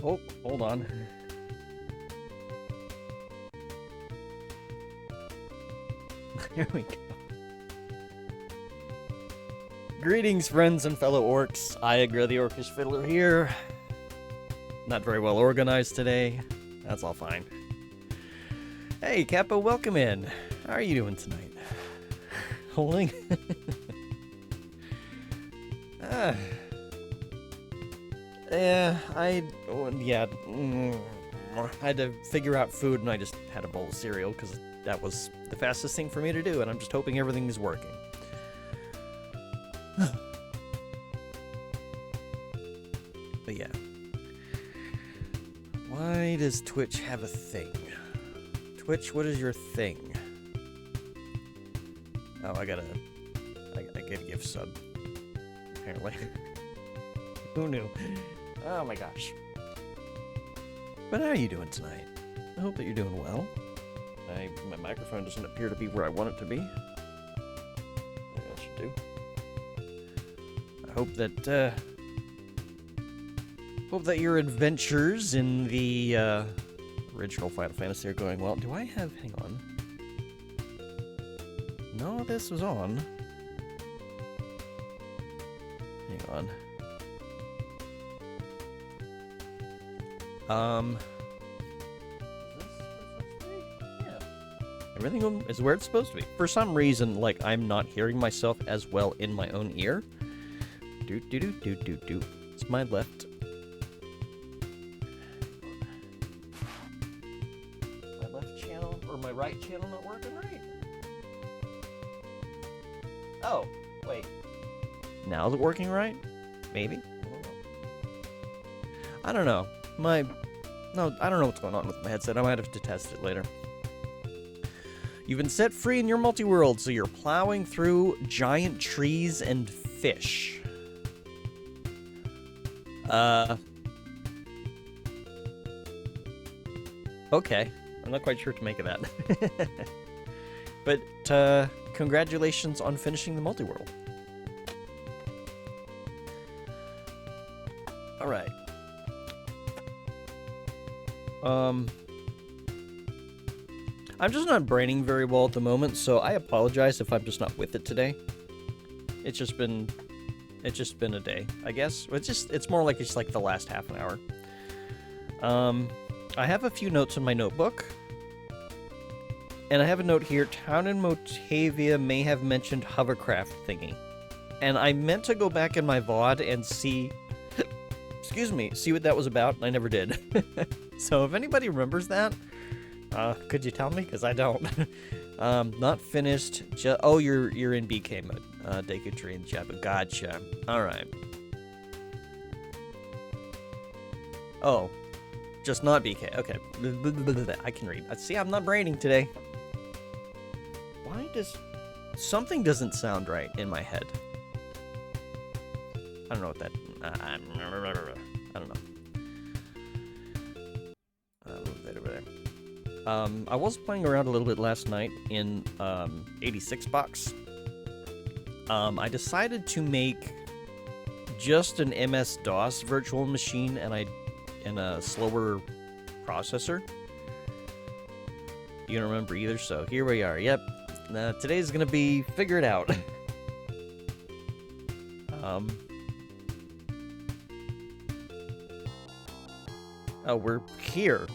Oh, hold on. There we go. Greetings, friends and fellow orcs. Iagra the Orcish Fiddler here. Not very well organized today. That's all fine. Hey, Capo, welcome in. How are you doing tonight? Holding? I had to figure out food, and I just had a bowl of cereal because that was the fastest thing for me to do, and I'm just hoping everything is working. But yeah. Why does Twitch have a thing? Twitch, what is your thing? Oh, I get a gift sub. Apparently. Who knew? Oh my gosh. But how are you doing tonight? I hope that you're doing well. My microphone doesn't appear to be where I want it to be. Maybe that should do. I hope that your adventures in the original Final Fantasy are going well. Do I have... Hang on. No, this was on. Hang on. Yeah. Everything is where it's supposed to be. For some reason, like, I'm not hearing myself as well in my own ear. It's my left. My left channel, or my right channel not working right? Oh, wait. Now is it working right? Maybe? I don't know. I don't know what's going on with my headset. I might have to test it later. You've been set free in your multi-world, so you're plowing through giant trees and fish. Okay. I'm not quite sure what to make of that. But, congratulations on finishing the multi-world. Alright. I'm just not braining very well at the moment, so I apologize if I'm just not with it today. It's just been a day, I guess. It's more like it's like the last half an hour. I have a few notes in my notebook. And I have a note here, Town in Motavia may have mentioned hovercraft thingy. And I meant to go back in my VOD and see see what that was about, and I never did. So if anybody remembers that, could you tell me? Because I don't. Not finished. Oh, you're in BK mode. Dekutri and Jabba. Gotcha. Alright. Oh. Just not BK. Okay. I can read. See, I'm not braining today. Why does... Something doesn't sound right in my head. I don't know what that... I don't know. Move that over there. I was playing around a little bit last night in 86 box. I decided to make just an MS-DOS virtual machine and a slower processor. You don't remember either, so here we are. Yep. Today's gonna be figure it out. Oh, we're here.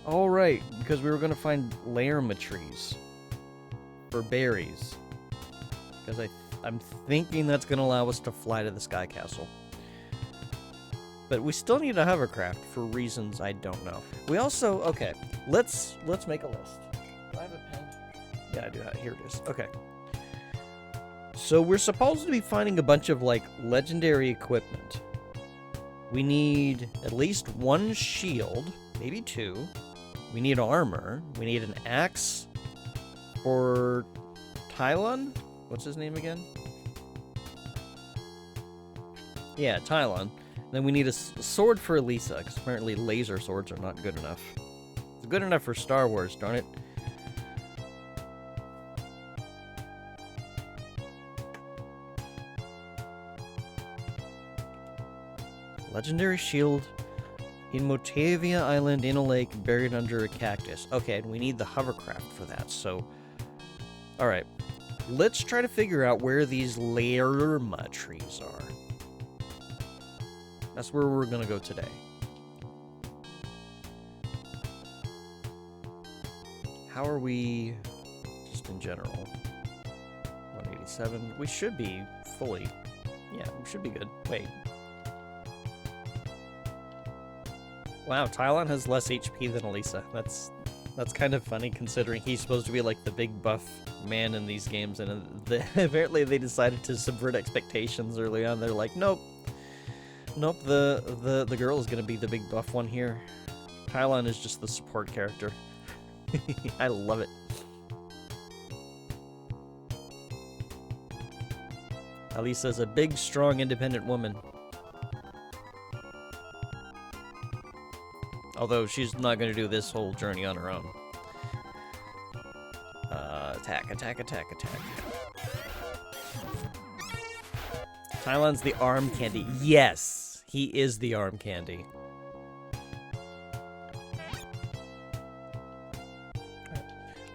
All right, because we were gonna find Lairma trees for berries. Because I'm thinking that's gonna allow us to fly to the Sky Castle. But we still need a hovercraft for reasons I don't know. We also, okay, let's make a list. Do I have a pen? Yeah, I do. Here it is. Okay. So we're supposed to be finding a bunch of, like, legendary equipment. We need at least one shield, maybe two. We need armor. We need an axe for Tylon. What's his name again? Yeah, Tylon. Then we need a sword for Elisa, because apparently laser swords are not good enough. It's good enough for Star Wars, darn it. Legendary shield in Motavia Island in a lake buried under a cactus. Okay, and we need the hovercraft for that, so... Alright. Let's try to figure out where these Lerma trees are. That's where we're gonna go today. How are we, just in general? 187. We should be fully. Yeah, we should be good. Wait. Wow, Tylon has less HP than Elisa. That's kind of funny considering he's supposed to be like the big buff man in these games, and apparently they decided to subvert expectations early on. They're like, nope, the girl is gonna be the big buff one here. Tylon is just the support character. I love it. Alisa's a big, strong, independent woman. Although she's not going to do this whole journey on her own. Attack, attack, attack, attack. Tylon's the arm candy. Yes, he is the arm candy.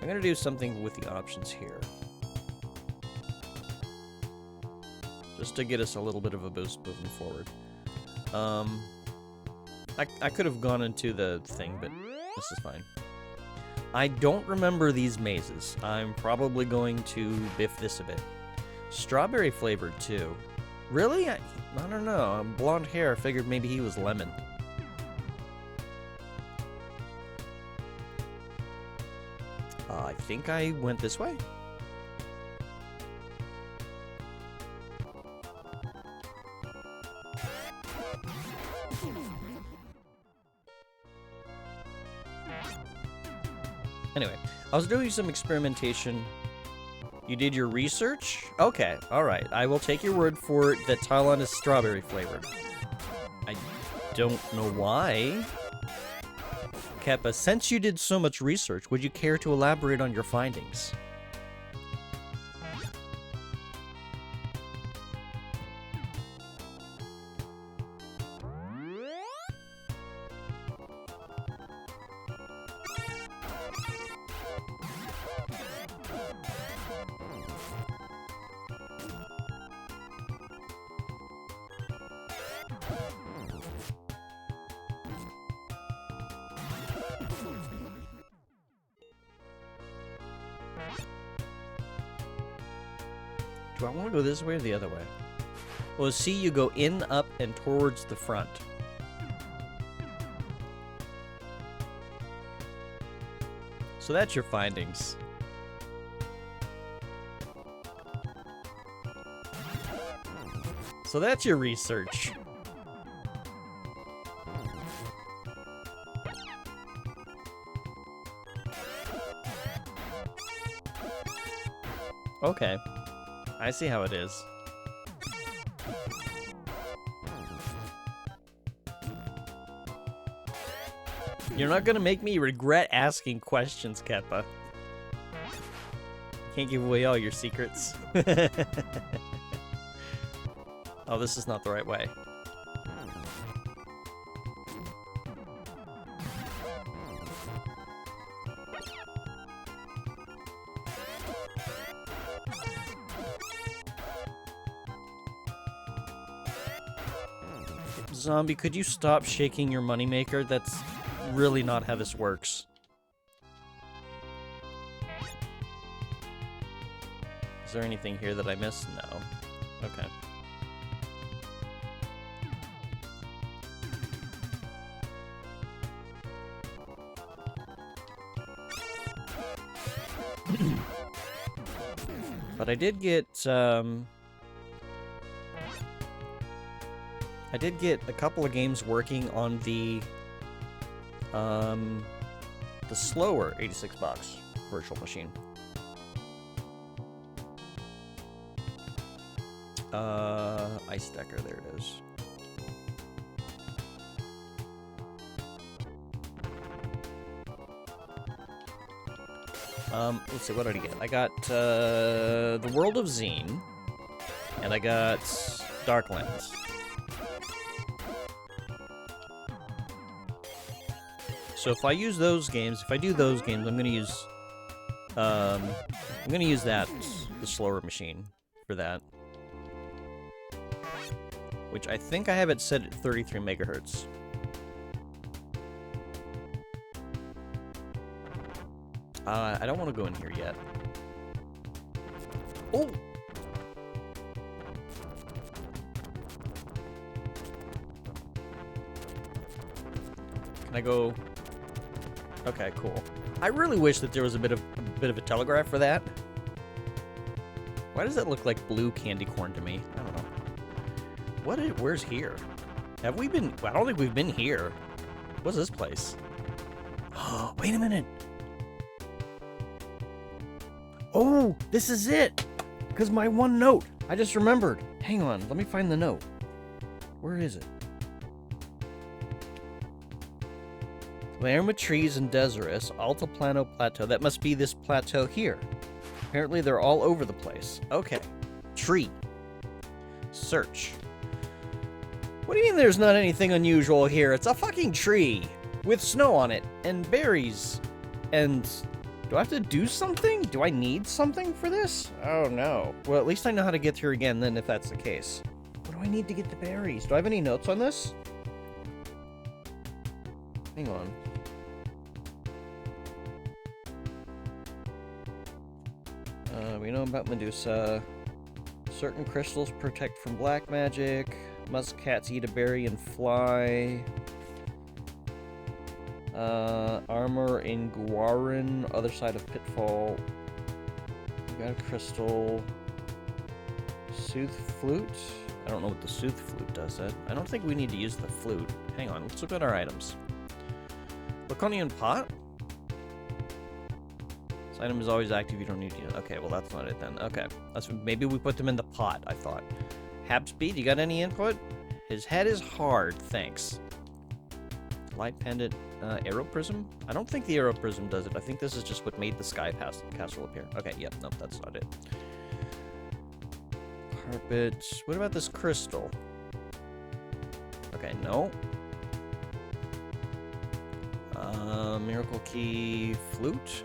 I'm going to do something with the options here. Just to get us a little bit of a boost moving forward. I could have gone into the thing, but this is fine. I don't remember these mazes. I'm probably going to biff this a bit. Strawberry flavored too. Really? I don't know. Blonde hair. I figured maybe he was lemon. I think I went this way. Anyway, I was doing some experimentation. You did your research? Okay, alright. I will take your word for it that Tylon is strawberry flavored. I don't know why. Keppa, since you did so much research, would you care to elaborate on your findings? Do I want to go this way or the other way? Well, see, you go in, up, and towards the front. So that's your findings. So that's your research. Okay. I see how it is. You're not gonna make me regret asking questions, Keppa. Can't give away all your secrets. Oh, this is not the right way. Zombie, could you stop shaking your moneymaker? That's really not how this works. Is there anything here that I missed? No. Okay. But I did get, I did get a couple of games working on the slower 86-box virtual machine. Ice Decker, there it is. Let's see, what did I get? I got, The World of Zine, and I got Darklands. So if I use those games, if I do those games, I'm gonna use that the slower machine for that. Which I think I have it set at 33 megahertz. I don't want to go in here yet. Oh! Can I go? Okay, cool. I really wish that there was a bit of a telegraph for that. Why does that look like blue candy corn to me? I don't know. Where's here? Have we been? I don't think we've been here. What's this place? Oh, wait a minute. Oh, this is it. Because my one note. I just remembered. Hang on. Let me find the note. Where is it? Lairma trees and Deseris, Altiplano Plateau. That must be this plateau here. Apparently they're all over the place. Okay. Tree. Search. What do you mean there's not anything unusual here? It's a fucking tree. With snow on it. And berries. And... do I have to do something? Do I need something for this? Oh no. Well, at least I know how to get here again then if that's the case. What do I need to get the berries? Do I have any notes on this? Hang on. We know about Medusa. Certain crystals protect from black magic. Muskcats eat a berry and fly. Armor in Guarin, other side of Pitfall. We got a crystal. Sooth flute? I don't know what the sooth flute does. I don't think we need to use the flute. Hang on, let's look at our items. Laconian pot? This item is always active, you don't need to. Okay, well that's not it then. Okay. Maybe we put them in the pot, I thought. Hab speed, you got any input? His head is hard, thanks. Light pendant, arrow prism? I don't think the arrow prism does it. I think this is just what made the sky castle appear. Okay, yep, nope, that's not it. Carpet. What about this crystal? Okay, no. Miracle key, flute.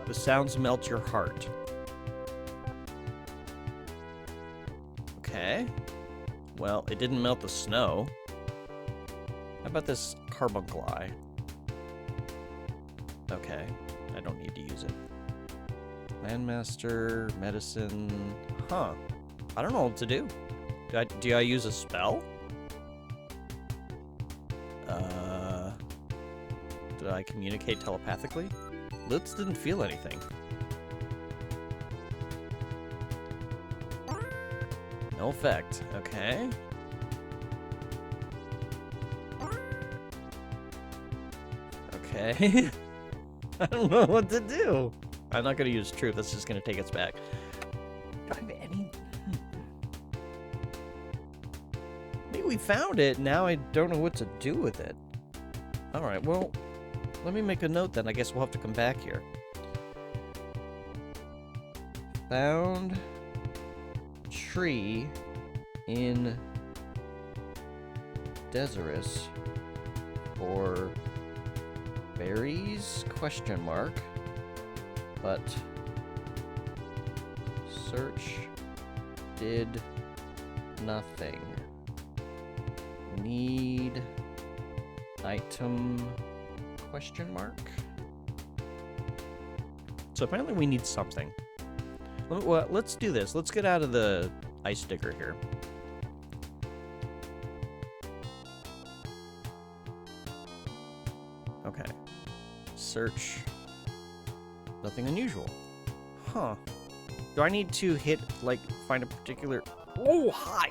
The sounds melt your heart. Okay. Well, it didn't melt the snow. How about this carbuncle eye? Okay, I don't need to use it. Landmaster, medicine... Huh. I don't know what to do. Do I use a spell? Did I communicate telepathically? Lutz didn't feel anything. No effect. Okay. Okay. I don't know what to do. I'm not going to use truth. That's just going to take us back. Do I have any... Maybe we found it. Now I don't know what to do with it. Alright, well, let me make a note then. I guess we'll have to come back here. Found tree in Deseris for berries? Question mark. But search did nothing. Need item? Question mark. So apparently we need something. Well, let's do this. Let's get out of the ice digger here. Okay. Search. Nothing unusual. Huh. Do I need to hit, like, find a particular... Oh, hi!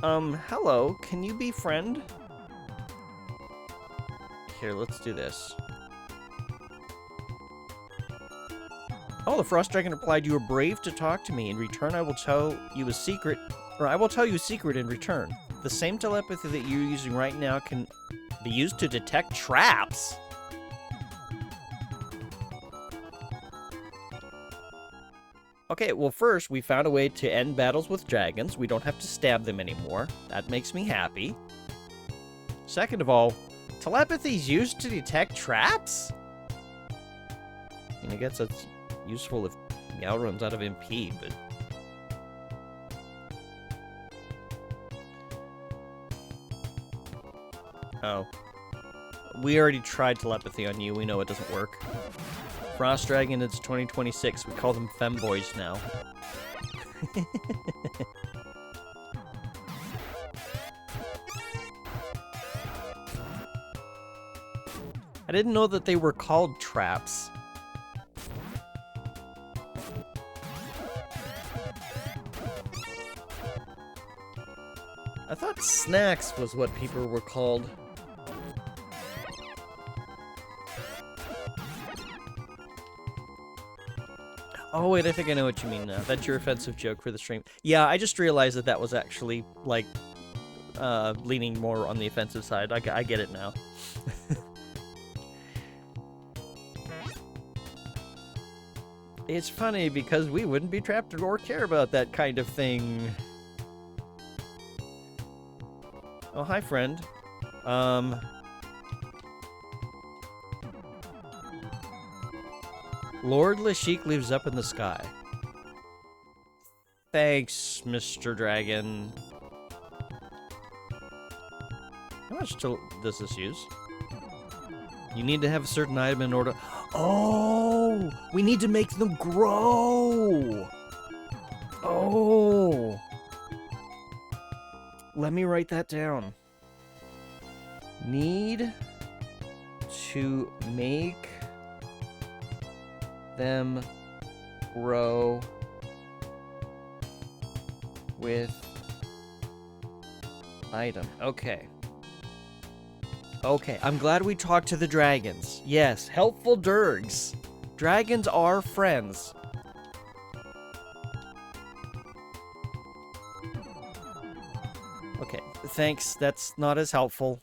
Hello. Can you be friend? Here, let's do this. Oh, the Frost Dragon replied, "You are brave to talk to me. In return, I will tell you a secret, or I will tell you a secret in return. The same telepathy that you're using right now can be used to detect traps." Okay, well first, we found a way to end battles with dragons. We don't have to stab them anymore. That makes me happy. Second of all, telepathy is used to detect traps? I mean, I guess useful if Meow runs out of MP, but... Oh. We already tried telepathy on you. We know it doesn't work. Frost Dragon, it's 2026. We call them femboys now. I didn't know that they were called traps. I thought snacks was what people were called. Oh wait, I think I know what you mean now. That's your offensive joke for the stream. Yeah, I just realized that that was actually, like, leaning more on the offensive side. I get it now. It's funny because we wouldn't be trapped or care about that kind of thing. Oh, hi, friend. Lord Lashik lives up in the sky. Thanks, Mr. Dragon. How much does this use? You need to have a certain item in order... Oh! We need to make them grow! Oh! Let me write that down. Need to make them grow with item. Okay. Okay, I'm glad we talked to the dragons. Yes, helpful Durgs. Dragons are friends. Okay, thanks. That's not as helpful.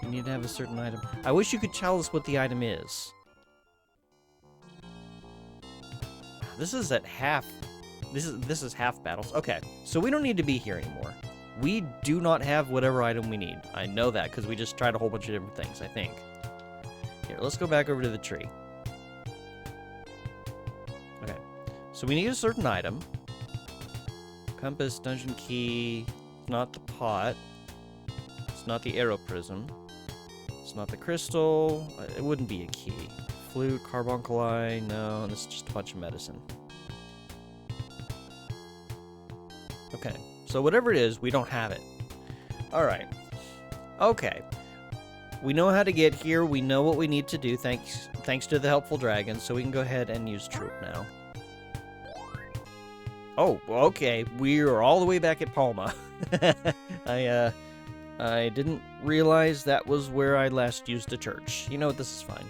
You need to have a certain item. I wish you could tell us what the item is. This is at half... This is half battles. Okay, so we don't need to be here anymore. We do not have whatever item we need. I know that because we just tried a whole bunch of different things, I think. Here, let's go back over to the tree. Okay, so we need a certain item. Compass, dungeon key. It's not the pot. It's not the arrow prism. It's not the crystal. It wouldn't be a key. Flute, carbuncle, no, this is just a bunch of medicine. Okay, so whatever it is, we don't have it. Alright. Okay. We know how to get here, we know what we need to do, thanks to the helpful dragon, so we can go ahead and use troop now. Oh, okay, we are all the way back at Palma. I didn't realize that was where I last used a church. You know what, this is fine.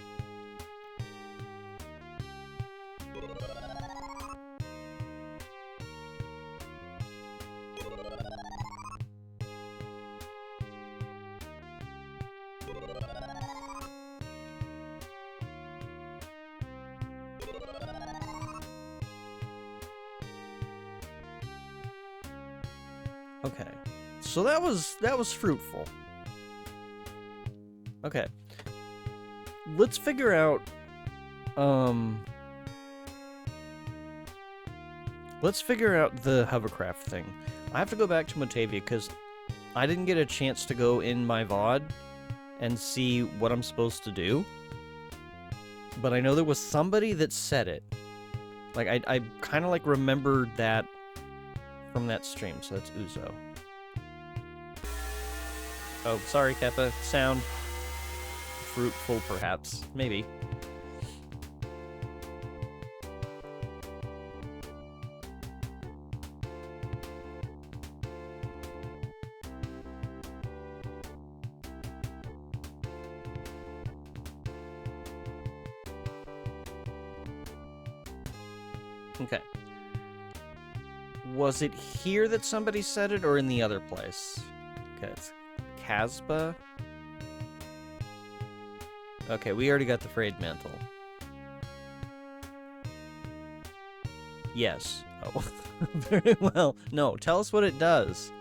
Okay, so that was fruitful. Okay, let's figure out the hovercraft thing. I have to go back to Motavia because I didn't get a chance to go in my VOD and see what I'm supposed to do. But I know there was somebody that said it. Like I kind of like remembered that from that stream, so that's Uzo. Oh, sorry, Keppa. Sound. Fruitful, perhaps. Maybe. Okay. Was it here that somebody said it, or in the other place? Okay, it's Casbah. Okay, we already got the frayed mantle. Yes. Oh, very well. No, tell us what it does.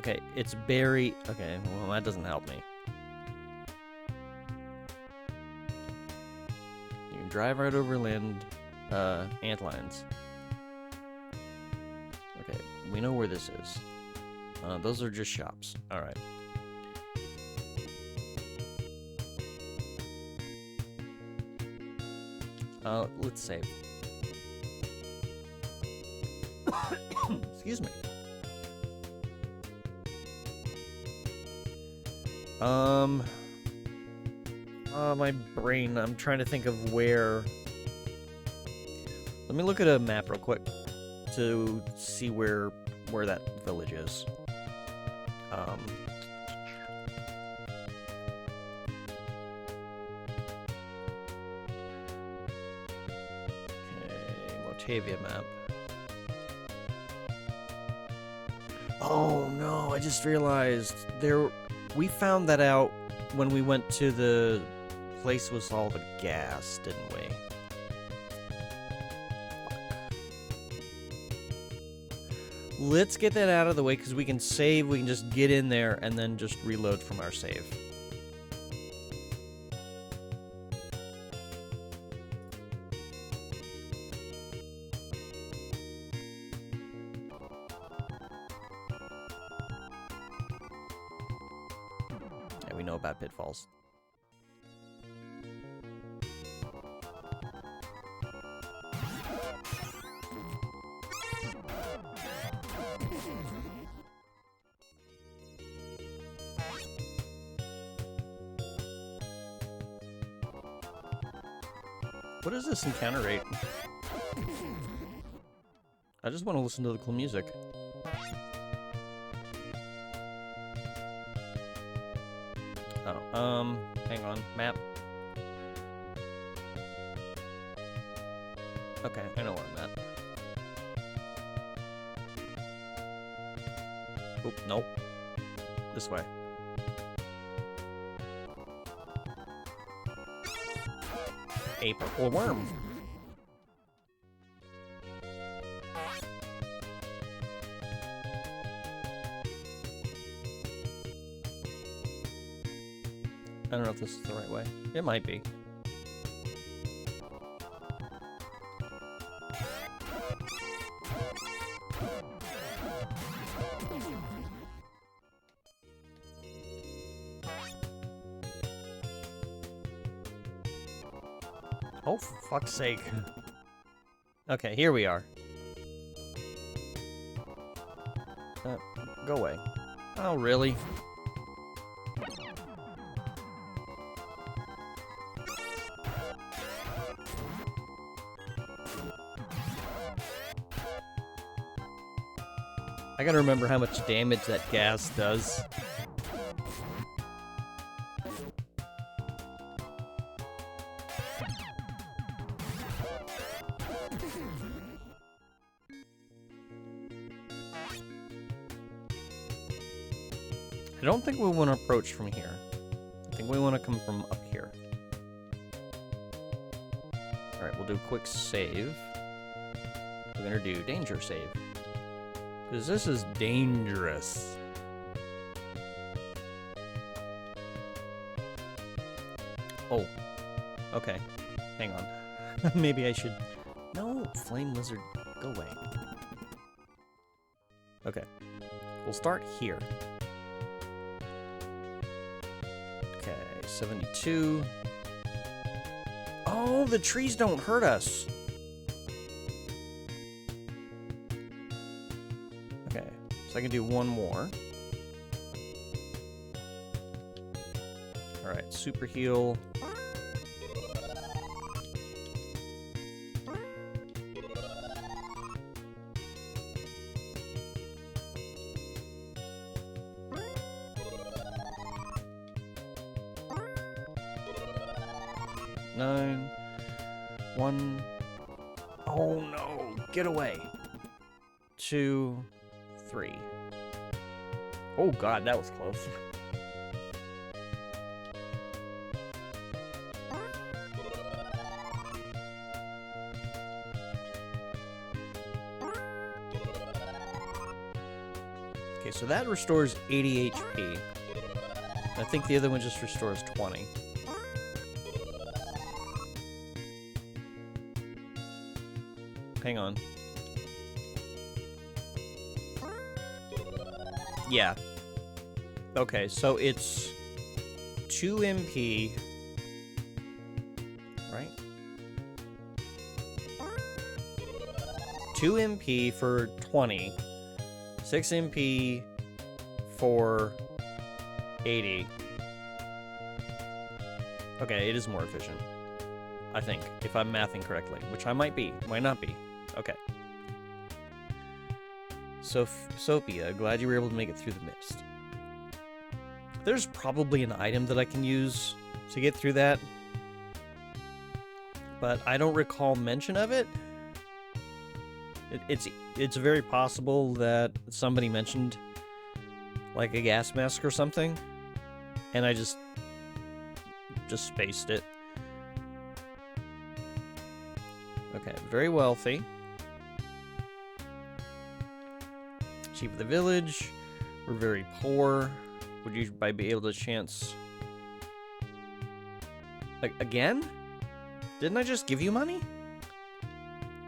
Okay, it's berry. Okay, well, that doesn't help me. You can drive right over land, antlines. Okay, we know where this is. Those are just shops. Alright. Let's save. Excuse me. My brain, I'm trying to think of where... Let me look at a map real quick to see where that village is. Okay, Motavia map. Oh no, I just realized we found that out when we went to the place with all the gas, didn't we? Let's get that out of the way because we can save, we can just get in there and then just reload from our save. Yeah, we know about pitfalls. What is this encounter rate? I just want to listen to the cool music. Oh, hang on. Map. Okay, I know where I'm at. Oop, nope. This way. Ape or worm. I don't know if this is the right way. It might be. Oh, for fuck's sake. Okay, here we are. Go away. Oh, really? I gotta remember how much damage that gas does. I don't think we want to approach from here. I think we want to come from up here. Alright, we'll do a quick save. We're gonna do danger save. Because this is dangerous. Oh. Okay. Hang on. Maybe I should... No, flame lizard. Go away. Okay. We'll start here. Okay, 72. Oh, the trees don't hurt us. Okay, so I can do one more. Alright, super heal. Nine. 1. Oh no! Get away! 2, 3. Oh god, that was close. Okay, so that restores 80 HP. I think the other one just restores 20. Hang on. Yeah. Okay, so it's 2 MP, right? 2 MP for 20, 6 MP for 80. Okay, it is more efficient, I think, if I'm mathing correctly, which I might be, might not be. Okay. So, Sophia, glad you were able to make it through the mist. There's probably an item that I can use to get through that, but I don't recall mention of it. It's very possible that somebody mentioned like a gas mask or something, and I just spaced it. Okay, very wealthy. Chief of the village. We're very poor. Would you be able to chance... Again? Didn't I just give you money?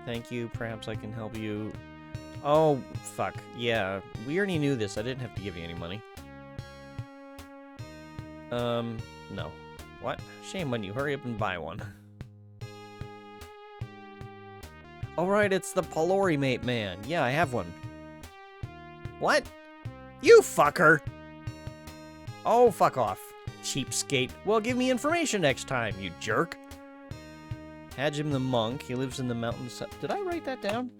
Thank you. Perhaps I can help you. Oh, fuck. Yeah, we already knew this. I didn't have to give you any money. No. What? Shame on you. Hurry up and buy one. Alright, it's the Pelori Mate Man. Yeah, I have one. What? You fucker! Oh, fuck off, cheapskate. Well, give me information next time, you jerk. Hajim the monk. He lives in the mountains. Did I write that down?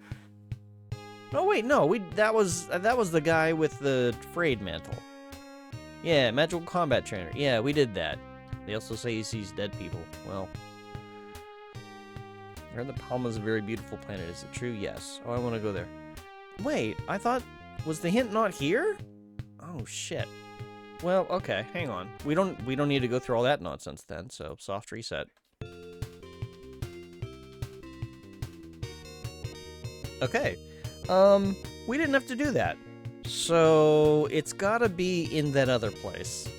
No, wait, no. That was the guy with the frayed mantle. Yeah, magical combat trainer. Yeah, we did that. They also say he sees dead people. Well, I heard the Palma is a very beautiful planet. Is it true? Yes. Oh, I want to go there. Wait, I thought... Was the hint not here? Oh, shit. Well, okay, hang on. We don't need to go through all that nonsense then, so soft reset. Okay. We didn't have to do that. So it's gotta be in that other place.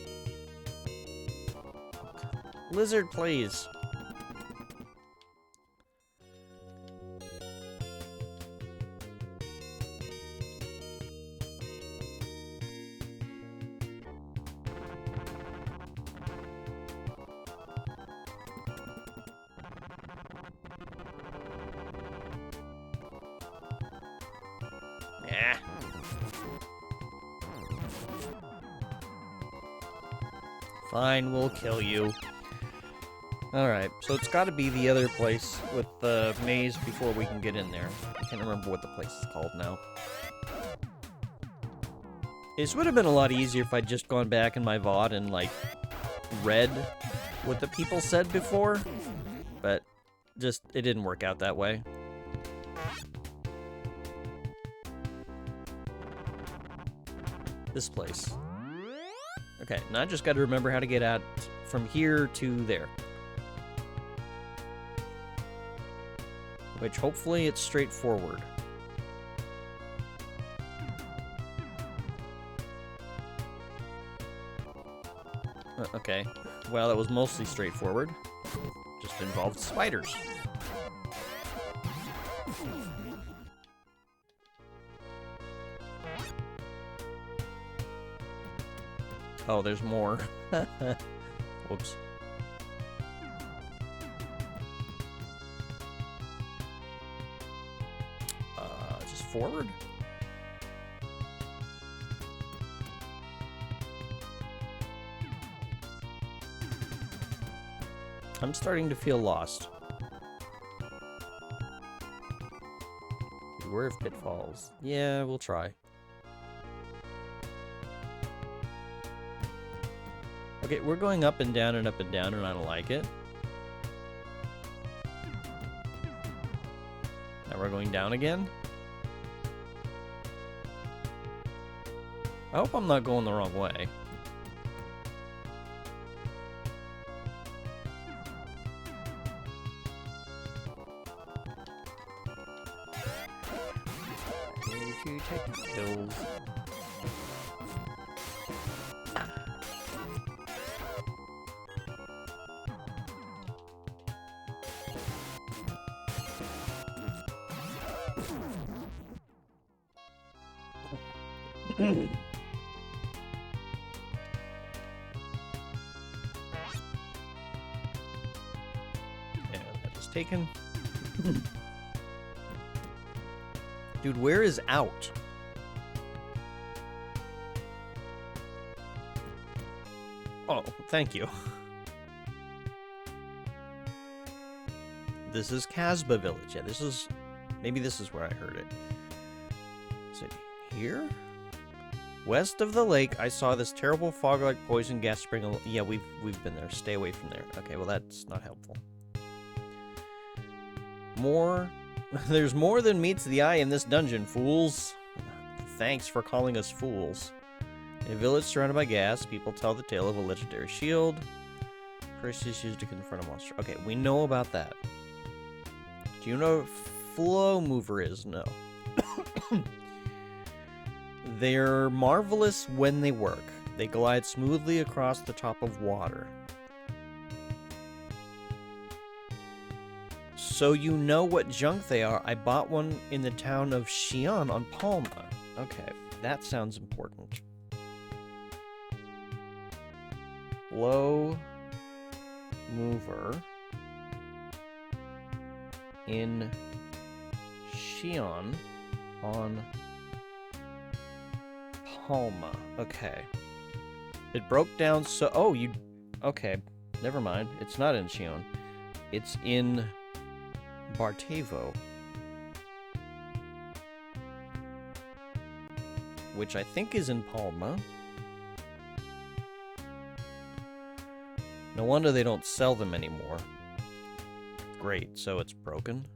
Lizard, please. Yeah. Fine, we'll kill you. Alright, so it's gotta be the other place with the maze before we can get in there. I can't remember what the place is called now. This would have been a lot easier if I'd just gone back in my VOD and, like, read what the people said before. But, just, it didn't work out that way. This place. Okay, now I just gotta remember how to get out from here to there. Which, hopefully, it's straightforward. Okay, well, that was mostly straightforward. Just involved spiders. Oh, there's more. Whoops. Just forward? I'm starting to feel lost. Beware of pitfalls. Yeah, we'll try. Okay, we're going up and down and up and down, and I don't like it. Now we're going down again. I hope I'm not going the wrong way. To take pills. And that is taken. Dude, where is out? Oh, thank you. This is Casbah Village. Yeah, this is... Maybe this is where I heard it. Is it here? West of the lake, I saw this terrible fog-like poison gas spring. Yeah, we've been there. Stay away from there. Okay, well, that's not helpful. More... There's more than meets the eye in this dungeon, fools. Thanks for calling us fools. In a village surrounded by gas, people tell the tale of a legendary shield. Precious used to confront a monster. Okay, we know about that. Do you know what flow mover is? No. They're marvelous when they work. They glide smoothly across the top of water. So you know what junk they are. I bought one in the town of Xi'an on Palma. Okay, that sounds important. Flow mover in Xi'an on Palma. Okay. It broke down so... Oh, you... Okay. Never mind. It's not in Xi'an. It's in Bartevo. Which I think is in Palma. No wonder they don't sell them anymore. Great, so it's broken.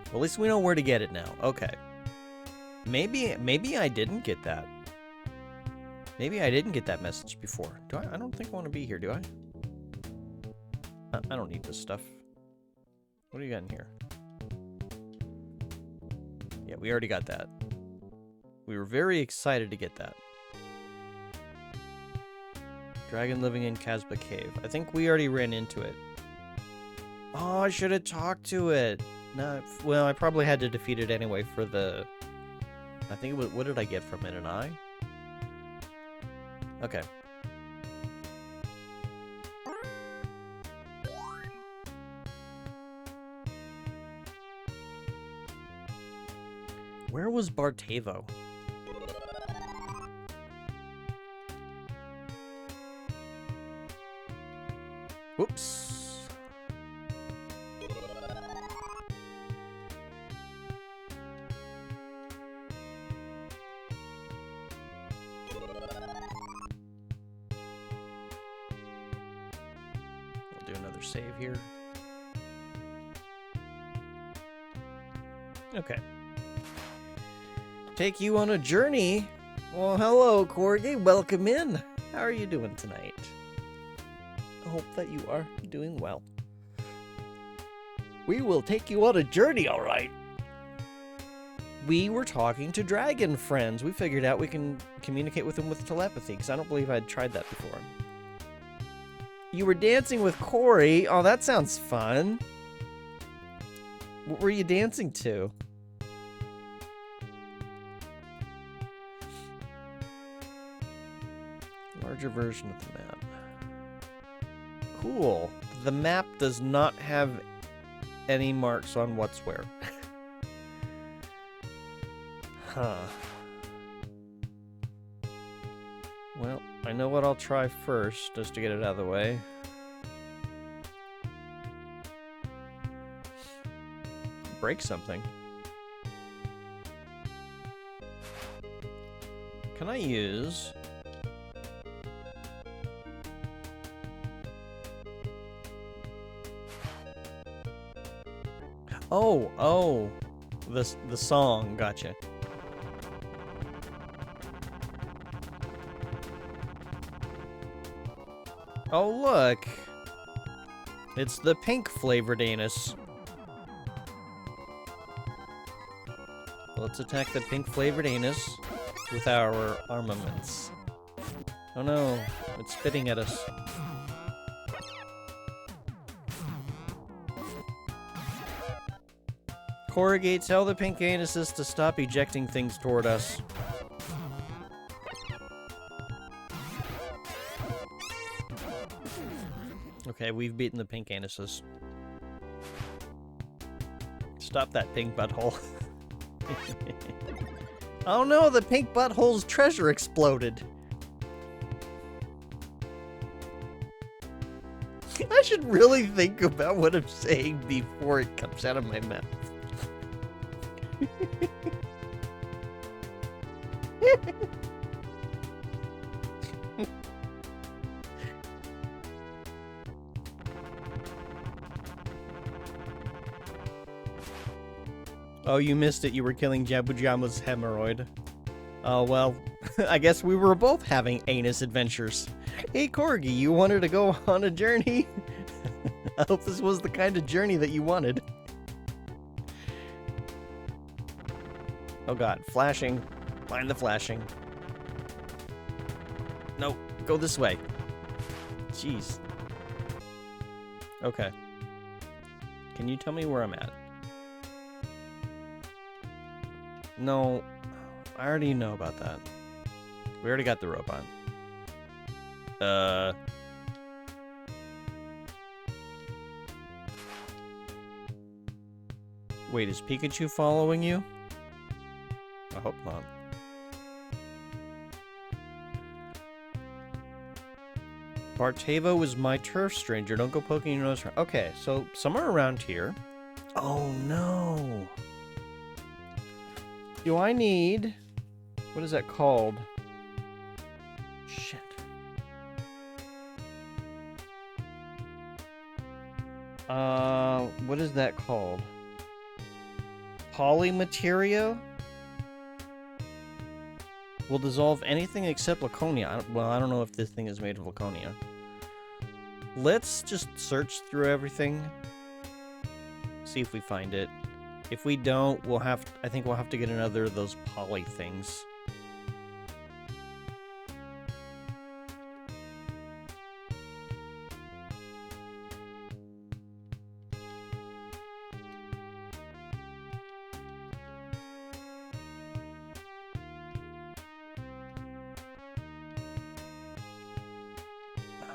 Well, at least we know where to get it now. Okay. Maybe I didn't get that. Maybe I didn't get that message before. Do I? I don't think I want to be here, do I? I don't need this stuff. What do you got in here? Yeah, we already got that. We were very excited to get that. Dragon living in Casbah Cave. I think we already ran into it. Oh, I should have talked to it. No, well, I probably had to defeat it anyway for the... I think it was... What did I get from it? An eye? Okay. Where was Bartevo? Whoops. We'll do another save here. Okay. Take you on a journey. Well, hello, Corgi. Welcome in. How are you doing tonight? I hope that you are doing well. We will take you on a journey, all right. We were talking to dragon friends. We figured out we can communicate with them with telepathy, because I don't believe I'd tried that before. You were dancing with Corey. Oh, that sounds fun. What were you dancing to? Larger version of the map. Cool. The map does not have any marks on what's where. Huh. Well, I know what I'll try first, just to get it out of the way. Break something. Can I use... Oh, the song, gotcha. Oh, look. It's the pink flavored anus. Let's attack the pink flavored anus with our armaments. Oh no, it's spitting at us. Corrugate, tell the pink anuses to stop ejecting things toward us. Okay, we've beaten the pink anuses. Stop that pink butthole. Oh no, the pink butthole's treasure exploded. I should really think about what I'm saying before it comes out of my mouth. Oh, you missed it. You were killing Jabujama's hemorrhoid. Oh, well, I guess we were both having anus adventures. Hey, Corgi, you wanted to go on a journey? I hope this was the kind of journey that you wanted. Oh god, flashing. Find the flashing. No, go this way. Jeez. Okay. Can you tell me where I'm at? No, I already know about that. We already got the rope on. Wait, is Pikachu following you? I hope not. Bartavo is my turf stranger. Don't go poking your nose around. Okay, so somewhere around here. Oh no. Do I need... What is that called? Shit. What is that called? Polymateria? Will dissolve anything except Laconia. Well, I don't know if this thing is made of Laconia. Let's just search through everything. See if we find it. If we don't, I think we'll have to get another of those poly things.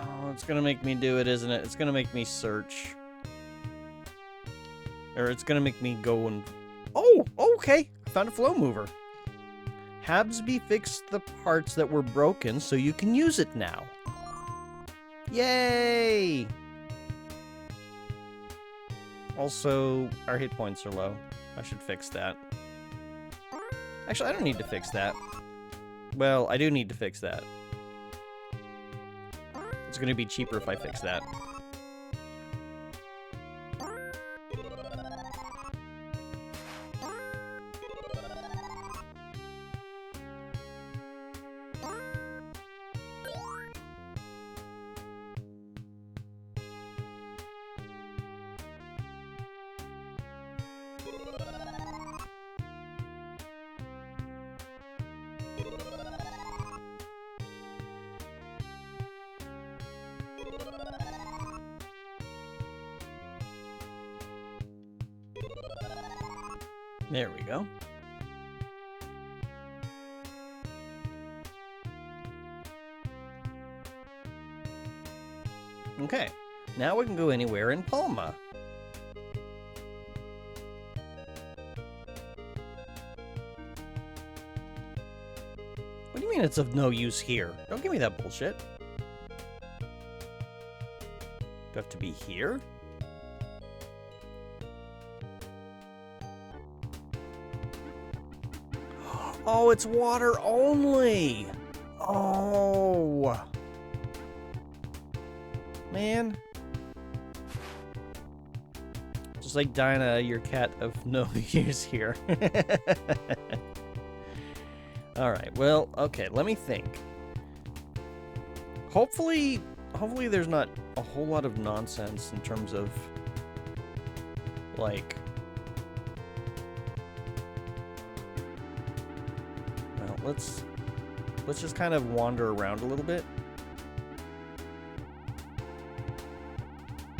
Oh, it's gonna make me do it, isn't it? It's gonna make me search. Or it's gonna make me go and... Oh! Okay! I found a flow mover. Habsby fixed the parts that were broken so you can use it now. Yay! Also, our hit points are low. I should fix that. Actually, I don't need to fix that. Well, I do need to fix that. It's gonna be cheaper if I fix that. There we go. Okay, now we can go anywhere in Palma. What do you mean it's of no use here? Don't give me that bullshit. Do I have to be here? Oh, it's water only! Oh! Man. Just like Dinah, your cat of no use here. Alright, well, okay, let me think. Hopefully there's not a whole lot of nonsense in terms of, like... Well, let's just kind of wander around a little bit.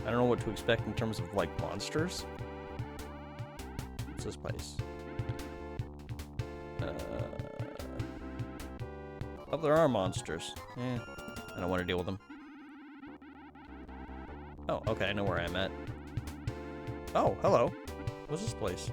I don't know what to expect in terms of, like, monsters. It's this place? Oh, there are monsters. I don't want to deal with them. Oh, okay, I know where I'm at. Oh, hello. What's this place?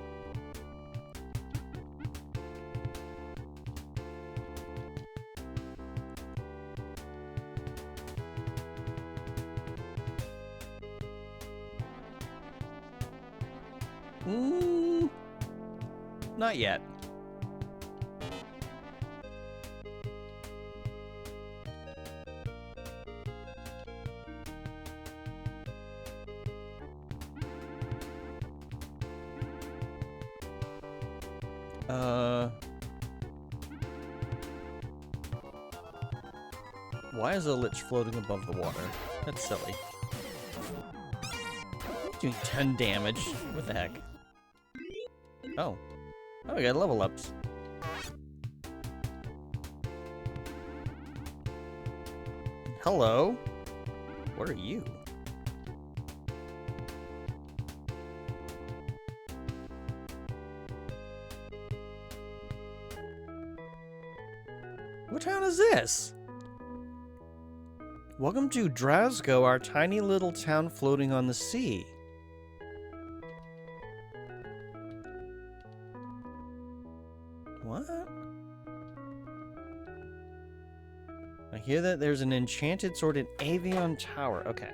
Not yet. Why is a lich floating above the water? That's silly. Doing 10 damage. What the heck? Oh. Oh, we got level ups. Hello? What are you? What town is this? Welcome to Drasgo, our tiny little town floating on the sea. What? I hear that there's an enchanted sword in Avion Tower. Okay.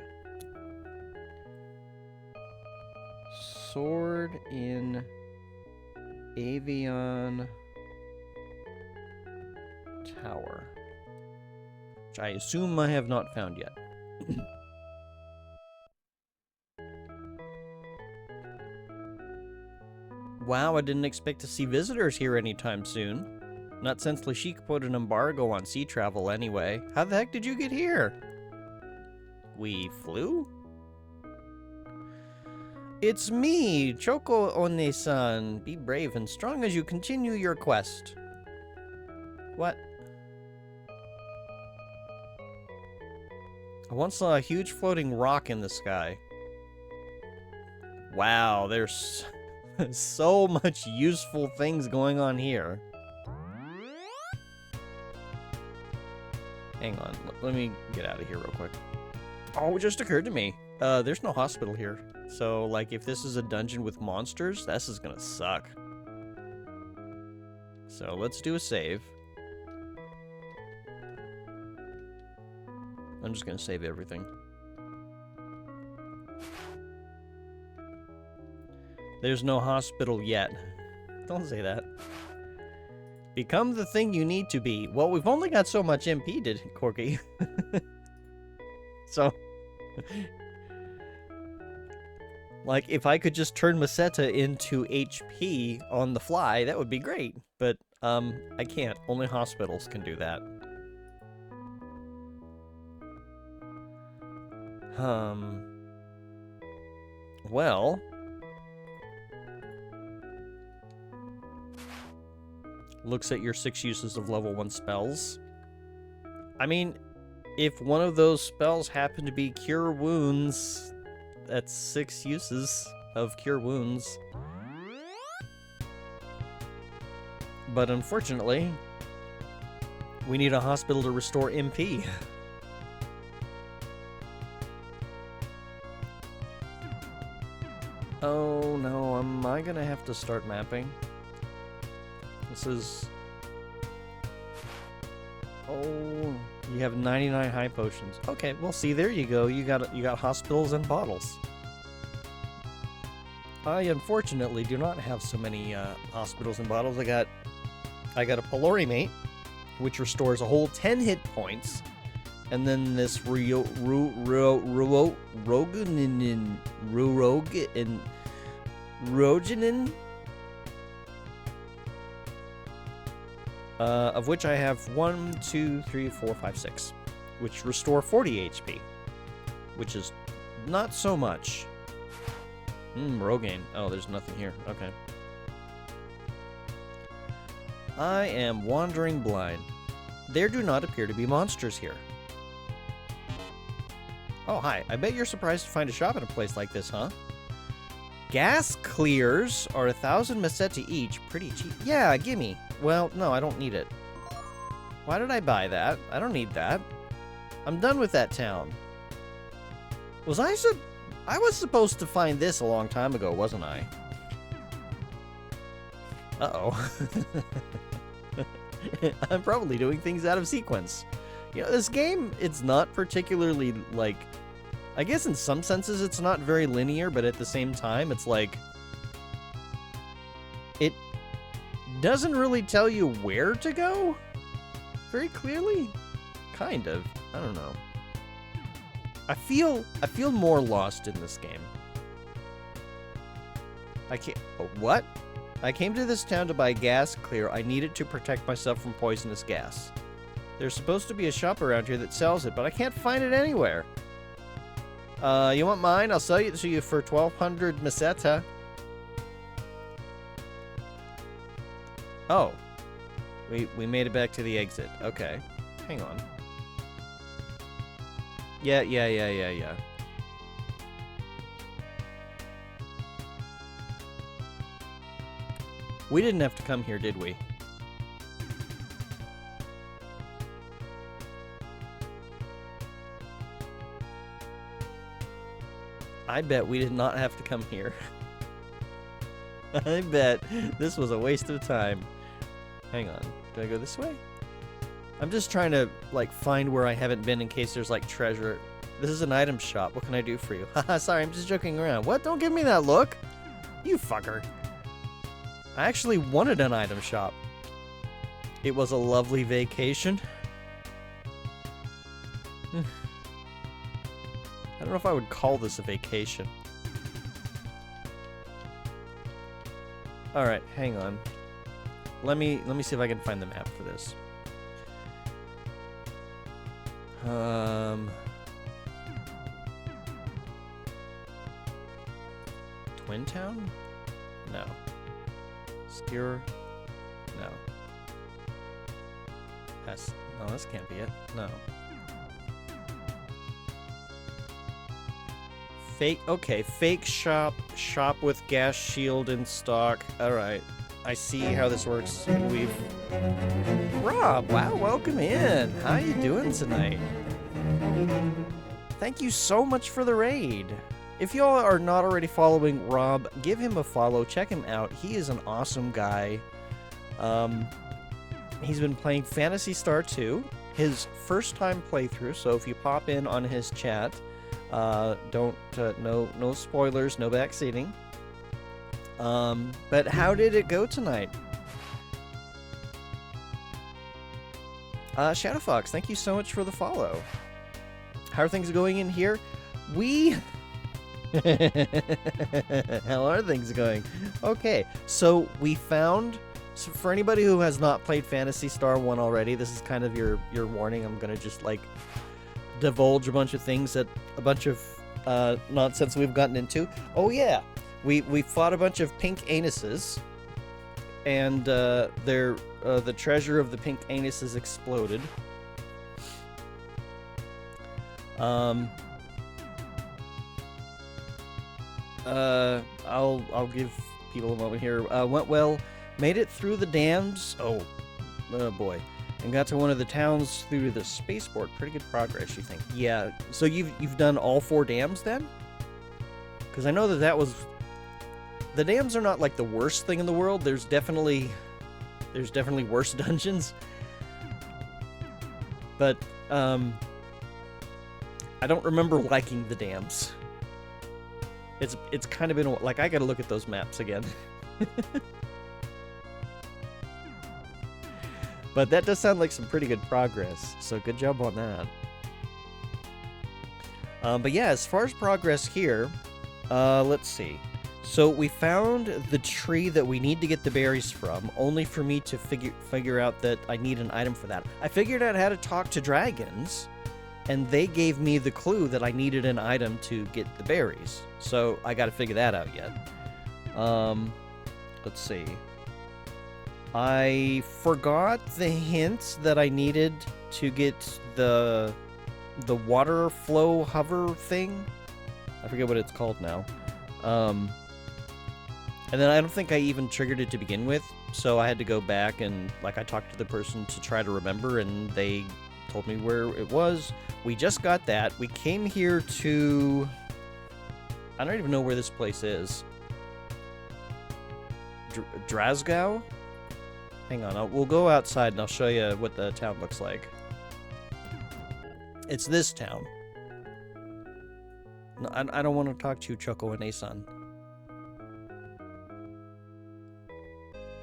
Sword in Avion Tower. Which I assume I have not found yet. Wow, I didn't expect to see visitors here anytime soon. Not since Lashik put an embargo on sea travel anyway. How the heck did you get here? We flew? It's me, Choco One-san. Be brave and strong as you continue your quest. What? I once saw a huge floating rock in the sky. Wow, there's so much useful things going on here. Hang on, let me get out of here real quick. Oh, it just occurred to me. There's no hospital here. So, like, if this is a dungeon with monsters, this is gonna suck. So, let's do a save. I'm just gonna save everything. There's no hospital yet. Don't say that. Become the thing you need to be. Well, we've only got so much MP, Corky. So... like, if I could just turn Maseta into HP on the fly, that would be great. But, I can't. Only hospitals can do that. Well... looks at your 6 uses of level 1 spells. I mean, if one of those spells happen to be Cure Wounds, that's 6 uses of Cure Wounds. But unfortunately, we need a hospital to restore MP. Oh no, am I gonna have to start mapping? This is... oh, you have 99 high potions. Okay, well, see, there you go. You got hospitals and bottles. I unfortunately do not have so many hospitals and bottles. I got a Pelori Mate, which restores a whole 10 hit points, and then this Roganin, of which I have 1, 2, 3, 4, 5, 6, which restore 40 HP, which is not so much. Rogaine. Oh, there's nothing here. Okay. I am wandering blind. There do not appear to be monsters here. Oh, hi. I bet you're surprised to find a shop in a place like this, huh? Gas clears are 1,000 meseta each. Pretty cheap. Yeah, gimme. Well, no, I don't need it. Why did I buy that? I don't need that. I'm done with that town. I was supposed to find this a long time ago, wasn't I? Uh-oh. I'm probably doing things out of sequence. You know, this game, it's not particularly, like... I guess in some senses it's not very linear, but at the same time, it's like... It doesn't really tell you where to go very clearly. Kind of. I don't know. I feel more lost in this game. What? I came to this town to buy gas clear. I need it to protect myself from poisonous gas. There's supposed to be a shop around here that sells it, but I can't find it anywhere. You want mine? I'll sell it to you for 1,200 meseta. Oh. We made it back to the exit. Okay. Hang on. Yeah. We didn't have to come here, did we? I bet we did not have to come here. I bet this was a waste of time. Hang on. Do I go this way? I'm just trying to, like, find where I haven't been in case there's, like, treasure. This is an item shop. What can I do for you? Haha, sorry, I'm just joking around. What? Don't give me that look. You fucker. I actually wanted an item shop. It was a lovely vacation. I don't know if I would call this a vacation. Alright, hang on. Let me see if I can find the map for this. Twin Town? No. Skewer? No. No, this can't be it. No. Okay, fake shop with gas shield in stock. Alright. I see how this works. Rob, wow, welcome in. How you doing tonight? Thank you so much for the raid. If y'all are not already following Rob, give him a follow. Check him out. He is an awesome guy. He's been playing Phantasy Star 2. His first time playthrough, so if you pop in on his chat, no spoilers, no backseating. But how did it go tonight? Shadow Fox, thank you so much for the follow. How are things going in here? How are things going? Okay, so we found... So for anybody who has not played Phantasy Star 1 already, this is kind of your warning. I'm gonna just, like, divulge a bunch of things that... A bunch of nonsense we've gotten into. Oh, yeah! We fought a bunch of pink anuses, and the treasure of the pink anuses exploded. I'll give people a moment here. Went well, made it through the dams. Oh boy, and got to one of the towns through the spaceport. Pretty good progress, you think? Yeah. So you've done all 4 dams then? Because I know that was. The dams are not like the worst thing in the world. There's definitely worse dungeons. But I don't remember liking the dams. It's kind of been like I gotta look at those maps again. But that does sound like some pretty good progress. So good job on that. But yeah, as far as progress here, let's see. So we found the tree that we need to get the berries from, only for me to figure out that I need an item for that. I figured out how to talk to dragons, and they gave me the clue that I needed an item to get the berries. So I got to figure that out yet. Let's see. I forgot the hint that I needed to get the water flow hover thing. I forget what it's called now. And then I don't think I even triggered it to begin with, so I had to go back and, like, I talked to the person to try to remember, and they told me where it was. We just got that. We came here to... I don't even know where this place is. Drasgow? Hang on, we'll go outside and I'll show you what the town looks like. It's this town. No, I don't want to talk to you, Choco and Asan.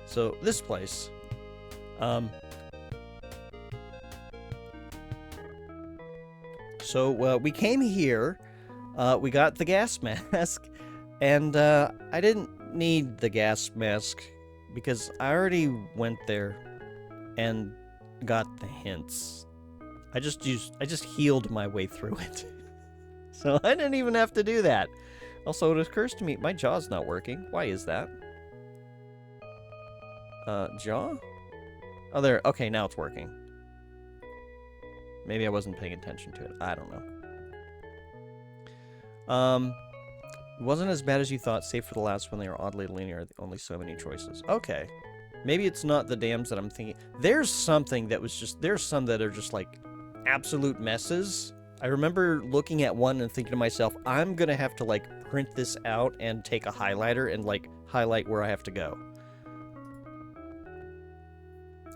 So, this place. So, we came here, we got the gas mask, and I didn't need the gas mask because I already went there and got the hints. I just healed my way through it. So I didn't even have to do that. Also, it occurs to me, my jaw's not working. Why is that? Jaw? Oh, there. Okay, now it's working. Maybe I wasn't paying attention to it. I don't know. It wasn't as bad as you thought, save for the last one. They were oddly linear. Only so many choices. Okay. Maybe it's not the dams that I'm thinking. There's something that was just... There's some that are just, like, absolute messes. I remember looking at one and thinking to myself, I'm gonna have to, like, print this out and take a highlighter and, like, highlight where I have to go.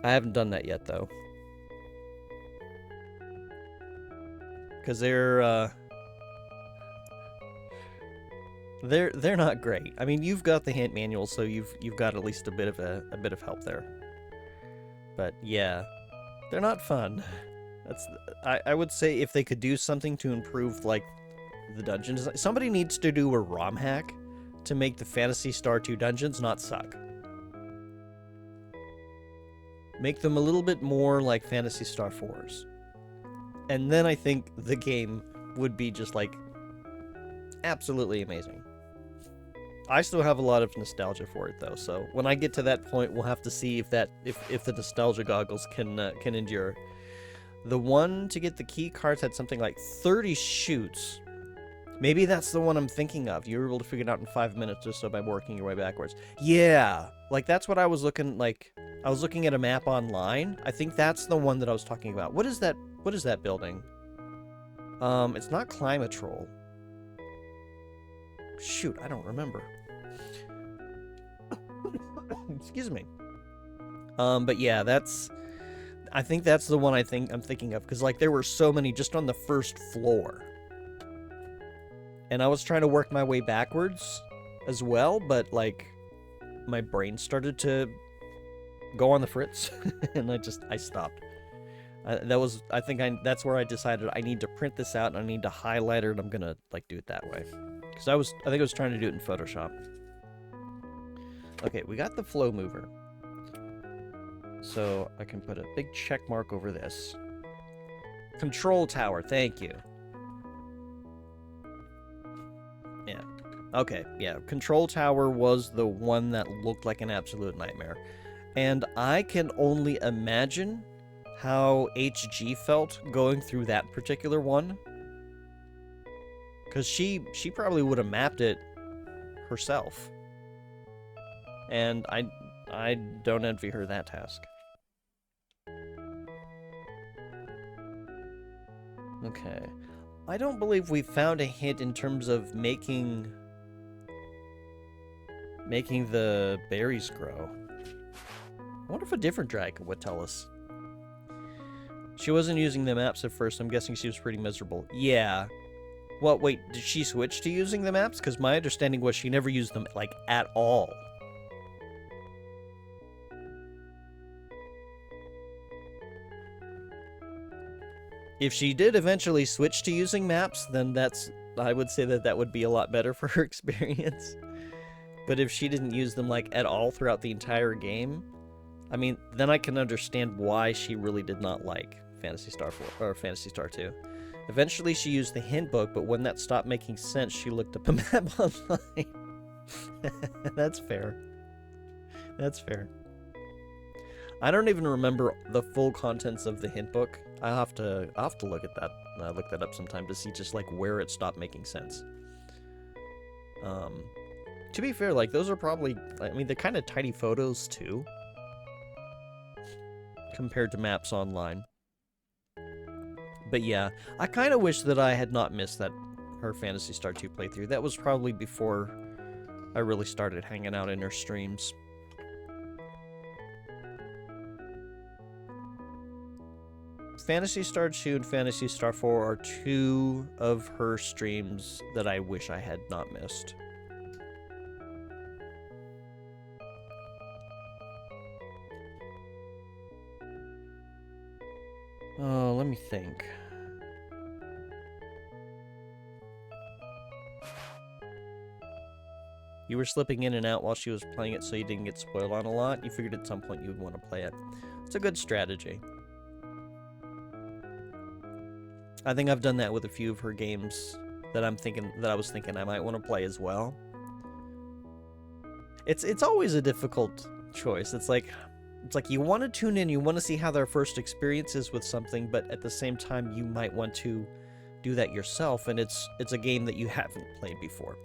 I haven't done that yet, though. Because they're not great. I mean, you've got the hint manual, so you've got at least a bit of help there. But yeah, they're not fun. I would say if they could do something to improve, like, the dungeons, somebody needs to do a ROM hack to make the Phantasy Star 2 dungeons not suck. Make them a little bit more like Phantasy Star 4's. And then I think the game would be just, like, absolutely amazing. I still have a lot of nostalgia for it, though, so when I get to that point, we'll have to see if the nostalgia goggles can endure. The one to get the key cards had something like 30 shoots. Maybe that's the one I'm thinking of. You were able to figure it out in 5 minutes or so by working your way backwards. Yeah, like that's what I was looking like. I was looking at a map online. I think that's the one that I was talking about. What is that? What is that building? It's not Climatrol. Shoot, I don't remember. Excuse me. But yeah, I think that's the one I'm thinking of, because like there were so many just on the first floor. And I was trying to work my way backwards as well, but like my brain started to go on the fritz and I stopped. That's where I decided I need to print this out and I need to highlight it, and I'm gonna like do it that way. Because I think I was trying to do it in Photoshop. Okay, we got the flow mover. So I can put a big check mark over this. Control tower, thank you. Yeah. Okay, yeah. Control tower was the one that looked like an absolute nightmare. And I can only imagine how HG felt going through that particular one. Because she probably would have mapped it herself. And I don't envy her that task. Okay. I don't believe we found a hint in terms of making the berries grow. I wonder if a different dragon would tell us. She wasn't using the maps at first. I'm guessing she was pretty miserable. Yeah. Well, wait, did she switch to using the maps? Because my understanding was she never used them, like, at all. If she did eventually switch to using maps, then I would say that would be a lot better for her experience. But if she didn't use them, like, at all throughout the entire game, I mean, then I can understand why she really did not like Phantasy Star 4, or Phantasy Star 2. Eventually, she used the hint book, but when that stopped making sense, she looked up a map online. That's fair. That's fair. I don't even remember the full contents of the hint book. I'll have to look at that. Look that up sometime to see just like where it stopped making sense. To be fair, like, those are probably, I mean, they're kind of tiny photos, too. Compared to maps online. But yeah, I kind of wish that I had not missed her Phantasy Star 2 playthrough. That was probably before I really started hanging out in her streams. Phantasy Star 2 and Phantasy Star 4 are two of her streams that I wish I had not missed. Oh, let me think. You were slipping in and out while she was playing it so you didn't get spoiled on a lot. You figured at some point you would want to play it. It's a good strategy. I think I've done that with a few of her games that I was thinking I might want to play as well. It's always a difficult choice. It's like you want to tune in, you want to see how their first experience is with something, but at the same time you might want to do that yourself, and it's a game that you haven't played before.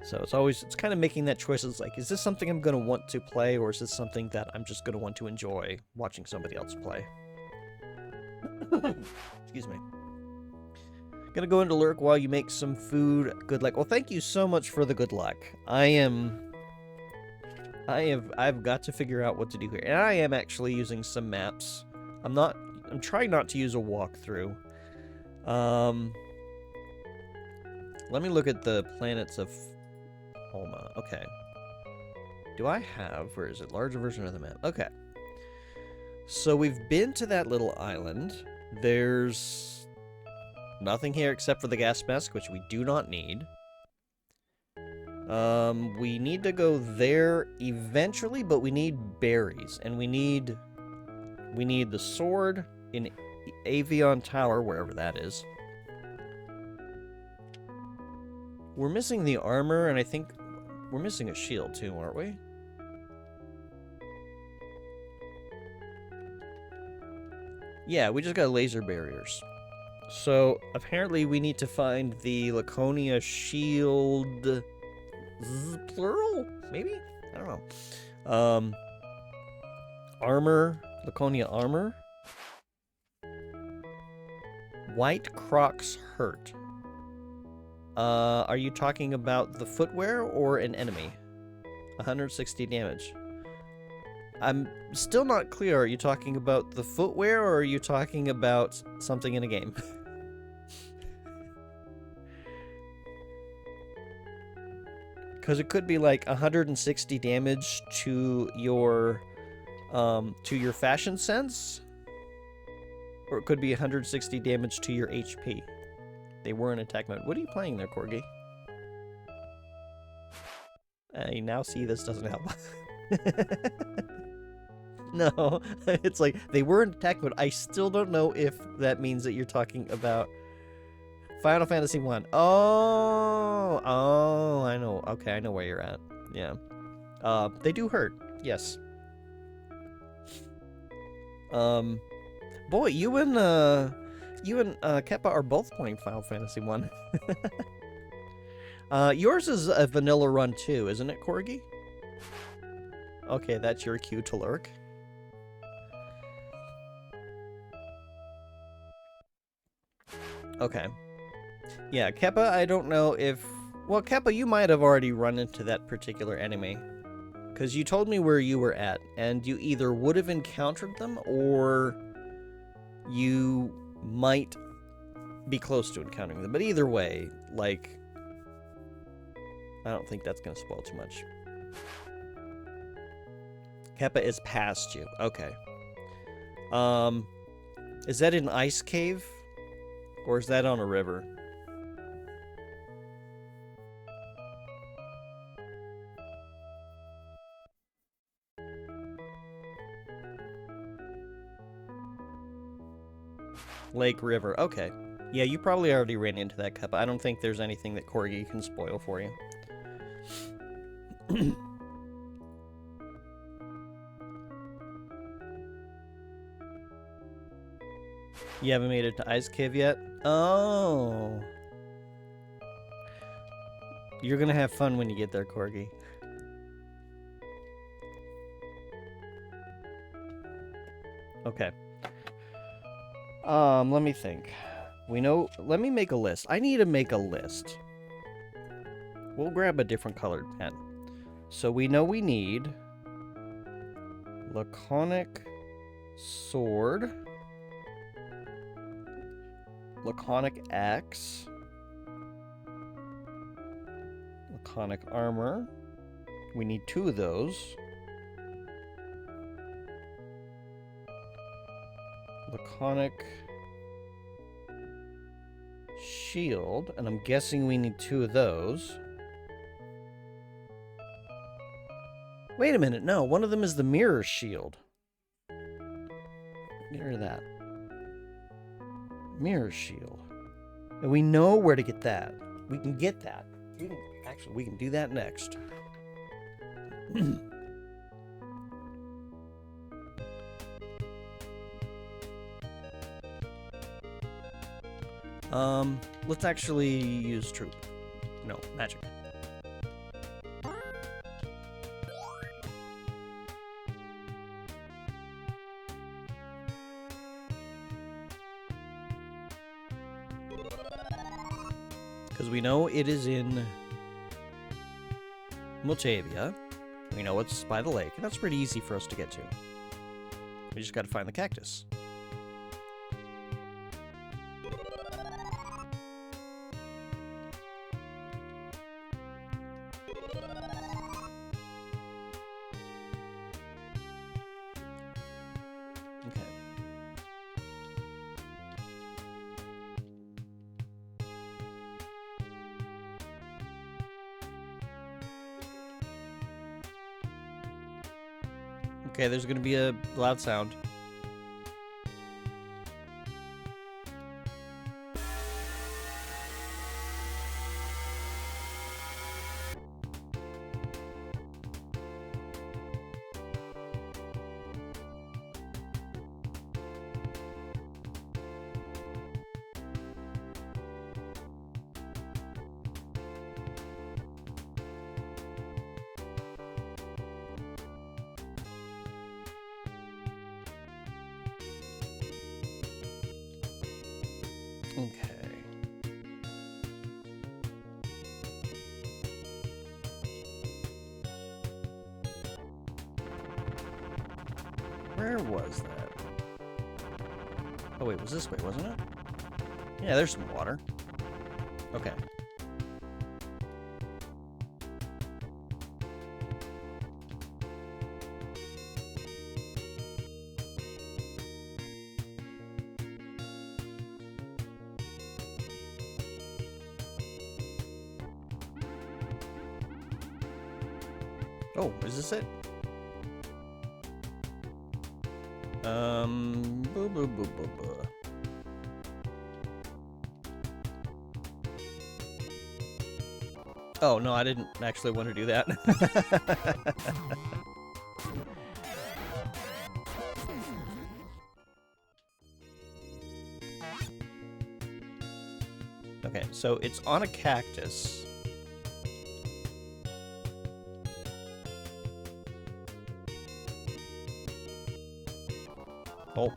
So it's kind of making that choice. It's like, is this something I'm going to want to play, or is this something that I'm just going to want to enjoy watching somebody else play? Excuse me. Gonna go into lurk while you make some food. Good luck. Well, thank you so much for the good luck. I've got to figure out what to do here. And I am actually using some maps. I'm trying not to use a walkthrough. Let me look at the planets of Alma. Okay. Do I have, where is it? Larger version of the map. Okay. So we've been to that little island. There's nothing here except for the gas mask, which we do not need. We need to go there eventually, but we need berries, and we need the sword in Avion Tower, wherever that is. We're missing the armor, and I think we're missing a shield too, aren't we? Yeah, we just got laser barriers. So, apparently we need to find the Laconia shield... plural? Maybe? I don't know. Armor. Laconia armor. White Crocs hurt. Are you talking about the footwear or an enemy? 160 damage. I'm still not clear. Are you talking about the footwear, or are you talking about something in a game? Because it could be like 160 damage to your fashion sense, or it could be 160 damage to your HP. They were in attack mode. What are you playing there, Corgi? I now see this doesn't help. No, it's like they were in attack mode. I still don't know if that means that you're talking about Final Fantasy 1. Oh, I know. Okay, I know where you're at. Yeah. They do hurt. Yes. Boy, you and Keppa are both playing Final Fantasy 1. Yours is a vanilla run too, isn't it, Corgi? Okay, that's your cue to lurk. Okay. Yeah, Keppa, I don't know if... Well, Keppa, you might have already run into that particular enemy. Because you told me where you were at, and you either would have encountered them, or you might be close to encountering them. But either way, like... I don't think that's going to spoil too much. Keppa is past you. Okay. Is that an ice cave? Or is that on a river? Lake, river. Okay. Yeah, you probably already ran into that, Keppa. I don't think there's anything that Corgi can spoil for you. You haven't made it to Ice Cave yet? Oh. You're gonna have fun when you get there, Corgi. Okay. Let me think. Let me make a list. I need to make a list. We'll grab a different colored pen. So we know we need Laconic Sword, Laconic Axe, Laconic Armor. We need 2 of those. Laconic Shield, and I'm guessing we need 2 of those. Wait a minute, no, one of them is the Mirror Shield. Get rid of that. Mirror Shield. And we know where to get that. We can get that. We can do that next. Let's actually use Troop. No, Magic. Because we know it is in Moltavia. We know it's by the lake, and that's pretty easy for us to get to. We just gotta find the cactus. Okay, there's gonna be a loud sound. Okay. Where was that? Oh wait, was this way, wasn't it? Yeah, there's some water. Okay. Oh, is this it? Boo, boo, boo, boo, boo. Oh, no, I didn't actually want to do that. Okay, so it's on a cactus. Oh,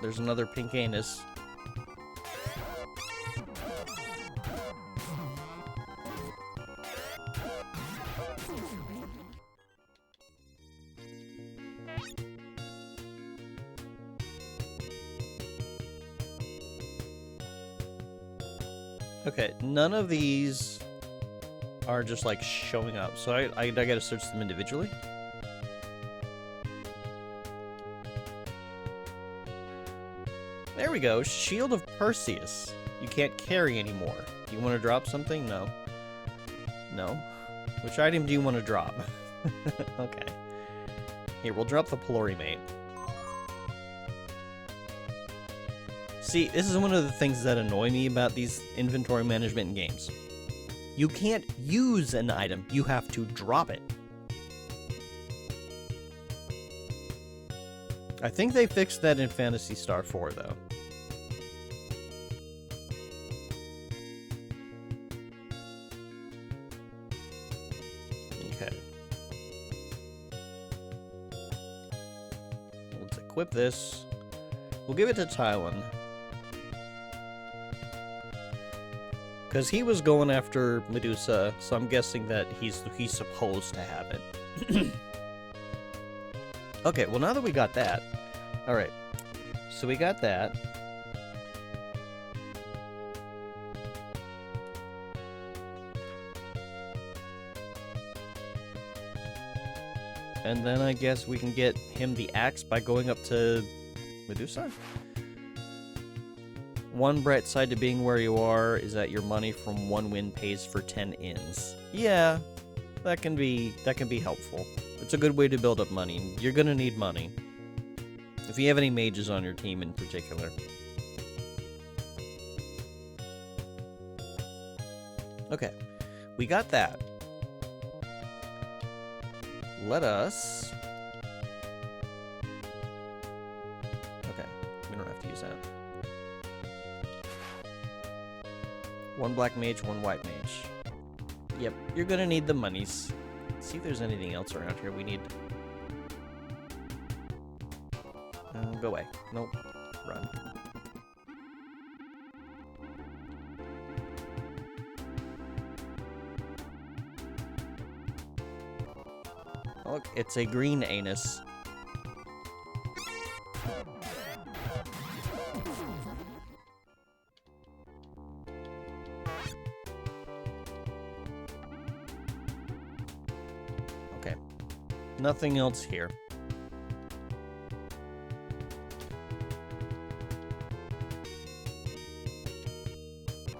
there's another pink anus. Okay, none of these are just like showing up, so I gotta search them individually. There we go, Shield of Perseus. You can't carry anymore. Do you want to drop something? No. No. Which item do you want to drop? Okay. Here, we'll drop the Pelorimate. See, this is one of the things that annoy me about these inventory management in games. You can't use an item, you have to drop it. I think they fixed that in Phantasy Star 4, though. Okay. Let's equip this. We'll give it to Tylen. Because he was going after Medusa, so I'm guessing that he's supposed to have it. Okay, well now that we got that... Alright. So we got that. And then I guess we can get him the axe by going up to Medusa? One bright side to being where you are is that your money from one win pays for 10 ins. Yeah, that can be helpful. It's a good way to build up money. You're gonna need money. If you have any mages on your team in particular. Okay, we got that. Let us... Okay, we don't have to use that. One black mage, one white mage. Yep, you're gonna need the monies. Let's see if there's anything else around here we need. Go away. Nope. Run. Oh, look, it's a green anus. Okay. Nothing else here.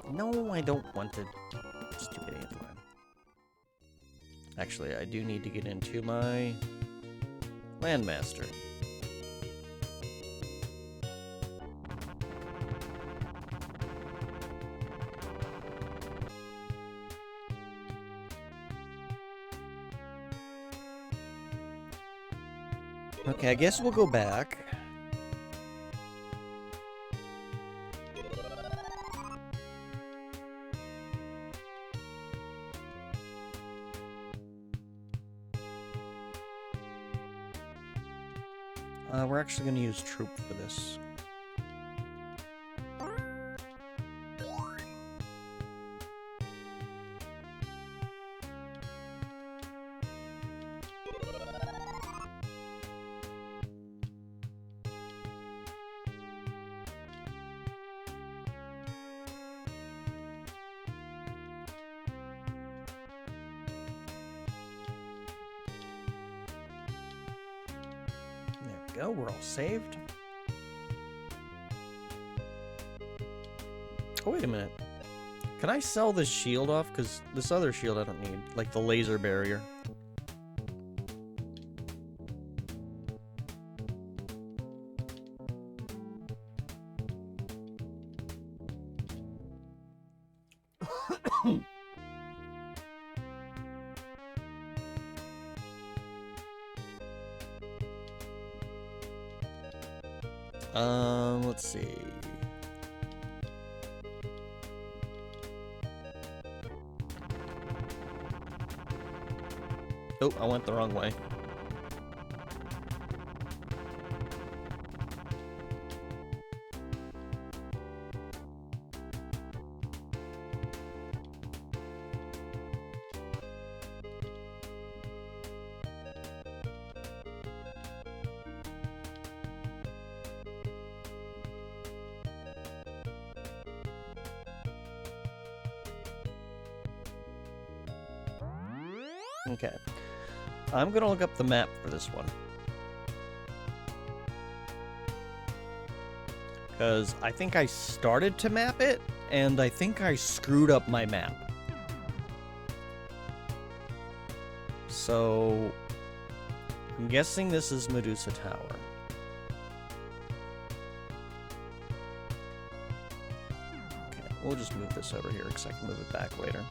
No, I don't want to. Stupid antlion. Actually, I do need to get into my Landmaster. Okay, I guess we'll go back. We're actually going to use Troop for this. Go, we're all saved. Oh, wait a minute. Can I sell this shield off? Because this other shield I don't need. Like the laser barrier. Let's see. Oh, I went the wrong way. Okay. I'm gonna look up the map for this one. Because I think I started to map it, and I think I screwed up my map. So, I'm guessing this is Medusa Tower. Okay, we'll just move this over here because I can move it back later.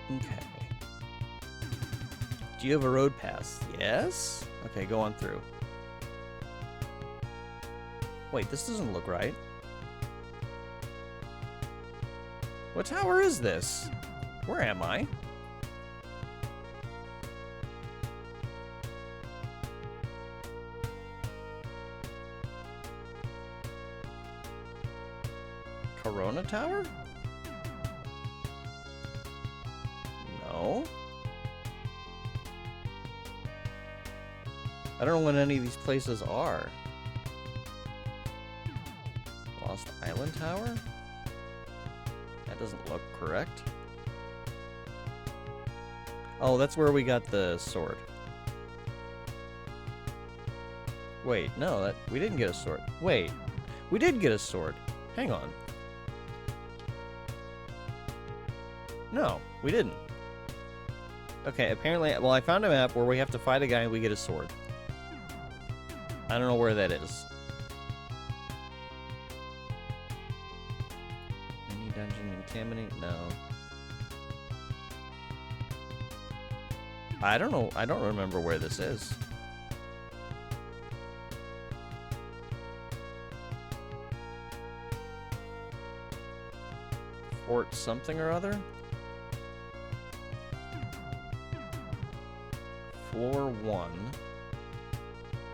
Okay. Do you have a road pass? Yes? Okay, go on through. Wait, this doesn't look right. What tower is this? Where am I? Corona Tower? No. I don't know what any of these places are. Lost Island Tower? That doesn't look correct. Oh, that's where we got the sword. Wait, no, we didn't get a sword. Wait, we did get a sword. Hang on. No, we didn't. Okay, apparently, well, I found a map where we have to fight a guy and we get a sword. I don't know where that is. Any dungeon contaminate? No. I don't know. I don't remember where this is. Fort something or other? Floor 1.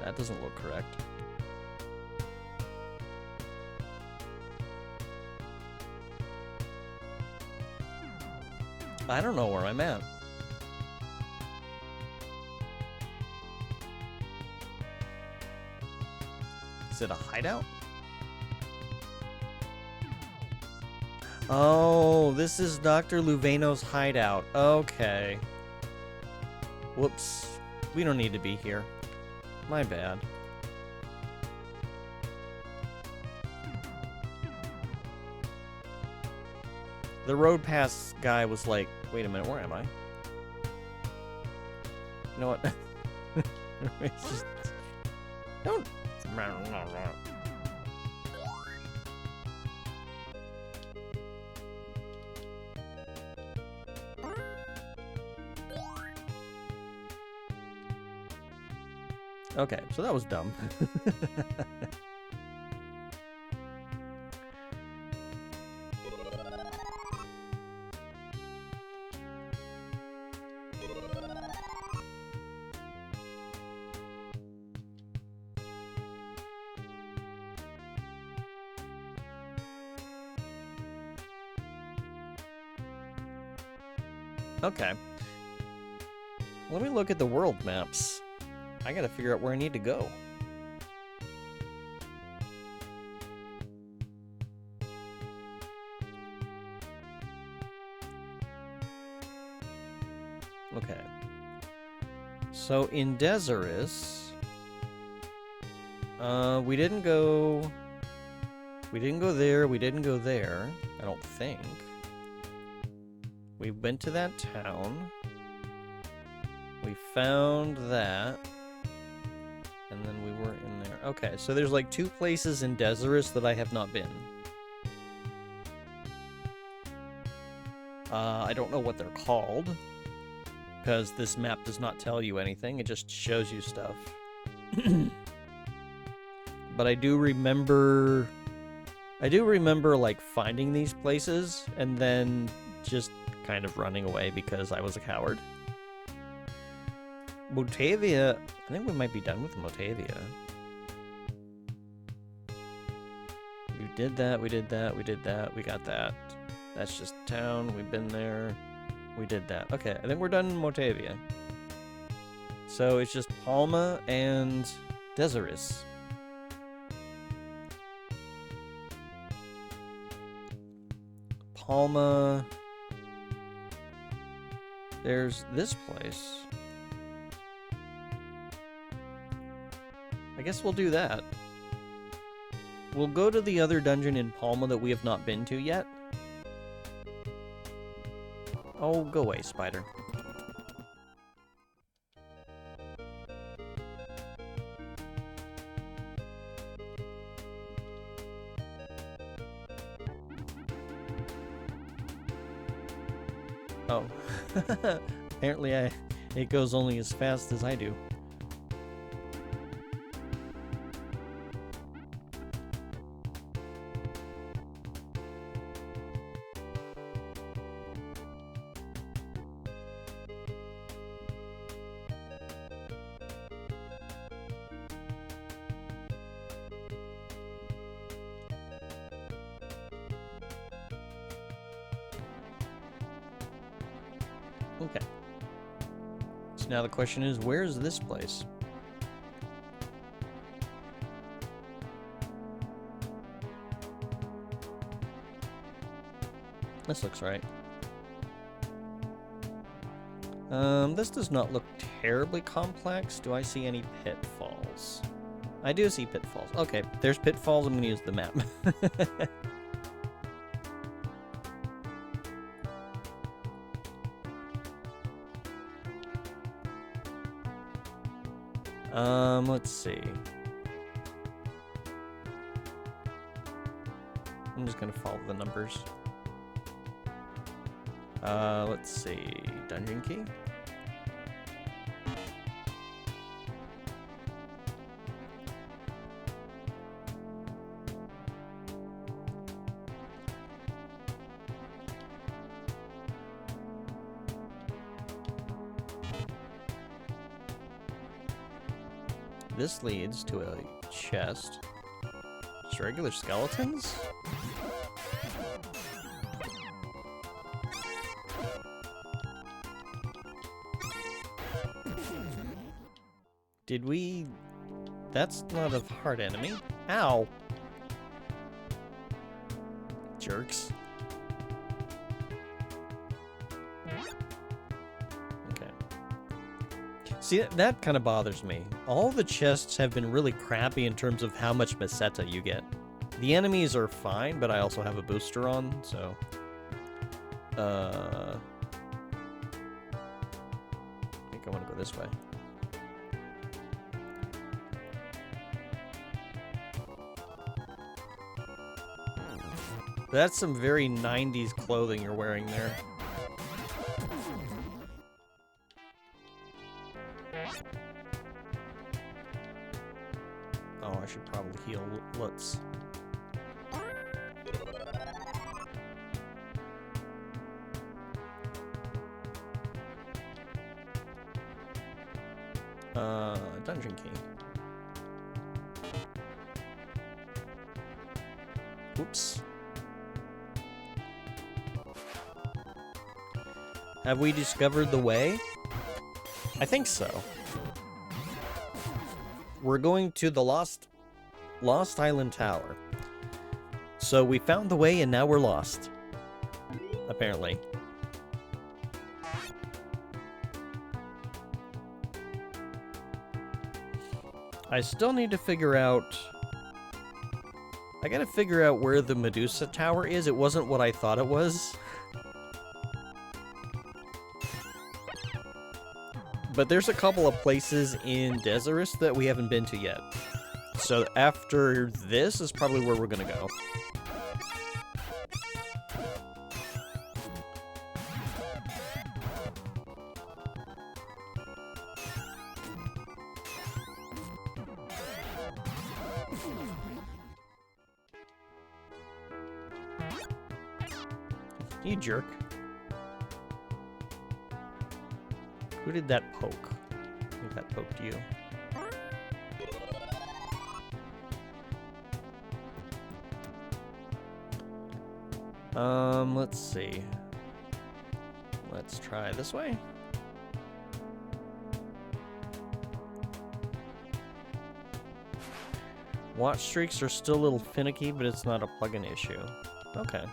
That doesn't look correct. I don't know where I'm at. Is it a hideout? Oh, this is Dr. Luveno's hideout. Okay. Whoops. We don't need to be here. My bad. The road pass guy was like, wait a minute, where am I? You know what? It's just... Don't... Okay, so that was dumb. Okay. Let me look at the world maps. I gotta figure out where I need to go. Okay. So in Desirous, we didn't go there, we didn't go there, I don't think. We went to that town. We found that. And then we were in there. Okay, so there's like 2 places in Desirous that I have not been. I don't know what they're called, because this map does not tell you anything. It just shows you stuff. But I do remember like finding these places and then just kind of running away because I was a coward. Motavia, I think we might be done with Motavia. We did that, we did that, we did that, we got that. That's just town, we've been there. We did that. Okay, I think we're done in Motavia. So it's just Palma and Desirous. Palma. There's this place. I guess we'll do that. We'll go to the other dungeon in Palma that we have not been to yet. Oh, go away, spider. Oh. Apparently it goes only as fast as I do. Okay. So now the question is, where is this place? This looks right. This does not look terribly complex. Do I see any pitfalls? I do see pitfalls. Okay, there's pitfalls. I'm gonna use the map. Let's see. I'm just gonna follow the numbers. Let's see. Dungeon key? This leads to a chest. Just regular skeletons? Did we... That's not a hard enemy. Ow! Jerks. Okay. See, that kind of bothers me. All the chests have been really crappy in terms of how much meseta you get. The enemies are fine, but I also have a booster on, so... I think I want to go this way. That's some very 90s clothing you're wearing there. Oh, I should probably heal Lutz. Dungeon key. Oops. Have we discovered the way? I think so. We're going to the Lost Island Tower. So we found the way and now we're lost. Apparently. I still need to figure out... I gotta figure out where the Medusa Tower is. It wasn't what I thought it was. But there's a couple of places in Desirous that we haven't been to yet. So after this is probably where we're gonna go. You jerk. Who did that poke? I think that poked you. Let's see. Let's try this way. Watch streaks are still a little finicky, but it's not a plugin issue. Okay.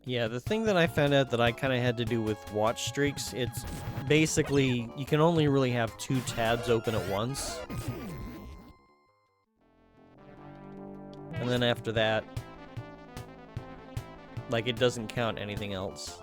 Yeah, the thing that I found out that I kind of had to do with watch streaks, it's basically, you can only really have 2 tabs open at once. And then after that, like, it doesn't count anything else.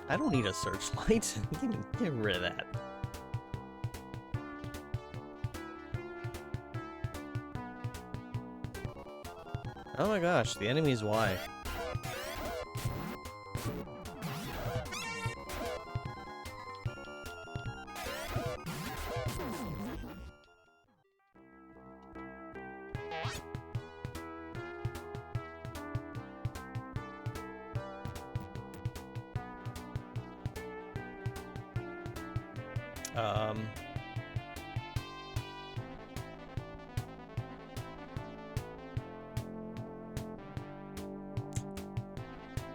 I don't need a searchlight. Get rid of that. Oh my gosh, the enemy's Y.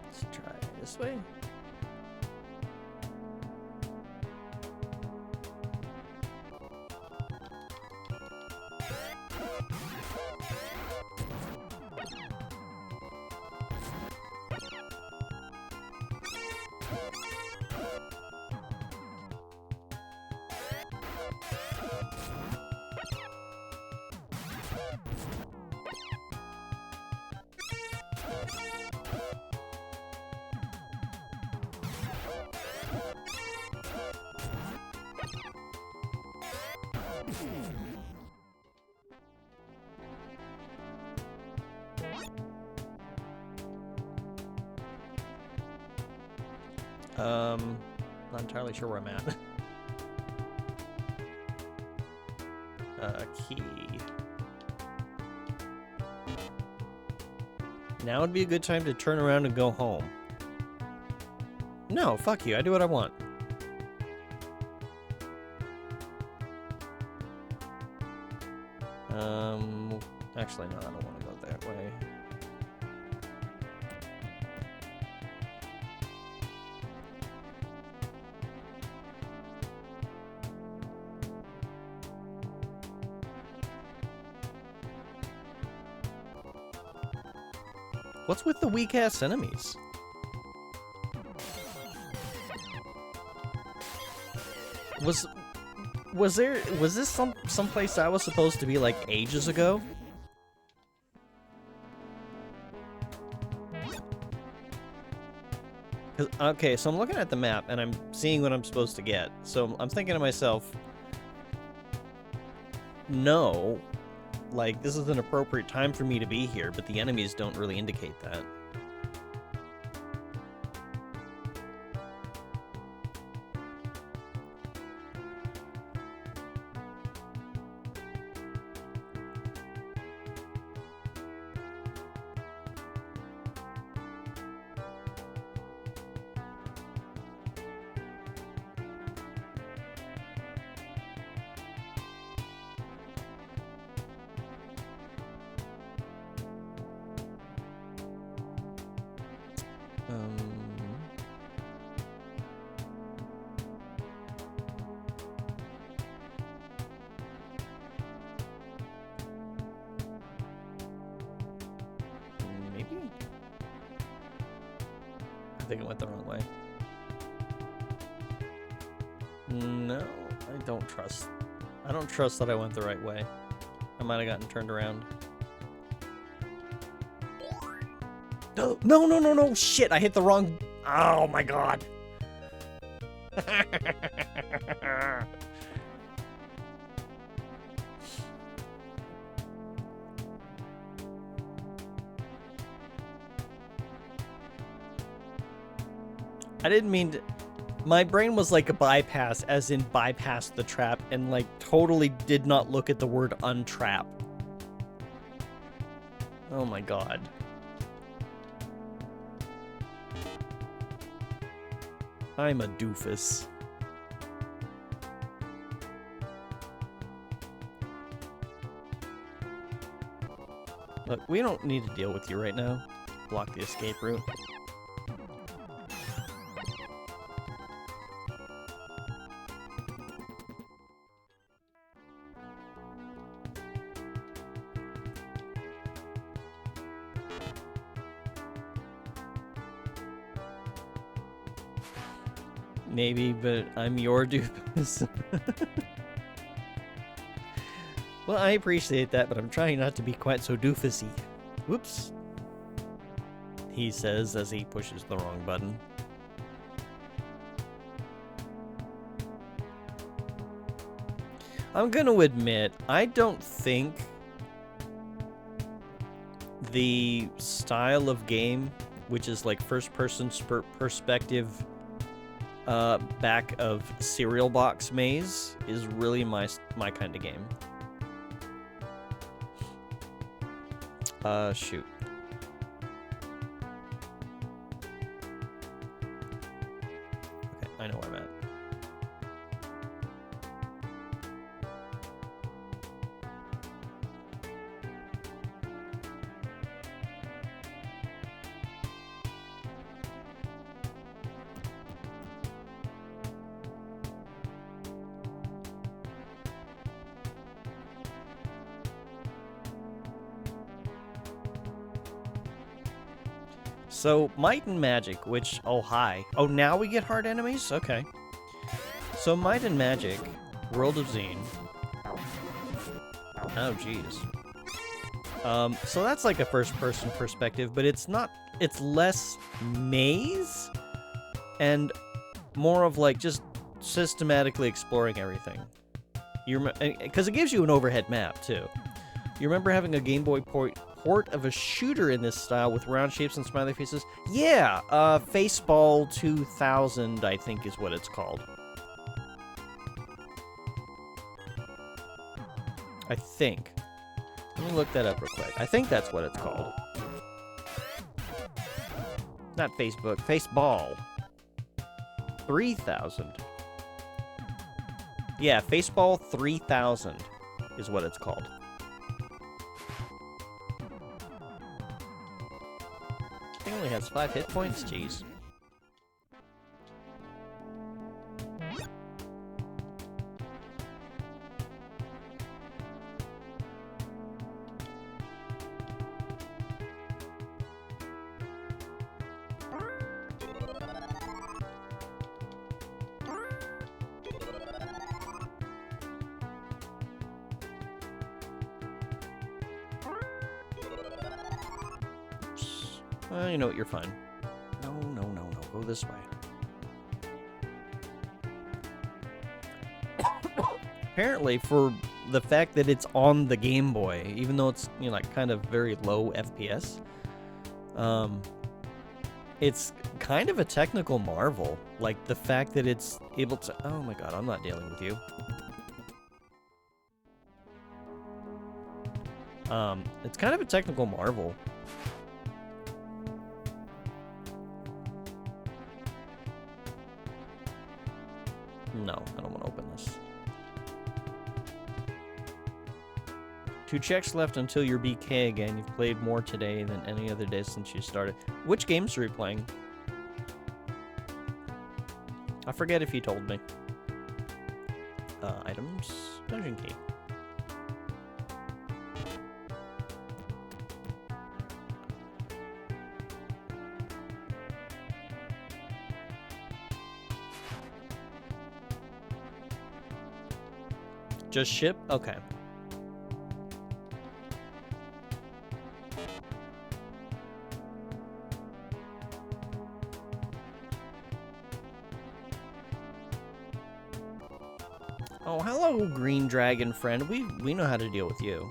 Let's try this way. Not entirely sure where I'm at. Key. Now would be a good time to turn around and go home. No, fuck you. I do what I want. Actually, no, I don't want to go that way. What's with the weak-ass enemies? Was this someplace I was supposed to be like ages ago? Okay, so I'm looking at the map and I'm seeing what I'm supposed to get. So I'm thinking to myself, no, like this is an appropriate time for me to be here, but the enemies don't really indicate that. Maybe? I think it went the wrong way. No, I don't trust. I don't trust that I went the right way. I might have gotten turned around. No, no, no, no, no! Shit, I hit the wrong... Oh my god! I didn't mean to... My brain was like a bypass, as in bypass the trap, and like totally did not look at the word untrap. Oh my god. I'm a doofus. Look, we don't need to deal with you right now. Block the escape route. Maybe, but I'm your doofus. Well, I appreciate that, but I'm trying not to be quite so doofusy. Whoops. He says as he pushes the wrong button. I'm gonna admit, I don't think the style of game, which is like first-person perspective, back of cereal box maze, is really my kind of game. Shoot. Okay, I know where I'm at. So, Might and Magic, which... Oh, hi. Oh, now we get hard enemies? Okay. So, Might and Magic, World of Zine. Oh, jeez. So that's like a first-person perspective, but it's not... It's less maze, and more of, like, just systematically exploring everything. Because it gives you an overhead map, too. You remember having a Game Boy port of a shooter in this style with round shapes and smiley faces? Yeah, Faceball 2000, I think is what it's called. I think. Let me look that up real quick. I think that's what it's called. Not Facebook, Faceball 3000. Yeah, Faceball 3000 is what it's called. It only has 5 hit points? Jeez. You know what, you're fine. No, no, no, no. Go this way. Apparently, for the fact that it's on the Game Boy, even though it's, you know, like kind of very low FPS, it's kind of a technical marvel. Like, the fact that it's able to... Oh my god, I'm not dealing with you. It's kind of a technical marvel. No, I don't want to open this. 2 checks left until you're BK again. You've played more today than any other day since you started. Which games are you playing? I forget if you told me. Items. Dungeon key. Just ship? Okay. Oh, hello, Green Dragon friend. We know how to deal with you.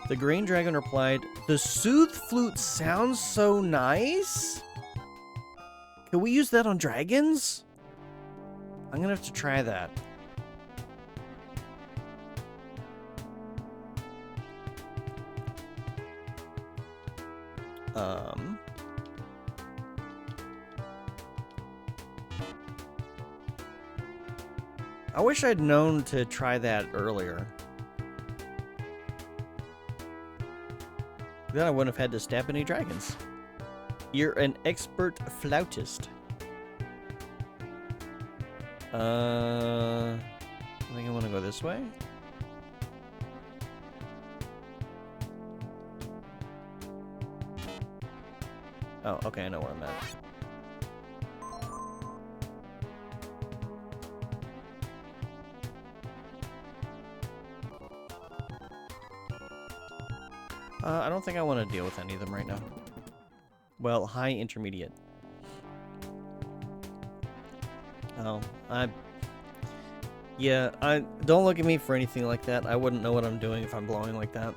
The Green Dragon replied, "The Soothe Flute sounds so nice. Can we use that on dragons? I'm gonna have to try that." I wish I'd known to try that earlier. Then I wouldn't have had to stab any dragons. You're an expert flautist. I think I want to go this way. Oh, okay, I know where I'm at. I don't think I want to deal with any of them right now. Well, high intermediate. Oh, yeah, don't look at me for anything like that. I wouldn't know what I'm doing if I'm blowing like that.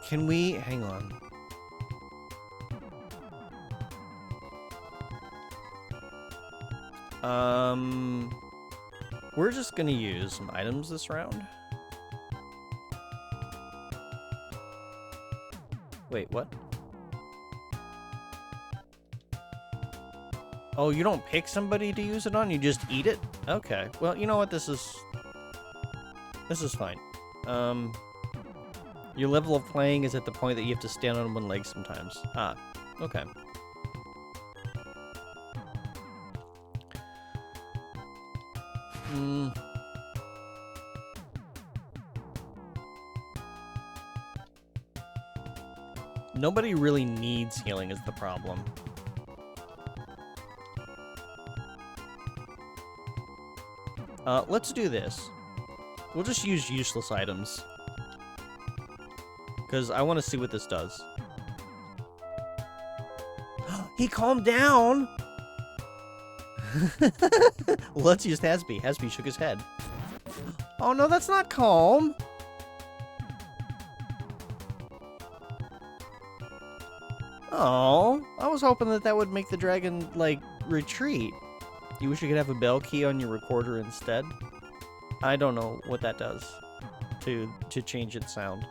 Can we hang on? We're just gonna use some items this round. Wait, what? Oh, you don't pick somebody to use it on, you just eat it? Okay. Well, you know what? This is fine. Your level of playing is at the point that you have to stand on one leg sometimes. Ah, okay. Nobody really needs healing is the problem. Let's do this. We'll just use useless items. Because I want to see what this does. He calmed down! Let's use Hasby. Hasby shook his head. Oh no, that's not calm! Oh, I was hoping that would make the dragon, like, retreat. You wish you could have a bell key on your recorder instead? I don't know what that does to change its sound.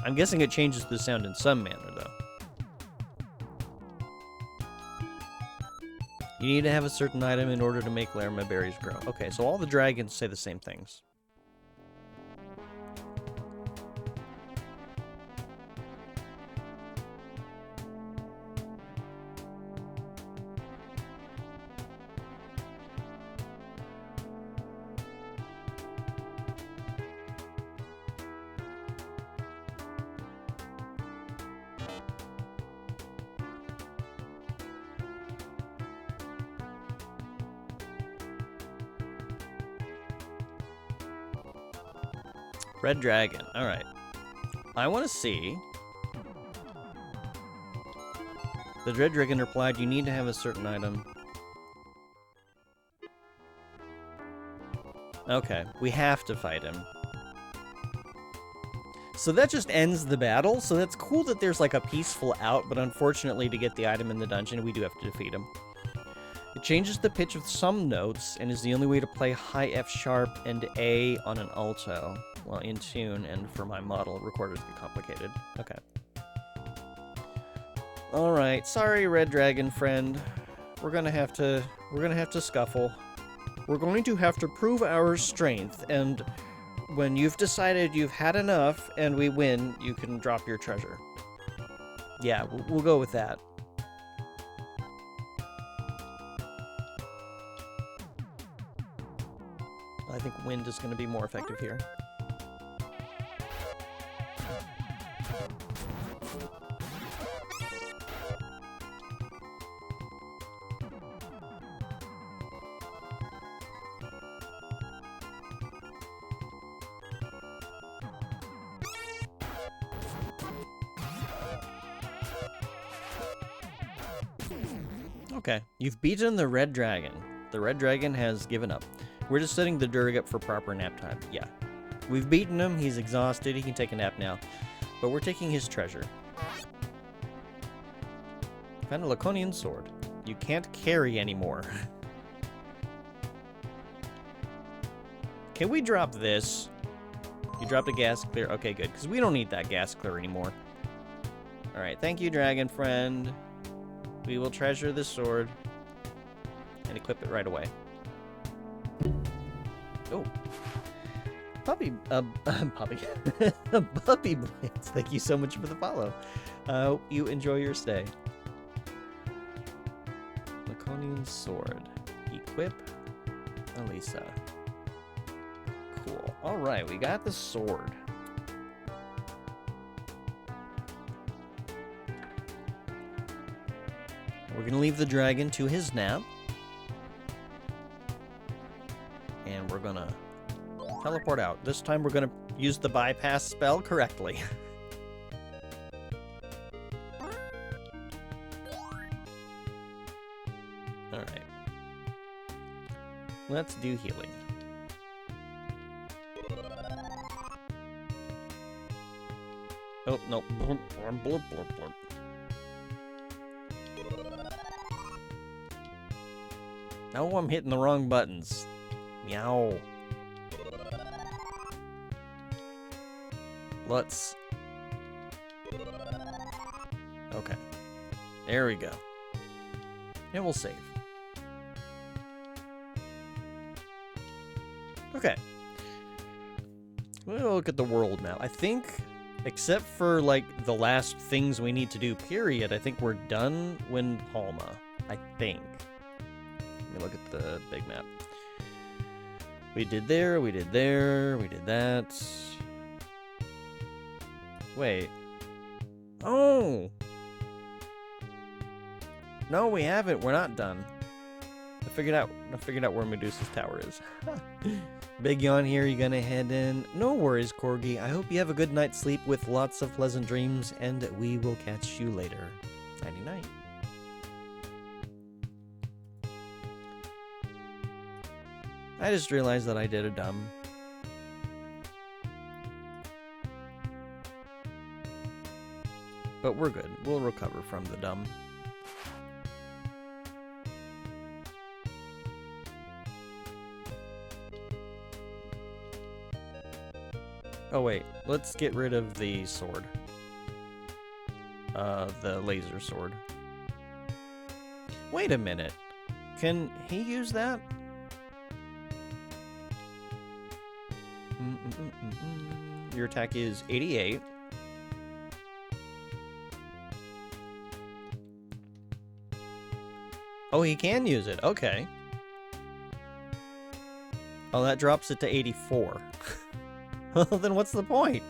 I'm guessing it changes the sound in some manner, though. You need to have a certain item in order to make Larima berries grow. Okay, so all the dragons say the same things. Red dragon. Alright. I want to see. The red dragon replied, you need to have a certain item. Okay, we have to fight him. So that just ends the battle. So that's cool that there's like a peaceful out, but unfortunately to get the item in the dungeon, we do have to defeat him. It changes the pitch of some notes and is the only way to play high F sharp and A on an alto. Well, in tune, and for my model, recorders get complicated. Okay. Alright, sorry, red dragon friend. We're gonna have to scuffle. We're going to have to prove our strength, and when you've decided you've had enough and we win, you can drop your treasure. Yeah, we'll go with that. I think wind is going to be more effective here. Okay, you've beaten the red dragon. The red dragon has given up. We're just setting the Durg up for proper nap time. Yeah. We've beaten him, he's exhausted, he can take a nap now. But we're taking his treasure. Found a Laconian sword. You can't carry anymore. Can we drop this? You dropped a gas clear. Okay, good, because we don't need that gas clear anymore. Alright, thank you, dragon friend. We will treasure this sword and equip it right away. Oh. Puppy. Puppy Blades, thank you so much for the follow. Hope you enjoy your stay. Laconian Sword. Equip Elisa. Cool. Alright, we got the sword. We're gonna leave the dragon to his nap. And we're gonna teleport out. This time we're gonna use the bypass spell correctly. Alright. Let's do healing. Oh, no. Blurp, blurp, blurp, blurp. No, I'm hitting the wrong buttons. Meow. Let's... Okay. There we go. And we'll save. Okay. We'll look at the world now. I think, except for, like, the last things we need to do, period, I think we're done when Palma. I think. Let me look at the big map. We did there, we did there, we did that. Wait. Oh! No, we haven't. We're not done. I figured out where Medusa's tower is. Big yawn here. You gonna head in? No worries, Corgi. I hope you have a good night's sleep with lots of pleasant dreams, and we will catch you later. Nighty night. I just realized that I did a dumb. But we're good. We'll recover from the dumb. Oh wait, let's get rid of the sword. The laser sword. Wait a minute. Can he use that? Your attack is 88. Oh, he can use it. Okay. Oh, that drops it to 84. Well, then what's the point?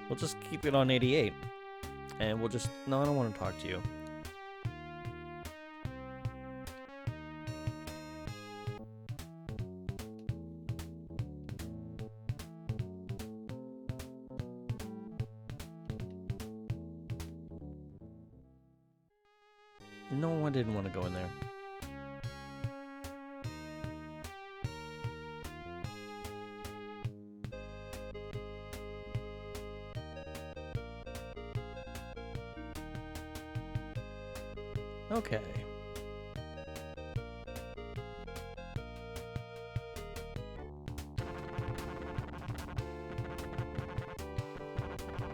We'll just keep it on 88. And we'll just... No, I don't want to talk to you. No, I didn't want to go in there. Okay.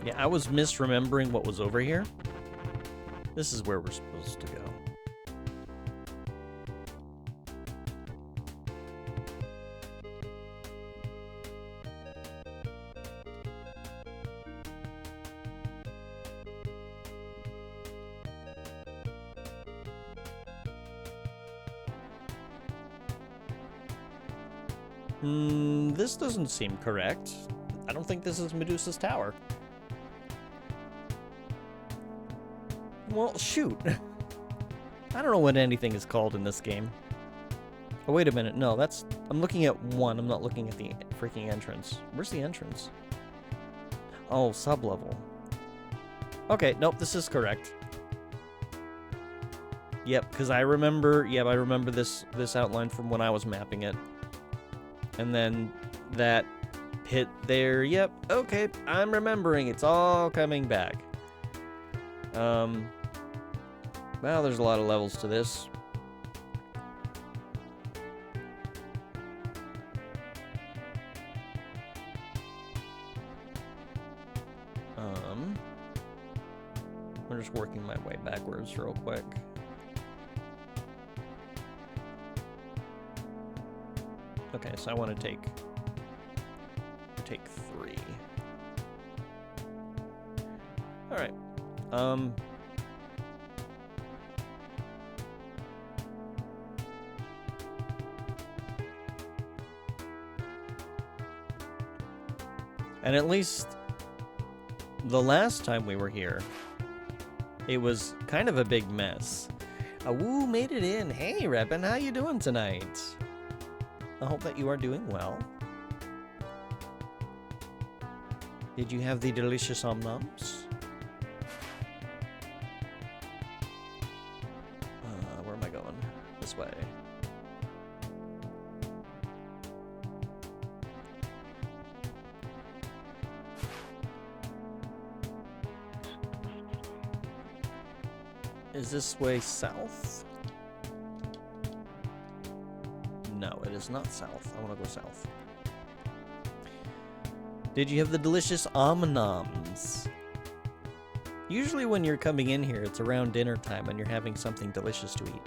Yeah, I was misremembering what was over here. This is where we're supposed to go. This doesn't seem correct. I don't think this is Medusa's tower. Well, shoot. I don't know what anything is called in this game. Oh, wait a minute. No, that's... I'm looking at one. I'm not looking at the freaking entrance. Where's the entrance? Oh, sub-level. Okay, nope, this is correct. Yep, because I remember... Yep, I remember this outline from when I was mapping it. And then that pit there. Yep, okay, I'm remembering. It's all coming back. Well, there's a lot of levels to this. I'm just working my way backwards real quick. Okay, so I want to take 3. All right. And at least the last time we were here, it was kind of a big mess. Woo made it in. Hey, Reppin', how you doing tonight? I hope that you are doing well. Did you have the delicious omnoms? Where am I going? This way. Is this way south? No, it is not south. I want to go south. Did you have the delicious omnoms? Usually when you're coming in here, it's around dinner time and you're having something delicious to eat.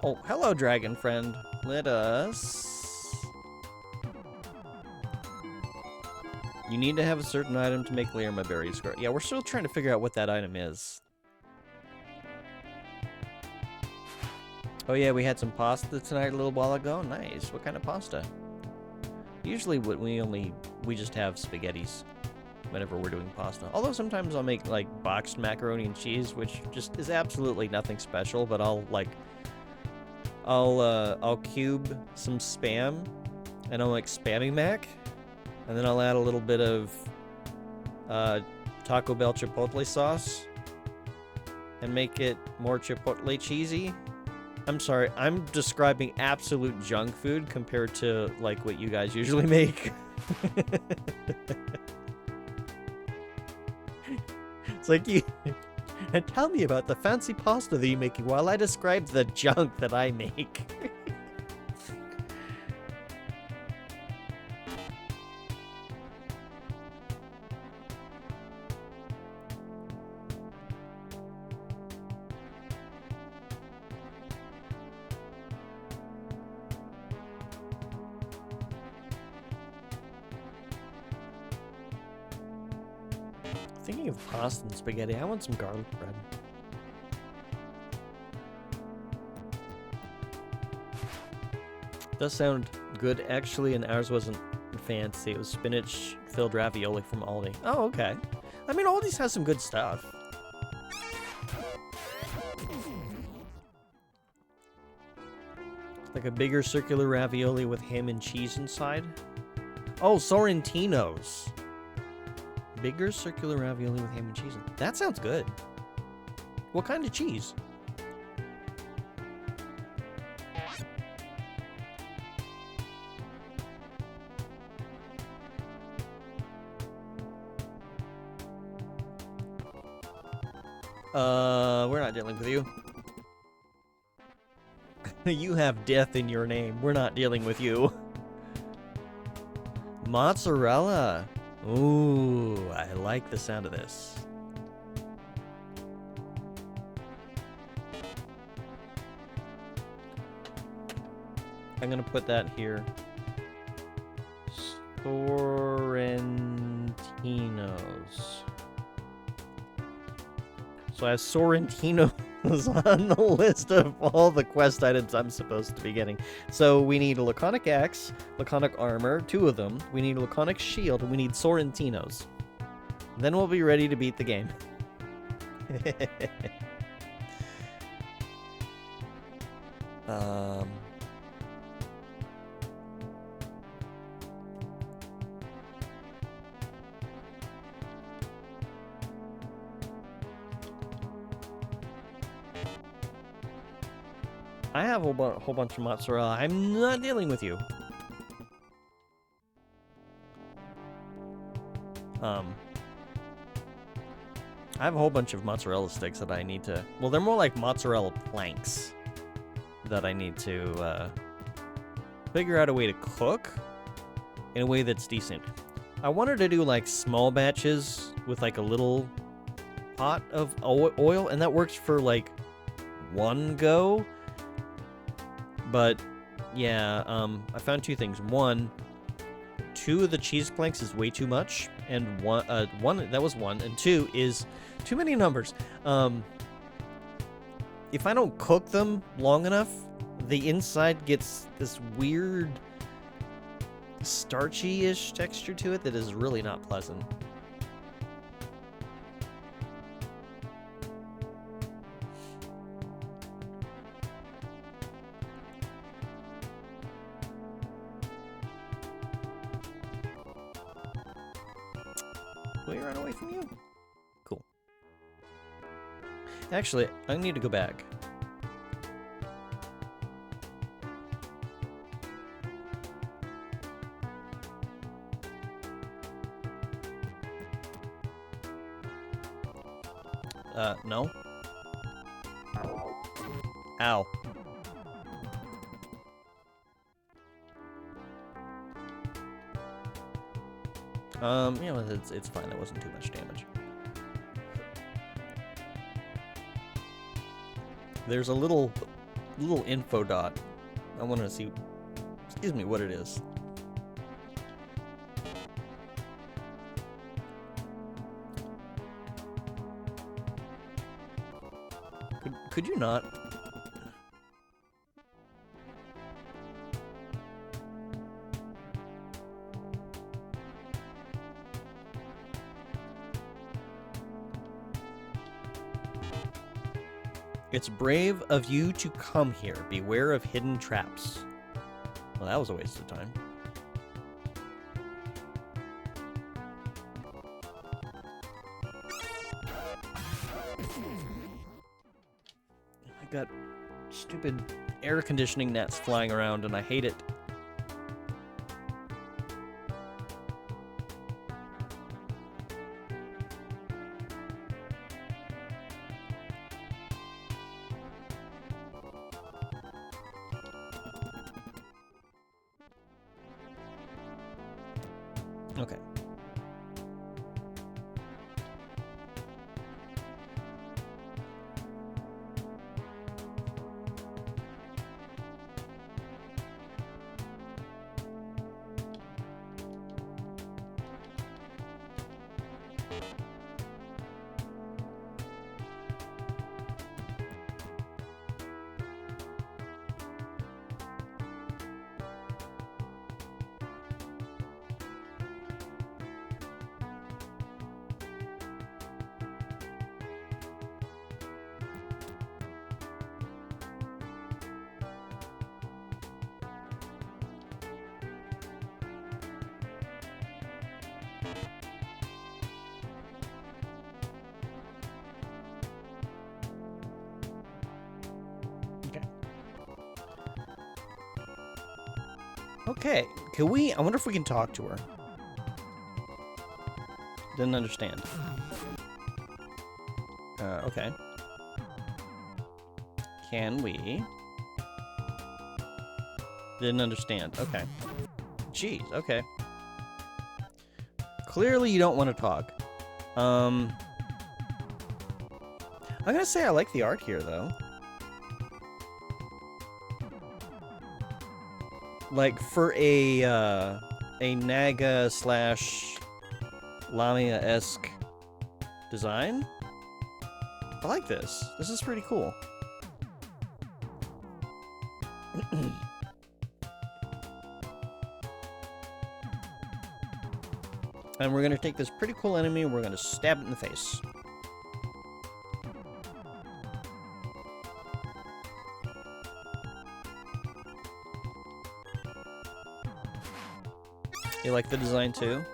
Oh, hello, dragon friend. Let us... You need to have a certain item to make Lerma berries grow. Yeah, we're still trying to figure out what that item is. Oh yeah, we had some pasta tonight a little while ago. Nice. What kind of pasta? Usually we just have spaghettis whenever we're doing pasta. Although sometimes I'll make like boxed macaroni and cheese, which just is absolutely nothing special, but I'll cube some Spam, and I'll make Spammy Mac, and then I'll add a little bit of Taco Bell Chipotle sauce, and make it more Chipotle cheesy. I'm sorry, I'm describing absolute junk food compared to like what you guys usually make. It's like you... And tell me about the fancy pasta that you're making while I describe the junk that I make. Thinking of pasta and spaghetti, I want some garlic bread. Does sound good, actually, and ours wasn't fancy. It was spinach-filled ravioli from Aldi. Oh, okay. I mean, Aldi's has some good stuff. Like a bigger circular ravioli with ham and cheese inside. Oh, Sorrentino's. Bigger circular ravioli with ham and cheese. That sounds good. What kind of cheese? We're not dealing with you. You have death in your name. We're not dealing with you. Mozzarella. Ooh, I like the sound of this. I'm gonna put that here. Sorrentinos. So I have Sorrentinos on the list of all the quest items I'm supposed to be getting. So we need a Laconic Axe, Laconic Armor, 2 of them. We need a Laconic Shield, and we need Sorrentinos. Then we'll be ready to beat the game. I have a whole bunch of mozzarella. I'm not dealing with you. I have a whole bunch of mozzarella sticks that I need to... Well, they're more like mozzarella planks that I need to figure out a way to cook in a way that's decent. I wanted to do like small batches with like a little pot of oil, and that works for like one go. But yeah, I found two things. One, 2 of the cheese planks is way too much, and one that was 1, and 2 is too many numbers. If I don't cook them long enough, the inside gets this weird starchy-ish texture to it that is really not pleasant. Will you run away from you? Cool. Actually, I need to go back. No. Ow. You know, it's fine. That wasn't too much damage. There's a little info dot. I want to see, excuse me, what it is. Could you not? It's brave of you to come here. Beware of hidden traps. Well, that was a waste of time. I got stupid air conditioning nets flying around and I hate it. Okay. Okay, can we... I wonder if we can talk to her. Didn't understand. Okay. Can we... Didn't understand. Okay. Jeez, okay. Clearly you don't want to talk. I'm gonna say I like the art here, though. Like, for a Naga slash Lamia-esque design, I like this. This is pretty cool. And we're gonna take this pretty cool enemy and we're gonna stab it in the face. You like the design too?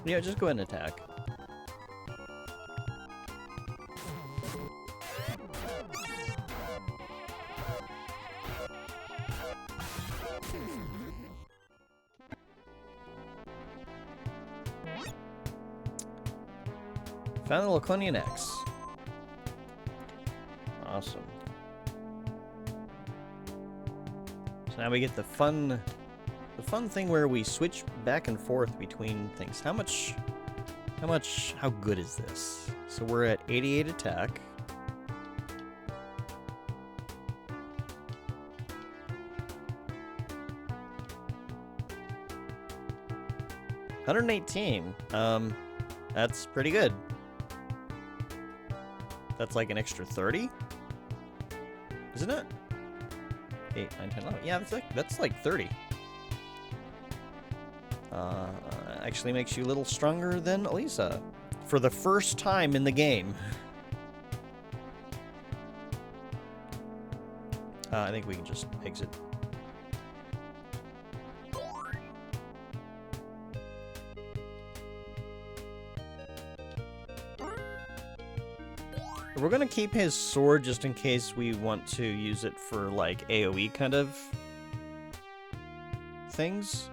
Yeah, just go ahead and attack. Found the Laconian X. Awesome. So now we get the fun thing where we switch back and forth between things. How good is this? So we're at 88 attack. $118. That's pretty good. That's like an extra 30, isn't it? 8, 9, 10, 11. Yeah, that's like 30. Actually makes you a little stronger than Elisa for the first time in the game. I think we can just exit. We're gonna keep his sword just in case we want to use it for like AoE kind of things.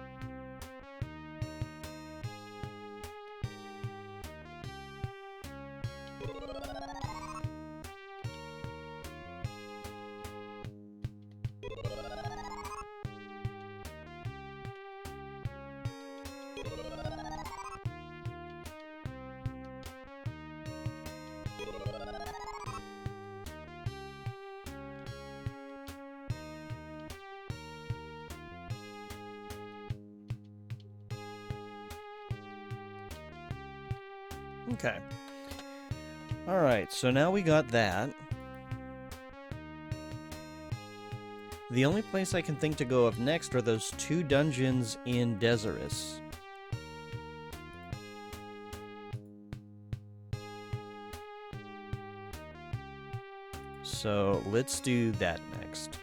Okay. Alright, so now we got that. The only place I can think to go of next are those 2 dungeons in Deserus. So let's do that next.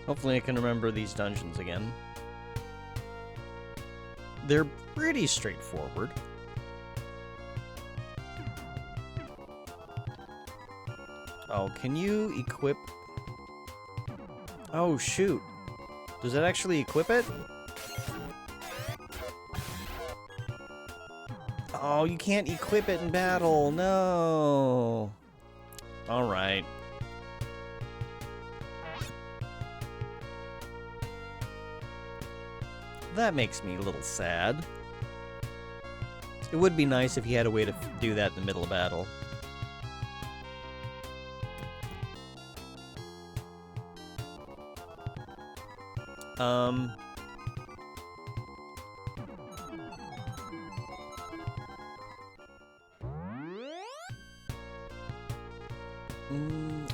Hopefully I can remember these dungeons again. They're pretty straightforward. Oh, can you equip... Oh, shoot. Does it actually equip it? Oh, you can't equip it in battle. No. Alright. That makes me a little sad. It would be nice if he had a way to do that in the middle of battle.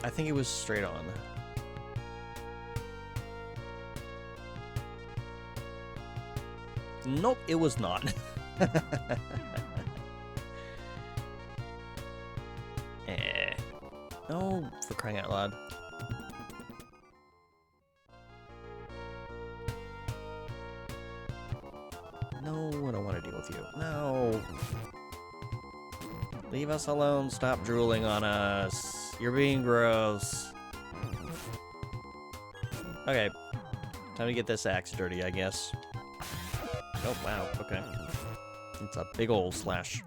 I think it was straight on. Nope, it was not. Oh, for crying out loud. No, I don't want to deal with you. No. Leave us alone. Stop drooling on us. You're being gross. Okay. Time to get this axe dirty, I guess. Oh, wow. Okay. It's a big ol' slash.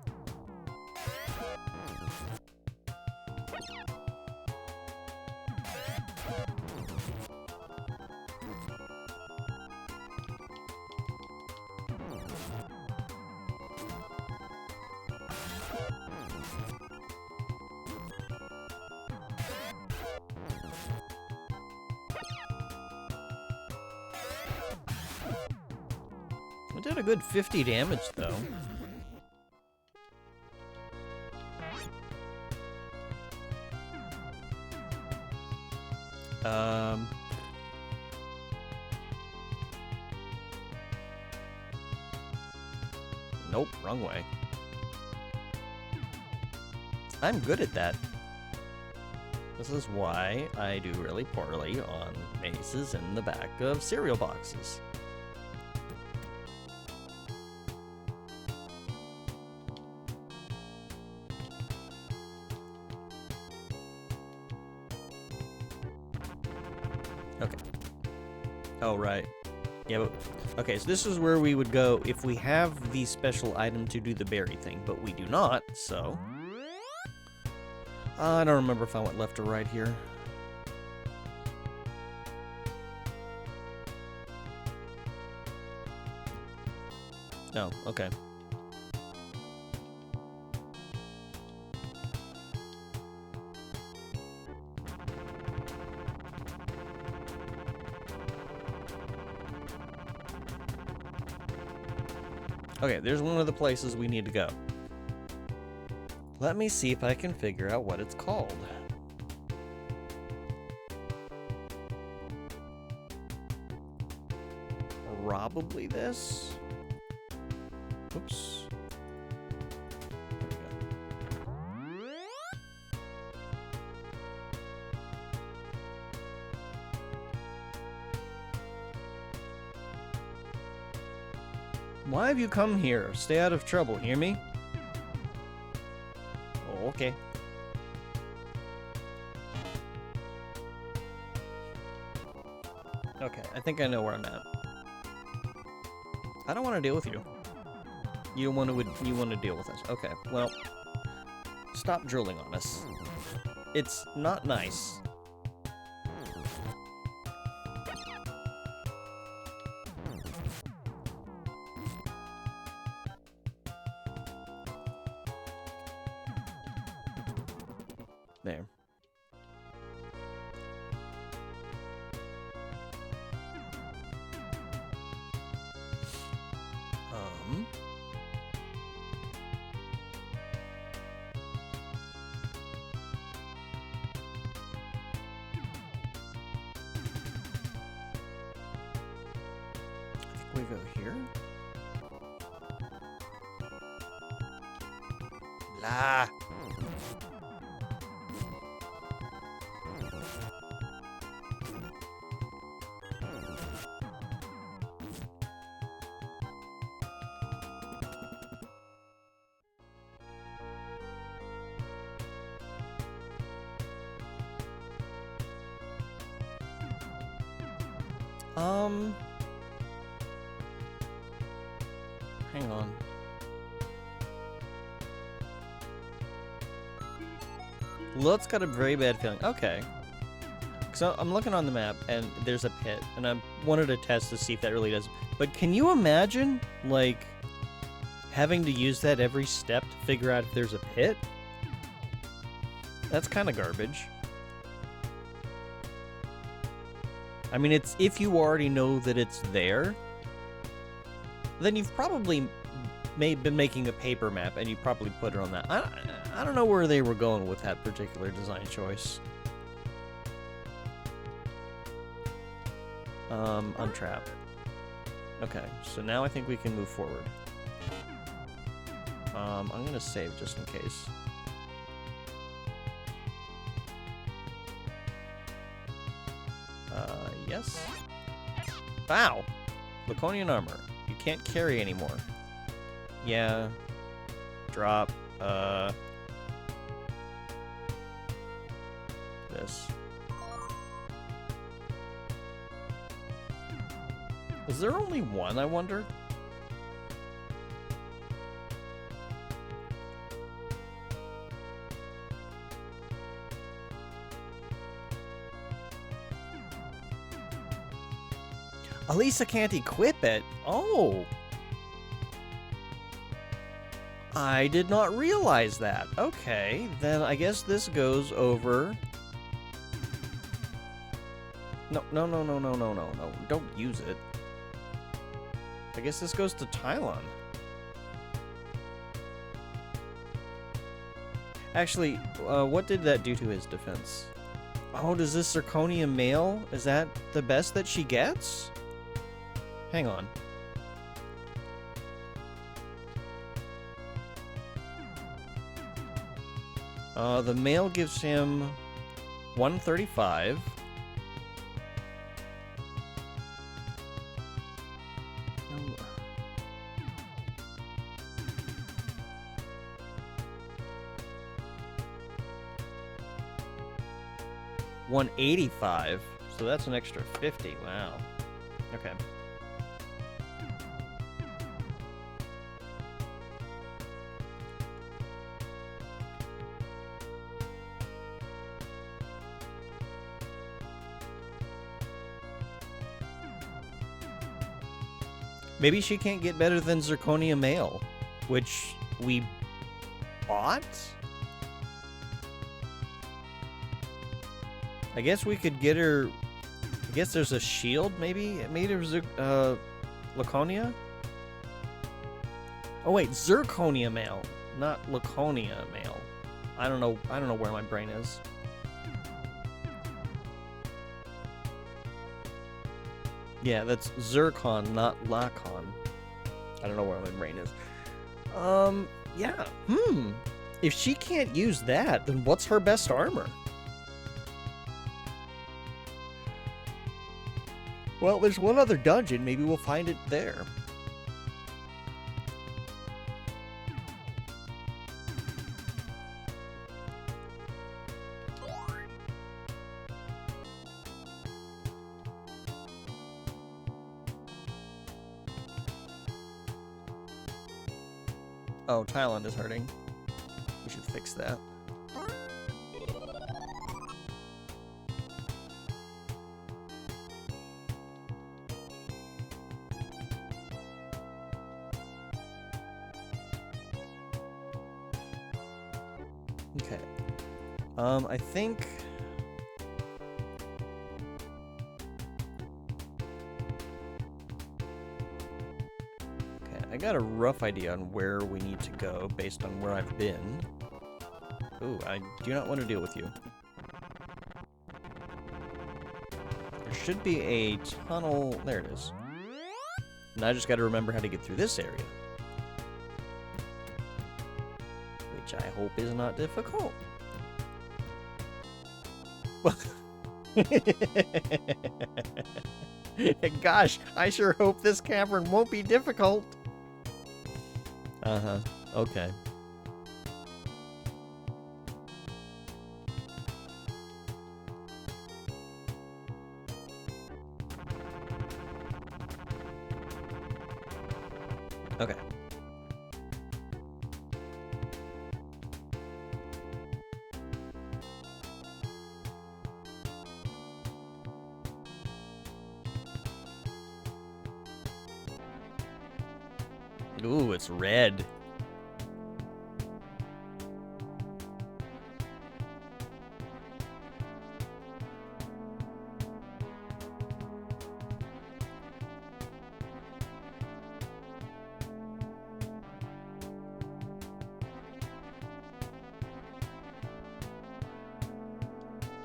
It did a good 50 damage, though. Nope, wrong way. I'm good at that. This is why I do really poorly on mazes in the back of cereal boxes. Okay. Oh, right. Yeah, but... Okay, so this is where we would go if we have the special item to do the berry thing, but we do not, so... I don't remember if I went left or right here. No, okay. Okay, there's one of the places we need to go. Let me see if I can figure out what it's called. Probably this. Oops. There we go. Why have you come here? Stay out of trouble, hear me? Oh, okay. Okay, I think I know where I'm at. I don't want to deal with you. You want to deal with us. Okay, well, stop drooling on us. It's not nice. There. I think we go here. La. Hang on. Lut's got a very bad feeling. Okay. So I'm looking on the map, and there's a pit, and I wanted to test to see if that really does. But can you imagine, like, having to use that every step to figure out if there's a pit? That's kind of garbage. I mean, it's if you already know that it's there, then you've probably been making a paper map, and you probably put it on that. I don't know where they were going with that particular design choice. Untrap. Okay, so now I think we can move forward. I'm gonna save just in case. Yes. Wow! Laconian armor. You can't carry anymore. Yeah. Drop, this. Is there only one, I wonder? Elisa can't equip it? Oh! I did not realize that. Okay, then I guess this goes over... No. Don't use it. I guess this goes to Tylon. Actually, what did that do to his defense? Oh, does this zirconia mail? Is that the best that she gets? Hang on. The mail gives him 135. $185, so that's an extra 50. Wow. Okay. Maybe she can't get better than Zirconia Mail, which we bought? I guess we could get her... I guess there's a shield, maybe? Made of Laconia? Oh wait, Zirconia Mail, not Laconia Mail. I don't know where my brain is. Yeah, that's Zircon, not Lacon. I don't know where my brain is. Yeah. If she can't use that, then what's her best armor? Well, there's one other dungeon. Maybe we'll find it there. Oh, Thailand is hurting. We should fix that. Okay. I think... I got a rough idea on where we need to go based on where I've been. Ooh, I do not want to deal with you. There should be a tunnel. There it is. And I just got to remember how to get through this area. Which I hope is not difficult. Gosh, I sure hope this cavern won't be difficult. Uh-huh. Okay. Okay. Ooh, it's red.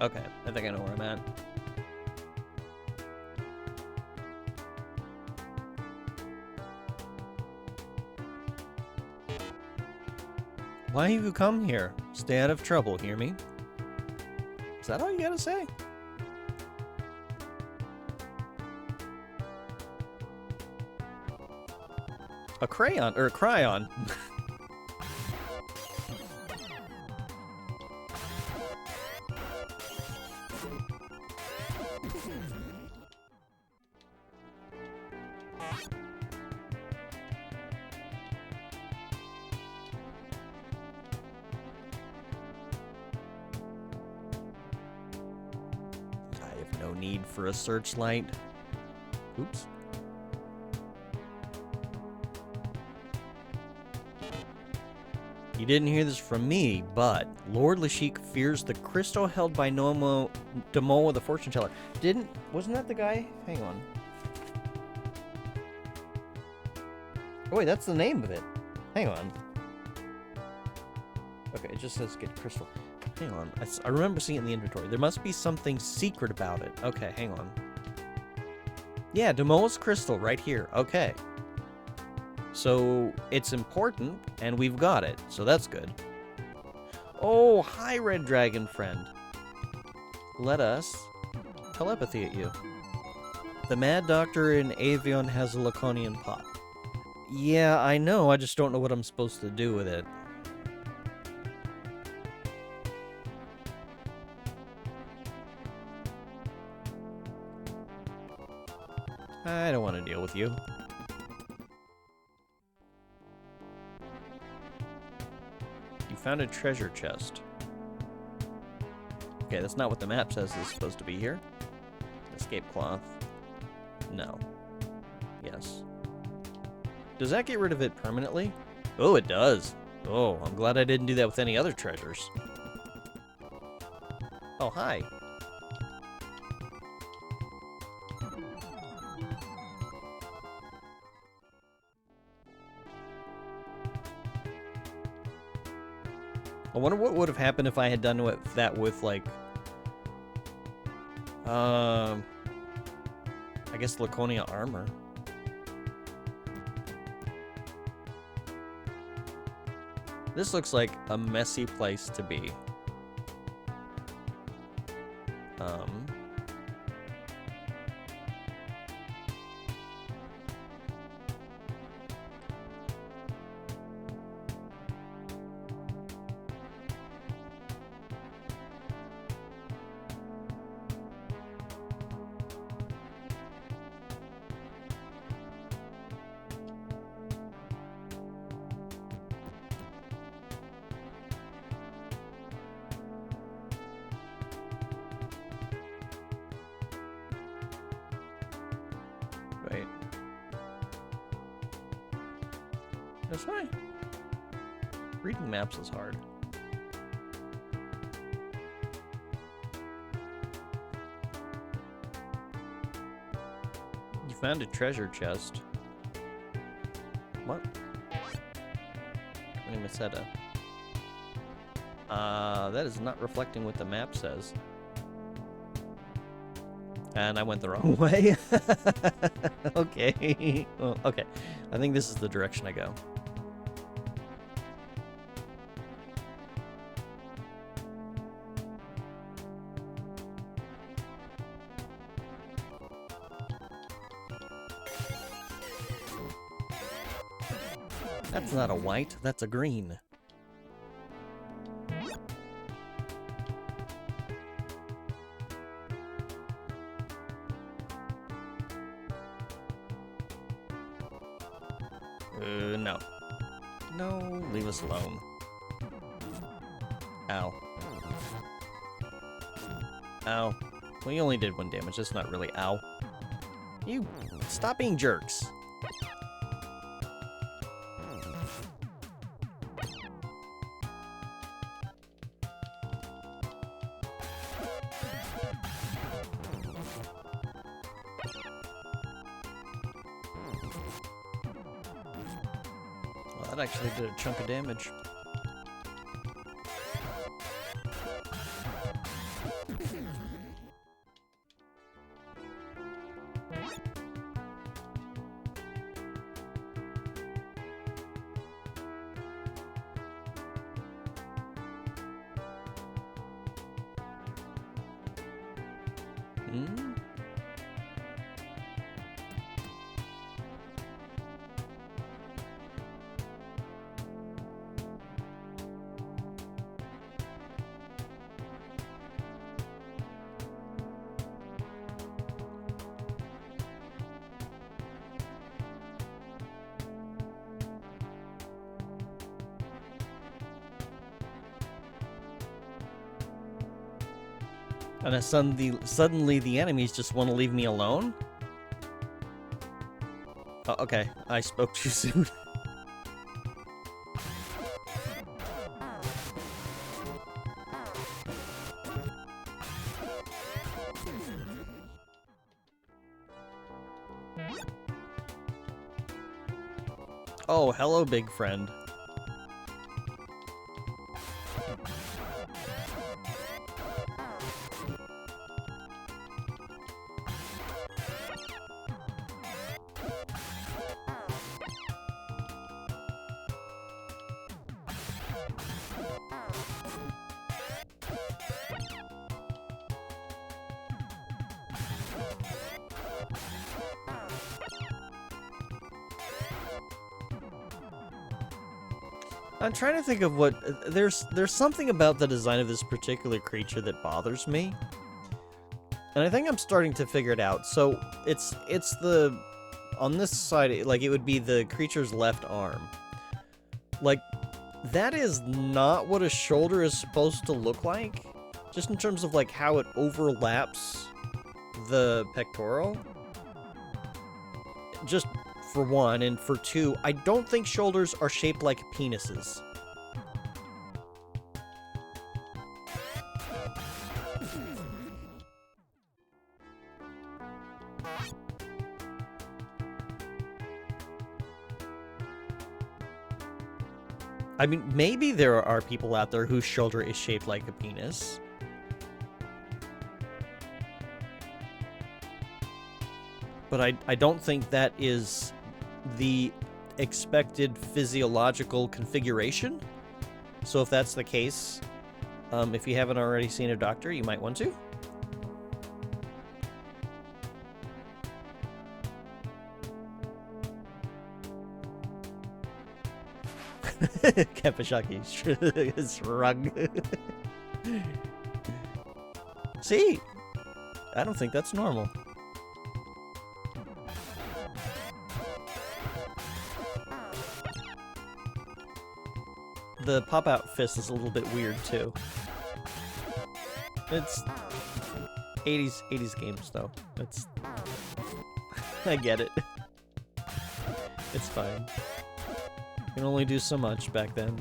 Okay, I think I know where I'm at. Why have you come here? Stay out of trouble, hear me? Is that all you gotta say? A crayon, or a cryon. No need for a searchlight. Oops. You didn't hear this from me, but Lord Lashik fears the crystal held by Demoa the fortune teller. Wasn't that the guy? Hang on. Oh, wait, that's the name of it. Hang on. Okay, it just says get crystal. Hang on. I remember seeing it in the inventory. There must be something secret about it. Okay, hang on. Yeah, Demoa's crystal right here. Okay. So, it's important, and we've got it. So that's good. Oh, hi, Red Dragon friend. Let us telepathy at you. The Mad Doctor in Avion has a Laconian pot. Yeah, I know. I just don't know what I'm supposed to do with it. I don't want to deal with you. You found a treasure chest. Okay, that's not what the map says is supposed to be here. Escape cloth. No. Yes. Does that get rid of it permanently? Oh, it does. Oh, I'm glad I didn't do that with any other treasures. Oh, hi. I wonder what would have happened if I had done that with, like... I guess Laconia armor. This looks like a messy place to be. Right. That's fine. Reading maps is hard. You found a treasure chest. What? Meseta. That is not reflecting what the map says. And I went the wrong way. Okay. Well, okay. I think this is the direction I go. That's not a white, that's a green. No. No, leave us alone. Ow. Ow. Well, you only did 1 damage, that's not really ow. You, stop being jerks. That actually did a chunk of damage. Hmm? And suddenly the enemies just want to leave me alone? Oh, okay, I spoke too soon. Oh, hello, big friend. I'm trying to think of what... There's something about the design of this particular creature that bothers me. And I think I'm starting to figure it out. So, it's the... On this side, like, it would be the creature's left arm. Like, that is not what a shoulder is supposed to look like. Just in terms of, like, how it overlaps the pectoral. Just... for one, and for two, I don't think shoulders are shaped like penises. I mean, maybe there are people out there whose shoulder is shaped like a penis. But I don't think that is the expected physiological configuration. So if that's the case, if you haven't already seen a doctor, you might want to. Kepashaki is wrong. See? I don't think that's normal. The pop-out fist is a little bit weird, too. It's 80s games, though. It's... I get it. It's fine. You can only do so much back then.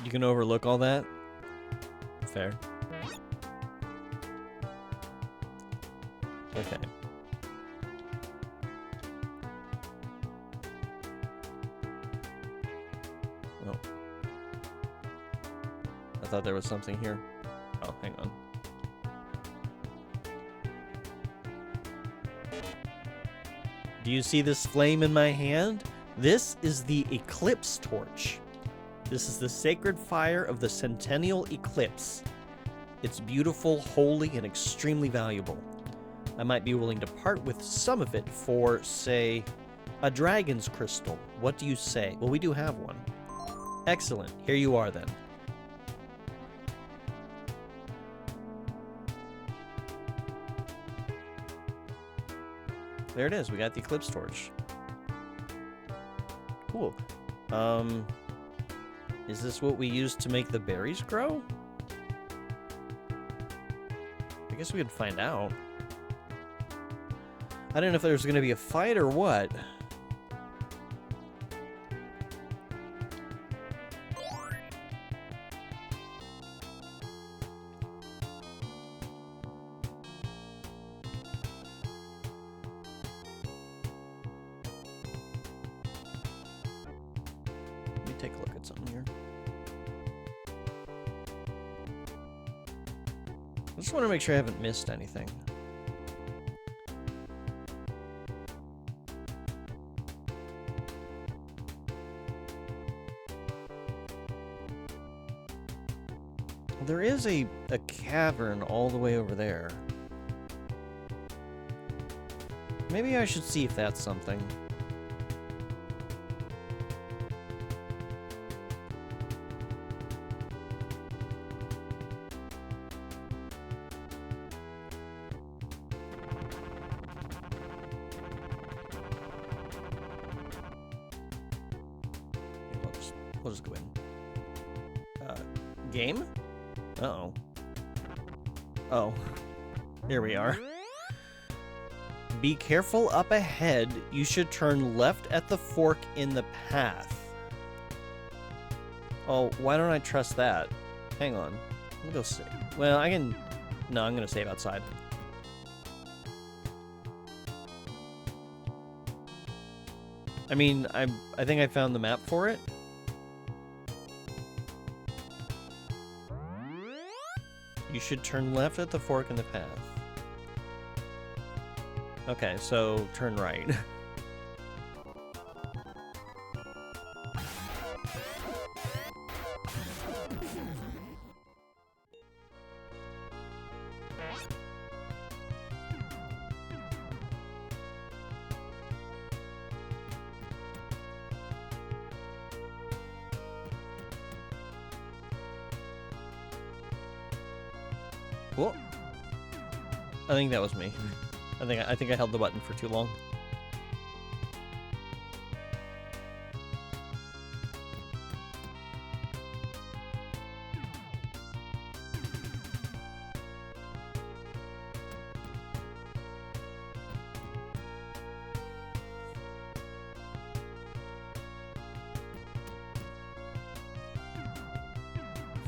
You can overlook all that? Fair. Okay. Oh. I thought there was something here. Oh, hang on. Do you see this flame in my hand? This is the Eclipse Torch. This is the sacred fire of the Centennial Eclipse. It's beautiful, holy, and extremely valuable. I might be willing to part with some of it for, say, a dragon's crystal. What do you say? Well, we do have one. Excellent. Here you are, then. There it is. We got the Eclipse Torch. Cool. Is this what we use to make the berries grow? I guess we could find out. I don't know if there's going to be a fight or what. Let me take a look at something here. I just want to make sure I haven't missed anything. There is a cavern all the way over there. Maybe I should see if that's something. We'll just go in. Game? Uh-oh. Oh. Here we are. Be careful up ahead. You should turn left at the fork in the path. Oh, why don't I trust that? Hang on. Let me go save. Well, I can... No, I'm gonna save outside. I mean, I think I found the map for it. You should turn left at the fork in the path. Okay, so turn right. Cool. I think that was me. I think I held the button for too long.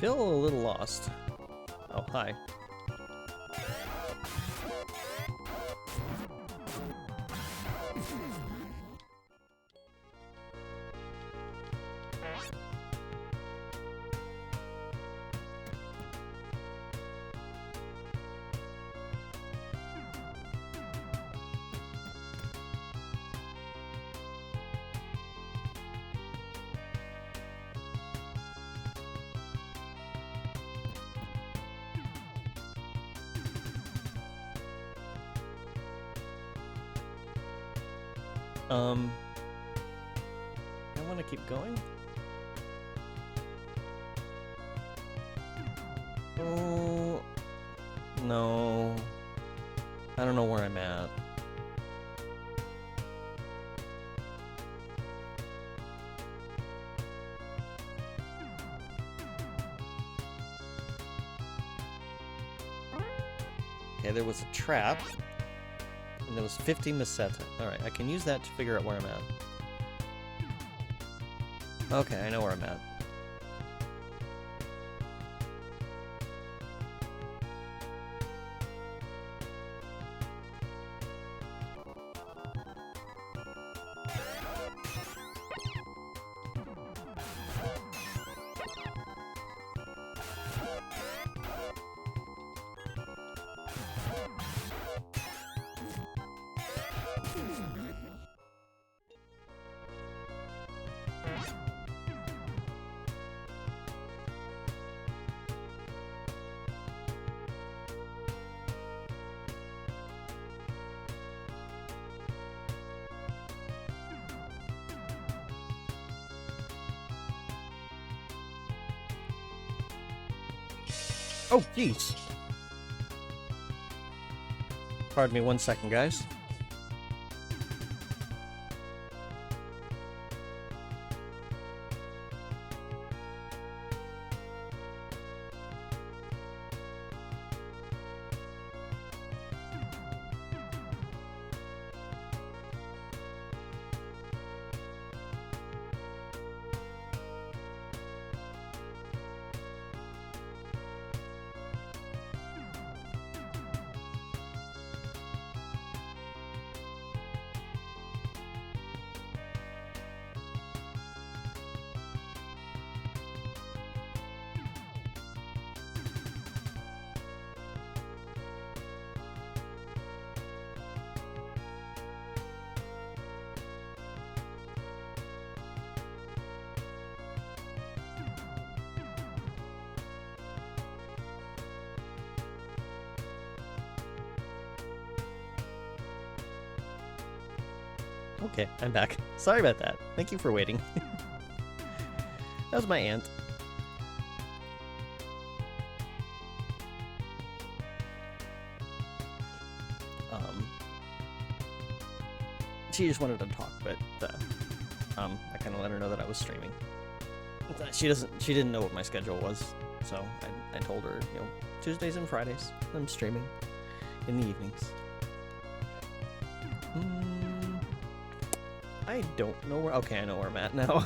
Feel a little lost. Oh, hi. I want to keep going. Oh, no. I don't know where I'm at. Okay, there was a trap. And there was 50 Meseta. Alright, I can use that to figure out where I'm at. Okay, I know where I'm at. Oh, jeez. Pardon me 1 second, guys. Okay, I'm back. Sorry about that. Thank you for waiting. That was my aunt. She just wanted to talk, but I kind of let her know that I was streaming. She didn't know what my schedule was, so I told her, you know, Tuesdays and Fridays I'm streaming in the evenings. I don't know where. Okay, I know where I'm at now.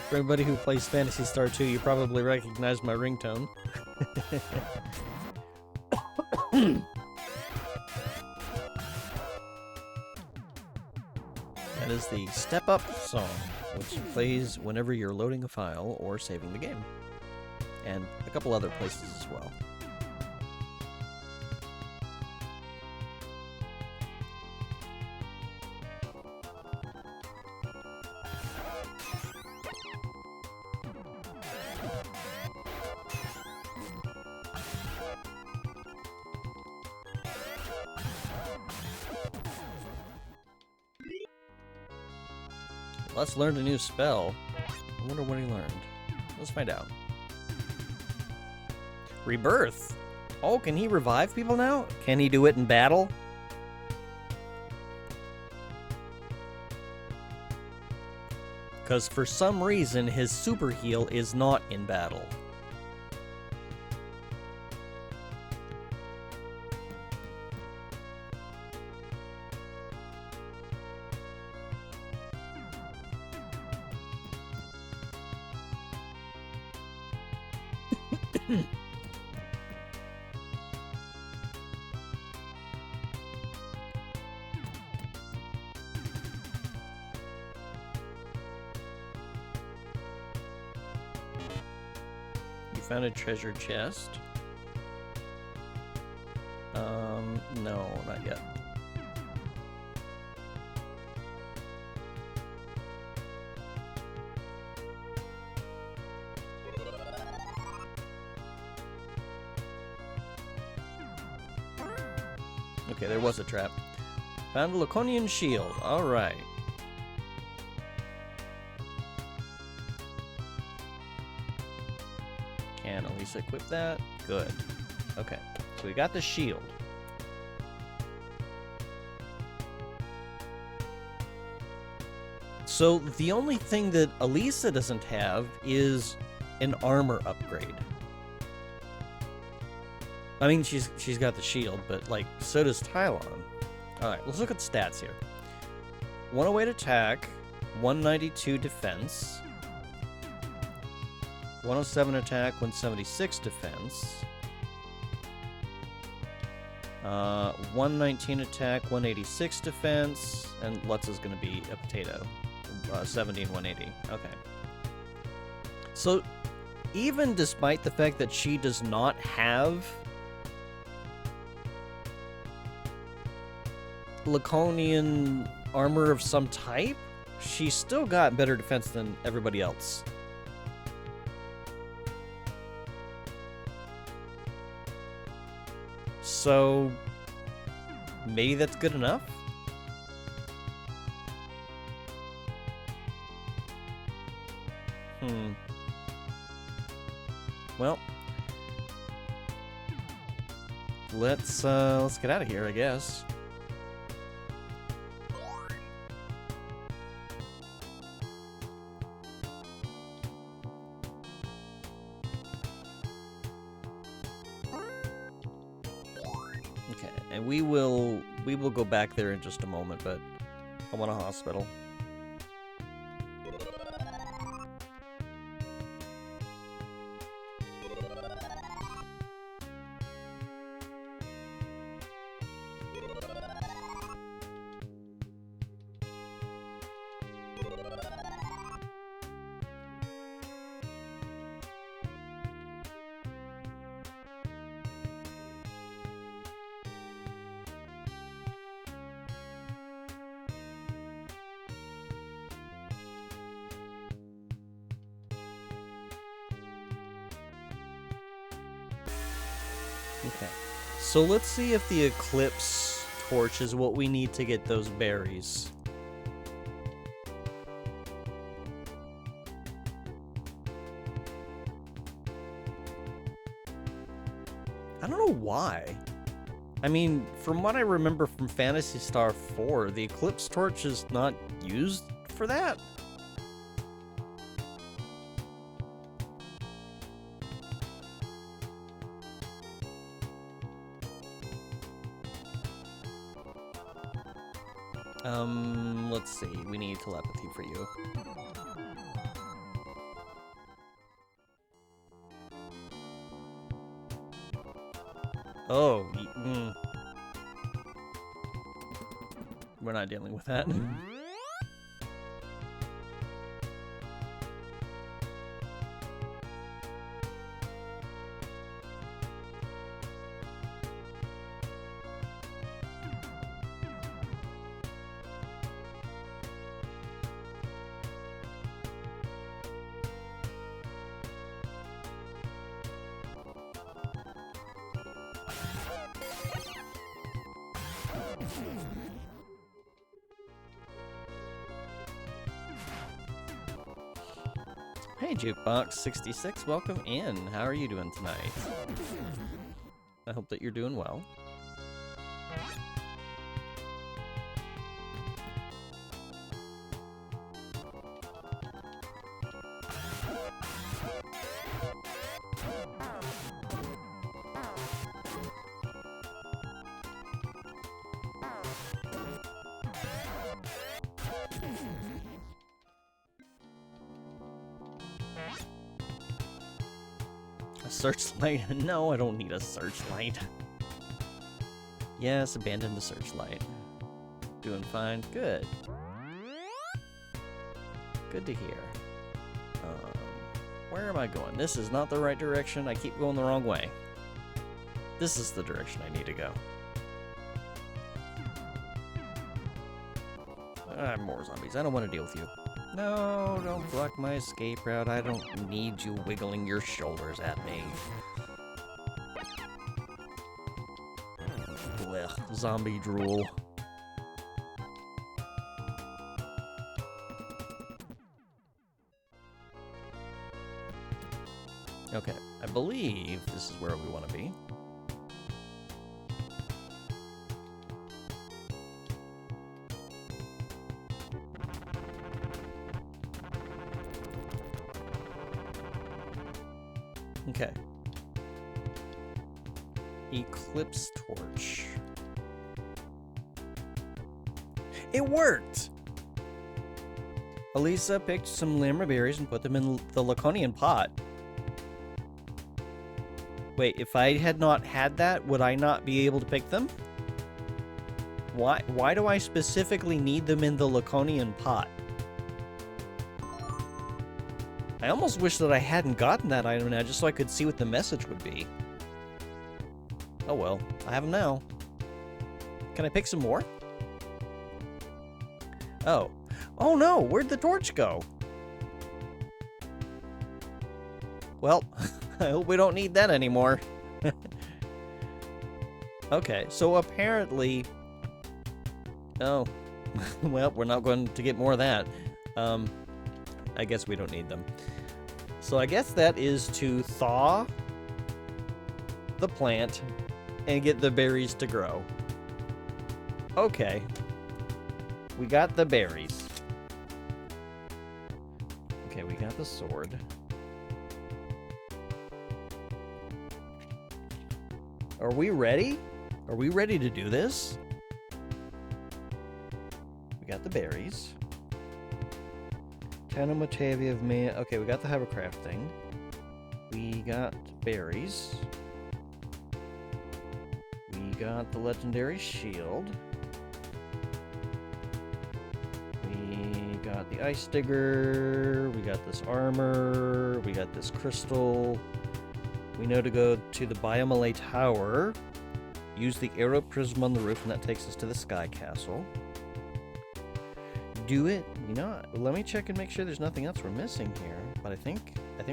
For everybody who plays Phantasy Star 2, you probably recognize my ringtone. That is the Step Up song, which plays whenever you're loading a file or saving the game. And a couple other places as well. Let's learn a new spell. I wonder what he learned. Let's find out. Rebirth. Oh, can he revive people now? Can he do it in battle? Because for some reason, his super heal is not in battle. Found a treasure chest. No, not yet. Okay, there was a trap. Found a Laconian shield. All right. Can at least equip that. Good. Okay, so we got the shield. So the only thing that Elisa doesn't have is an armor upgrade. I mean, she's got the shield, but like so does Tylon. All right, let's look at stats here. 108 attack, 192 defense, 107 attack, 176 defense, 119 attack, 186 defense, and Lutz is going to be a potato. 17, 180. Okay. So, even despite the fact that she does not have Laconian armor of some type, she's still got better defense than everybody else. So, maybe that's good enough? Well, let's get out of here, I guess. Okay, and we will go back there in just a moment, but I want a hospital. Okay, so let's see if the Eclipse Torch is what we need to get those berries. I don't know why. I mean, from what I remember from Phantasy Star 4, the Eclipse Torch is not used for that. Let's see. We need telepathy for you. Oh, we're not dealing with that. Hey, Jukebox66, welcome in. How are you doing tonight? I hope that you're doing well. A searchlight? No, I don't need a searchlight. Yes, abandon the searchlight. Doing fine. Good. Good to hear. Where am I going? This is not the right direction. I keep going the wrong way. This is the direction I need to go. More zombies. I don't want to deal with you. No, don't block my escape route. I don't need you wiggling your shoulders at me. Blech, zombie drool. Okay, I believe this is where we want to be. Okay. Eclipse torch. It worked! Elisa picked some limmer berries and put them in the Laconian pot. Wait, if I had not had that, would I not be able to pick them? Why do I specifically need them in the Laconian pot? I almost wish that I hadn't gotten that item now, just so I could see what the message would be. Oh well, I have them now. Can I pick some more? Oh. Oh no, where'd the torch go? Well, I hope we don't need that anymore. Okay, so apparently... Oh. Well, we're not going to get more of that. I guess we don't need them. So I guess that is to thaw the plant and get the berries to grow. Okay. We got the berries. Okay, we got the sword. Are we ready? Are we ready to do this? We got the berries. Motavi of man. Okay, we got the hovercraft thing. We got berries. We got the legendary shield. We got the ice digger. We got this armor. We got this crystal. We know to go to the Biomalay Tower. Use the arrow prism on the roof, and that takes us to the Sky Castle. Do it. You know, let me check and make sure there's nothing else we're missing here. But I think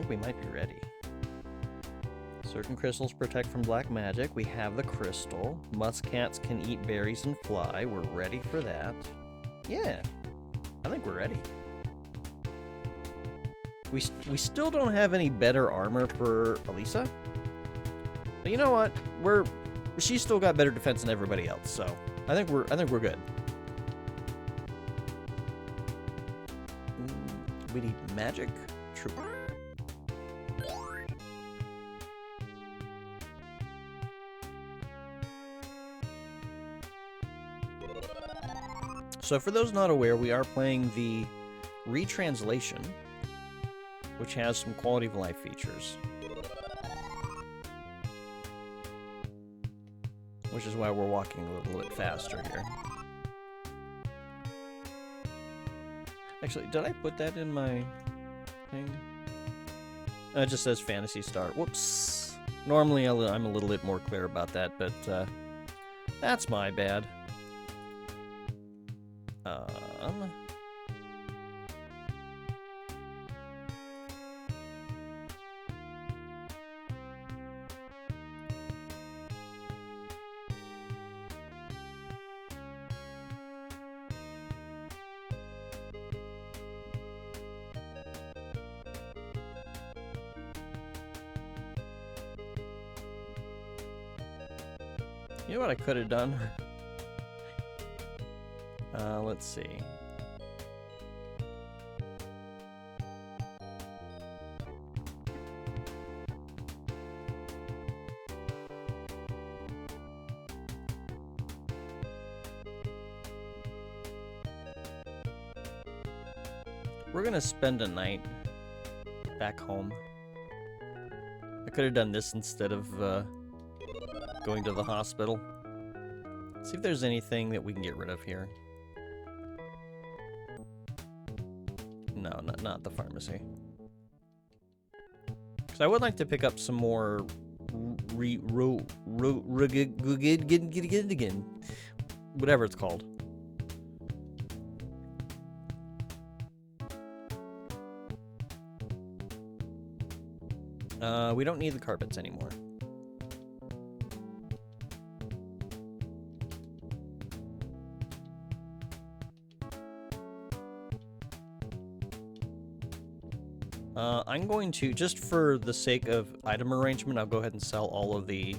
we might be ready. Certain crystals protect from black magic. We have the crystal. Muskats can eat berries and fly. We're ready for that. Yeah, I think we're ready. We still don't have any better armor for Elisa. But you know what? She's still got better defense than everybody else. So I think we're good. We need magic. True. So for those not aware, we are playing the retranslation, which has some quality of life features. Which is why we're walking a little bit faster here. Actually, did I put that in my thing? It just says Phantasy Star. Whoops. Normally I'm a little bit more clear about that, but that's my bad. You know what I could have done? Let's see. We're gonna spend a night back home. I could have done this instead of going to the hospital. See if there's anything that we can get rid of here. No, not the pharmacy. Because I would like to pick up some more whatever it's called. We don't need the carpets anymore. I'm going to, just for the sake of item arrangement, I'll go ahead and sell all of the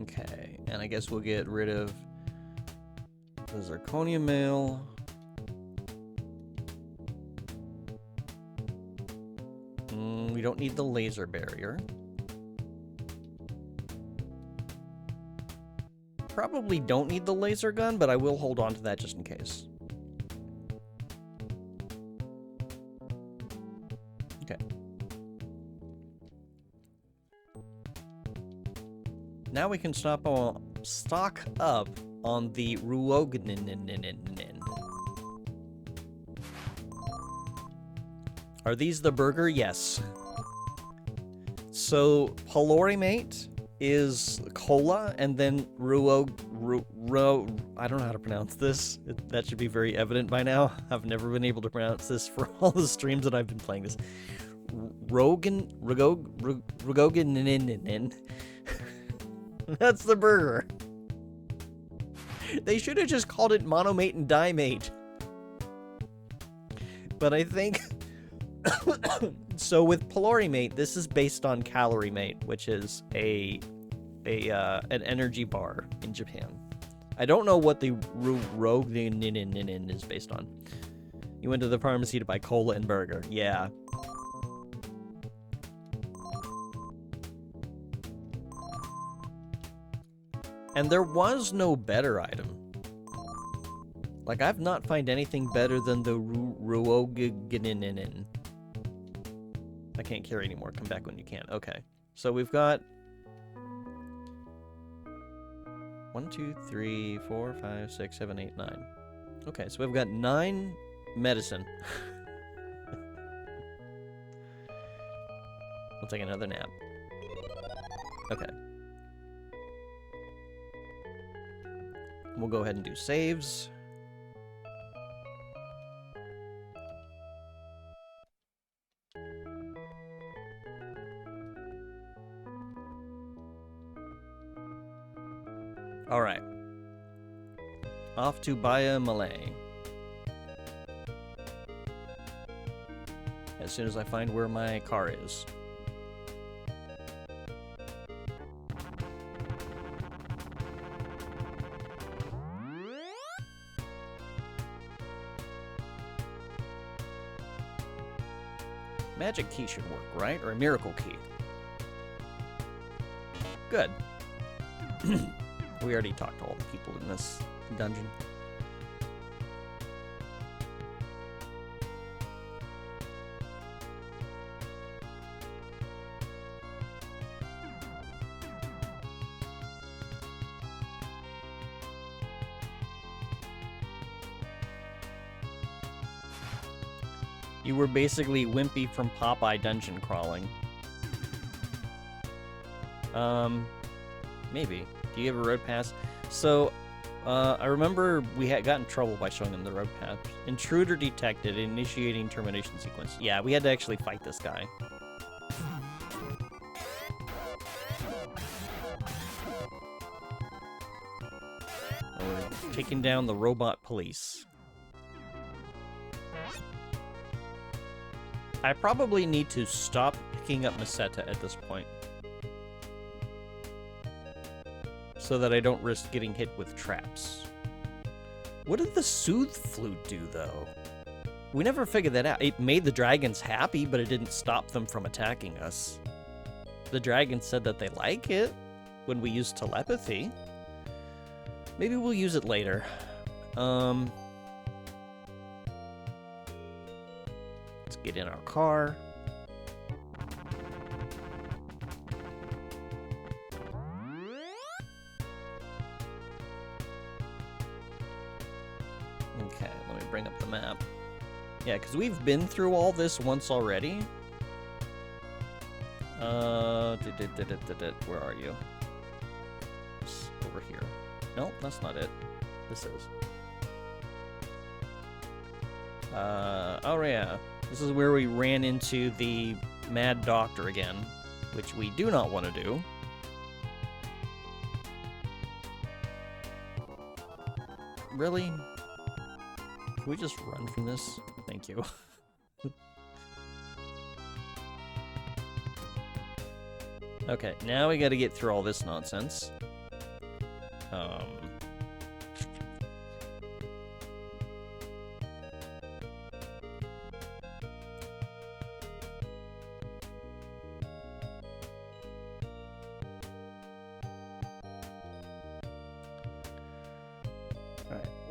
Okay, and I guess we'll get rid of the zirconium mail. We don't need the laser barrier. Probably don't need the laser gun, but I will hold on to that just in case. Okay. Now we can stock up on the Ruognin. Are these the burger? Yes. So Palorimate is cola, and then I don't know how to pronounce this. That should be very evident by now. I've never been able to pronounce this for all the streams that I've been playing this. Rogin. That's the burger. They should have just called it monomate and dimate. But I think... So with Palorimate, this is based on Calorie Mate, which is an energy bar in Japan. I don't know what the Rogin is based on. You went to the pharmacy to buy cola and burger. Yeah. And there was no better item. Like, I've not found anything better than the Ruogin. I can't carry anymore. Come back when you can. Okay. So we've got 1, 2, 3, 4, 5, 6, 7, 8, 9. Okay, so we've got 9 medicine. We'll take another nap. Okay. We'll go ahead and do saves. All right. Off to Baya Malay. As soon as I find where my car is. Magic key should work, right? Or a miracle key. Good. We already talked to all the people in this dungeon. You were basically Wimpy from Popeye dungeon crawling. Maybe. Do you have a road pass? So, I remember we had got in trouble by showing them the road pass. Intruder detected, initiating termination sequence. Yeah, we had to actually fight this guy. We're taking down the robot police. I probably need to stop picking up Meseta at this point, so that I don't risk getting hit with traps. What did the Soothe Flute do, though? We never figured that out. It made the dragons happy, but it didn't stop them from attacking us. The dragons said that they like it when we use telepathy. Maybe we'll use it later. Let's get in our car. Okay, let me bring up the map. Yeah, because we've been through all this once already. Where are you? It's over here. No, that's not it. This is. Oh yeah. This is where we ran into the Mad Doctor again, which we do not want to do. Really? Can we just run from this? Thank you. Okay, now we gotta get through all this nonsense. Alright,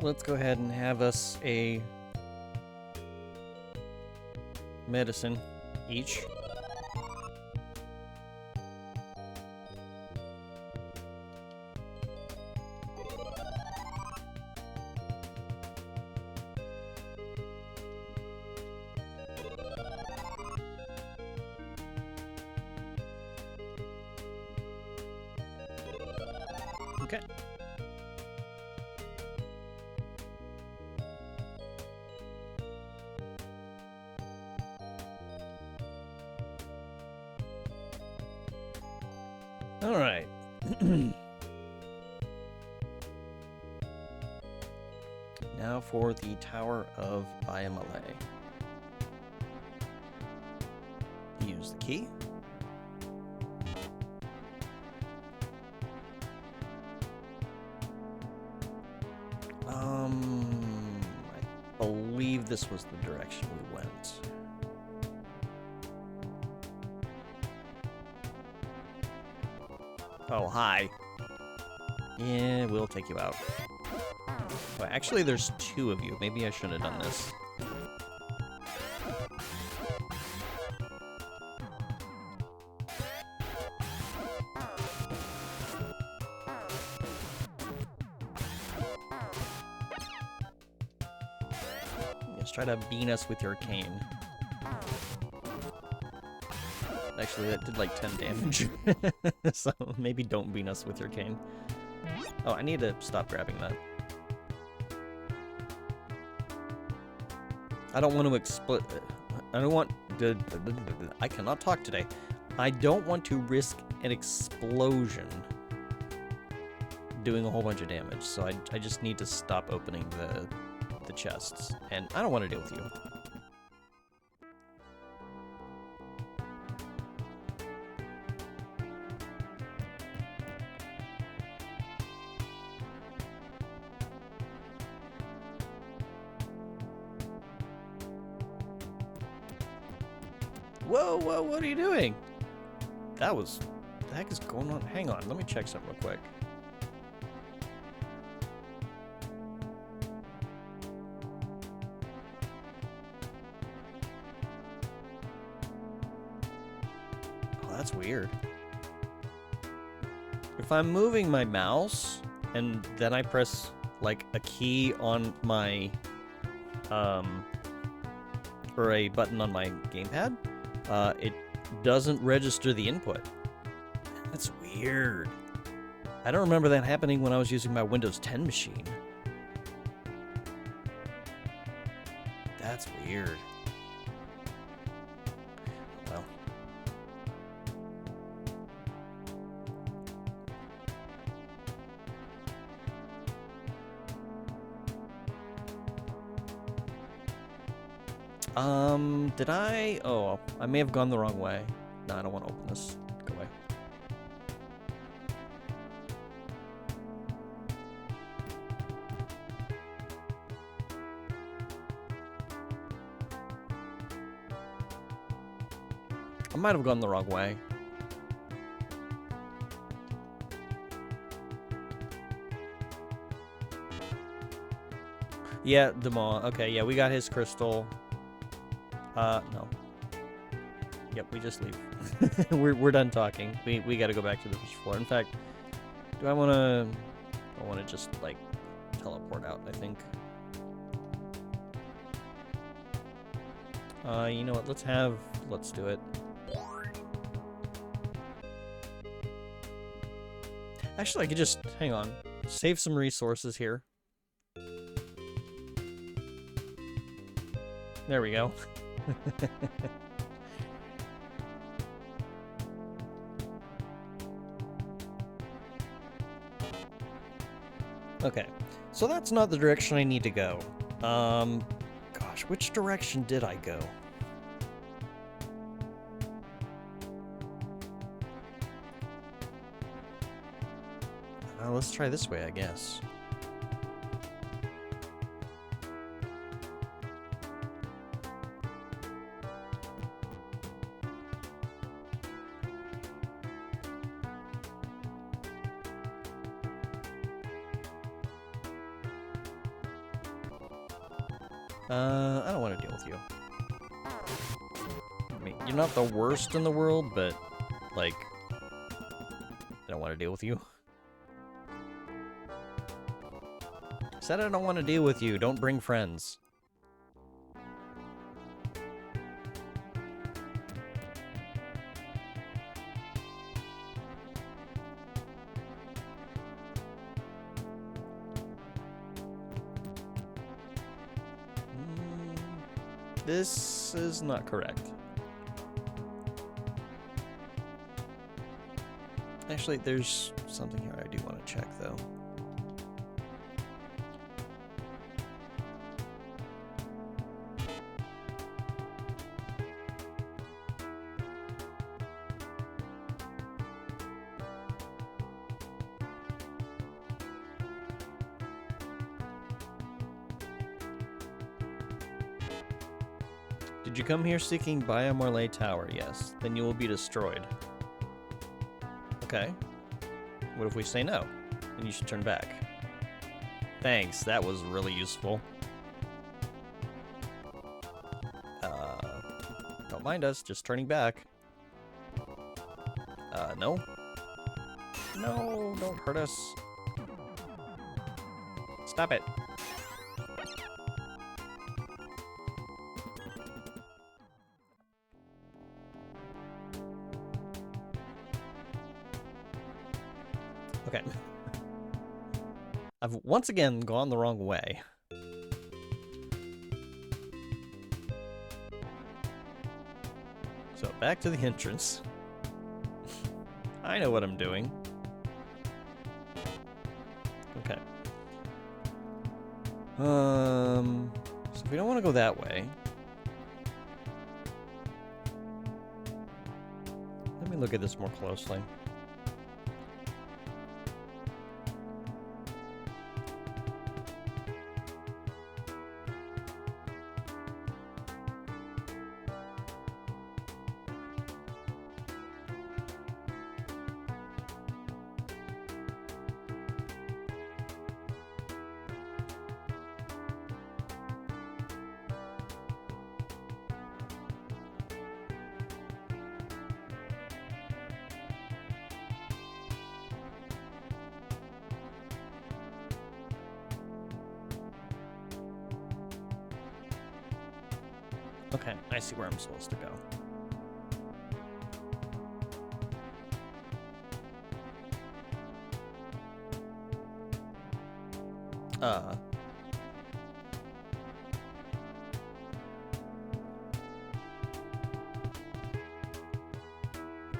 let's go ahead and have us a medicine each. Okay. All right. Now for the Tower of Bayamale. Use the key. I believe this was the direction we went. Oh, hi. Yeah, we'll take you out. Well, actually, there's two of you. Maybe I should have done this. Just try to bean us with your cane. Actually, that did like 10 damage. So maybe don't bean us with your cane. Oh, I need to stop grabbing that. I don't want to explode. I don't want to. I cannot talk today. I don't want to risk an explosion doing a whole bunch of damage. So I just need to stop opening the chests. And I don't want to deal with you. Whoa, whoa, what are you doing? That was... What the heck is going on? Hang on, let me check something real quick. Oh, that's weird. If I'm moving my mouse, and then I press, like, a key on my, or a button on my gamepad, it doesn't register the input. That's weird. I don't remember that happening when I was using my Windows 10 machine. That's weird. Well. Did I? Oh, I may have gone the wrong way. No, I don't want to open this. Go away. I might have gone the wrong way. Yeah, Demon. Okay, yeah, we got his crystal. No. Yep, we just leave. we're done talking. We gotta go back to the fish floor. In fact, do I wanna just, like, teleport out, I think. You know what, let's do it. Actually, I could just, hang on, save some resources here. There we go. Okay, so that's not the direction I need to go. Gosh, which direction did I go? Let's try this way, I guess. I don't want to deal with you. I mean, you're not the worst in the world, but, like, I don't want to deal with you. Said I don't want to deal with you. Don't bring friends. This is not correct. Actually, there's something here I do want to check, though. Did you come here seeking Biomorley Tower? Yes. Then you will be destroyed. Okay. What if we say no? Then you should turn back. Thanks, that was really useful. Don't mind us, just turning back. No? No, don't hurt us. Stop it. Okay. I've once again gone the wrong way. So back to the entrance. I know what I'm doing. Okay. So if we don't want to go that way, let me look at this more closely. Okay, I see where I'm supposed to go.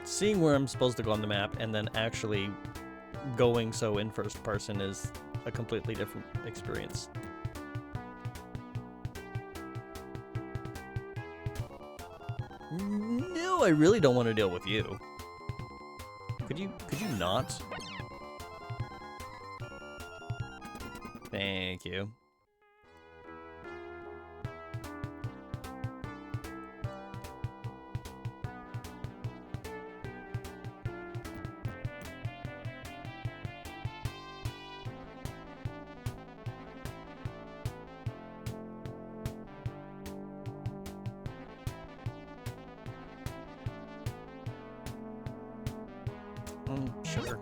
Seeing where I'm supposed to go on the map and then actually going so in first person is a completely different experience. No, I really don't want to deal with you. Could you not? Thank you. Sure.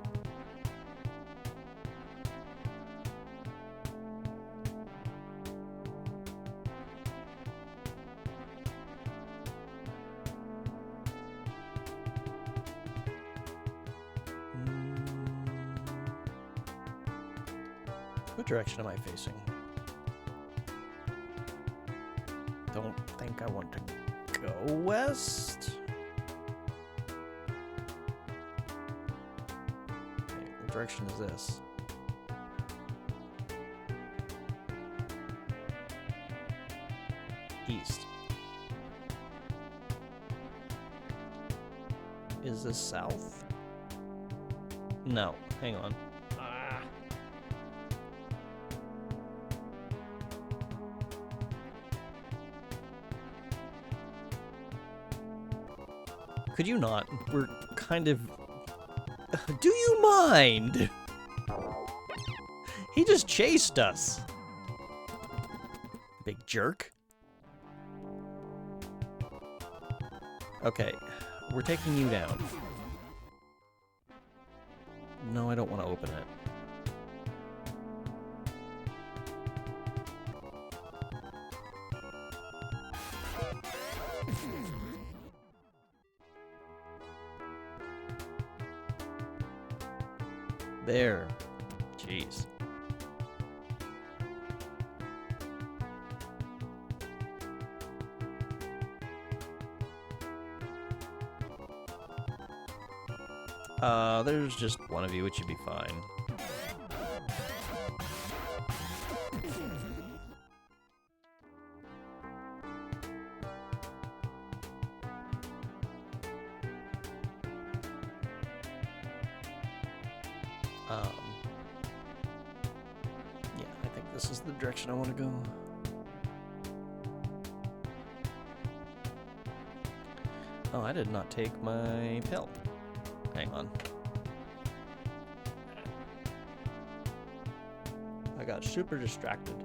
What direction am I facing? Don't think I want to go west. Okay, what direction is this? East. Is this south? No, hang on. Could you not? We're kind of... Do you mind? He just chased us. Big jerk. Okay, we're taking you down. No, I don't want to open it. There. Jeez. There's just one of you, it should be fine. Yeah, I think this is the direction I want to go. Oh, I did not take my pill. Hang on. I got super distracted.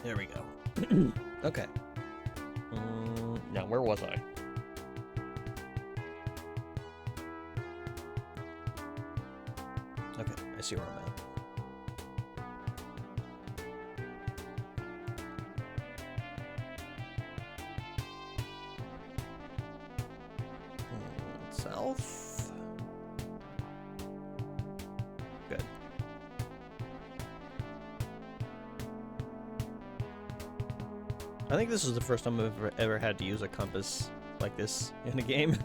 There we go. Okay. Now, where was I? Okay, I see where I'm at. South. Good. I think this is the first time I've ever had to use a compass like this in a game.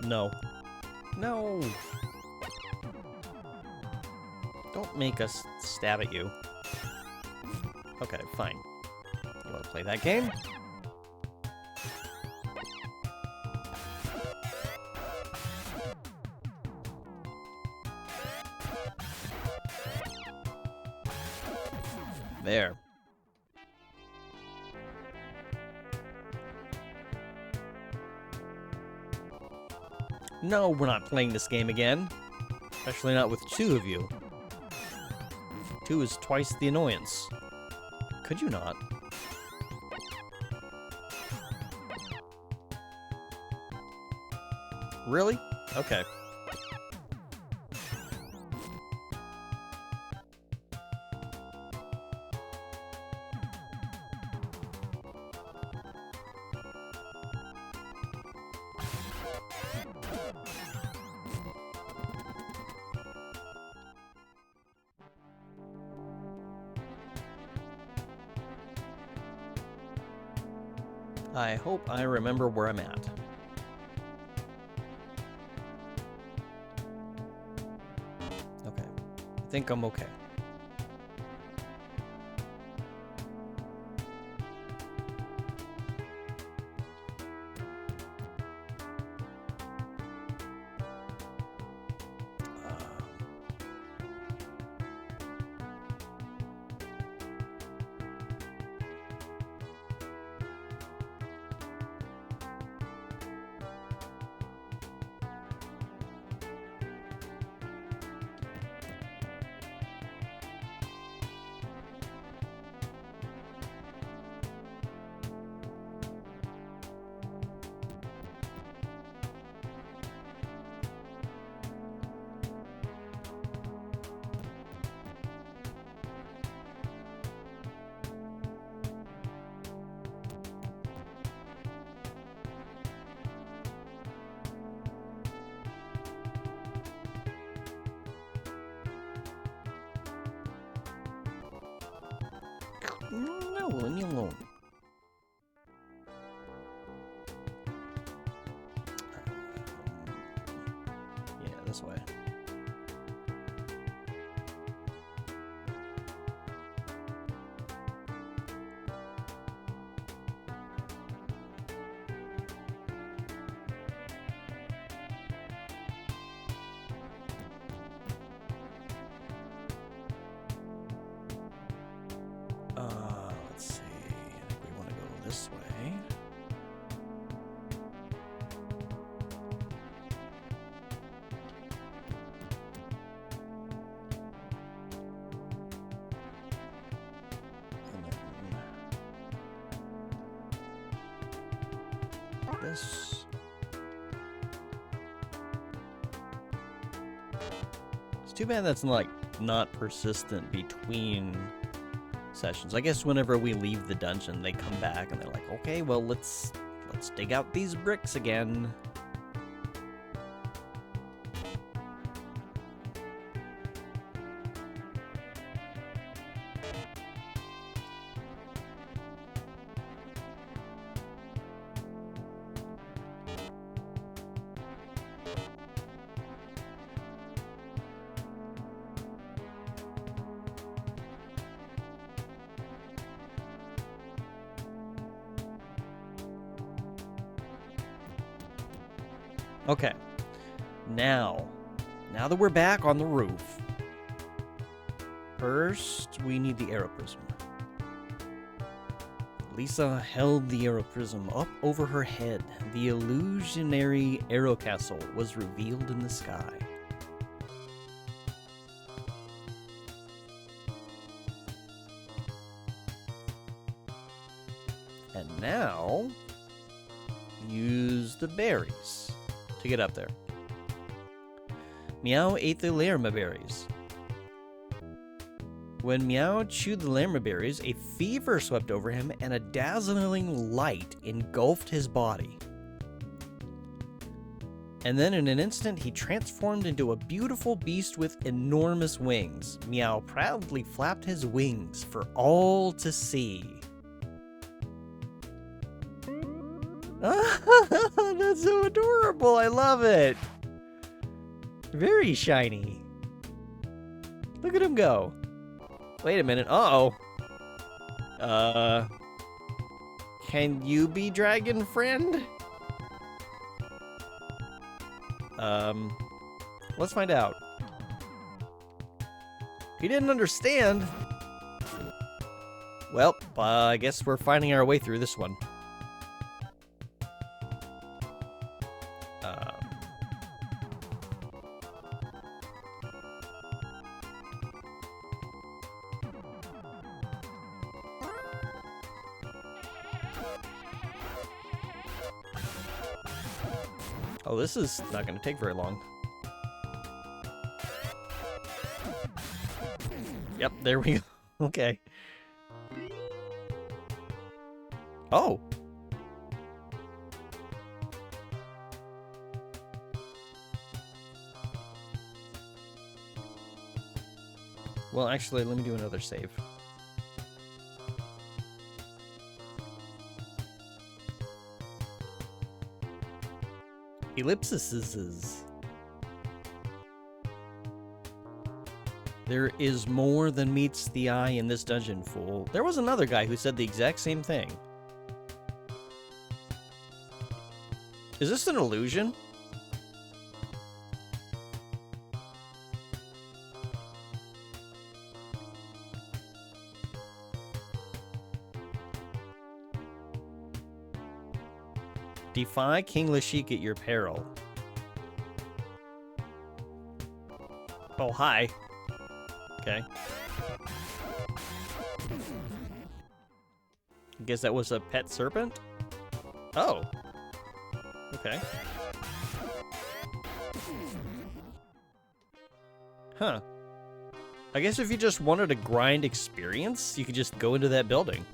No. No! Don't make us stab at you. Okay, fine. to play that game. There. No, we're not playing this game again. Especially not with two of you. Two is twice the annoyance. Could you not? Really? Okay. I hope I remember where I'm at. Okay. I think I'm okay. No, leave me alone. Yeah, this way. Let's see. I think we want to go this way. And then this. It's too bad that's not persistent between sessions. I guess whenever we leave the dungeon, they come back and they're like, okay, well, let's dig out these bricks again. Okay, now that we're back on the roof, first we need the arrow prism. Lisa held the arrow prism up over her head. The illusionary arrow castle was revealed in the sky. And now, use the berries to get up there. Meow ate the lerma berries. When Meow chewed the lerma berries, a fever swept over him and a dazzling light engulfed his body. And then in an instant, he transformed into a beautiful beast with enormous wings. Meow proudly flapped his wings for all to see. That's so adorable. I love it. Very shiny. Look at him go. Wait a minute. Uh-oh. Can you be dragon friend? Let's find out. He didn't understand. Well, I guess we're finding our way through this one. Oh, this is not going to take very long. Yep, there we go. Okay. Oh. Well, actually, let me do another save. Ellipses. There is more than meets the eye in this dungeon, fool. There was another guy who said the exact same thing. Is this an illusion? Defy King Lashik at your peril. Oh, hi. Okay. I guess that was a pet serpent? Oh. Okay. Huh. I guess if you just wanted a grind experience, you could just go into that building.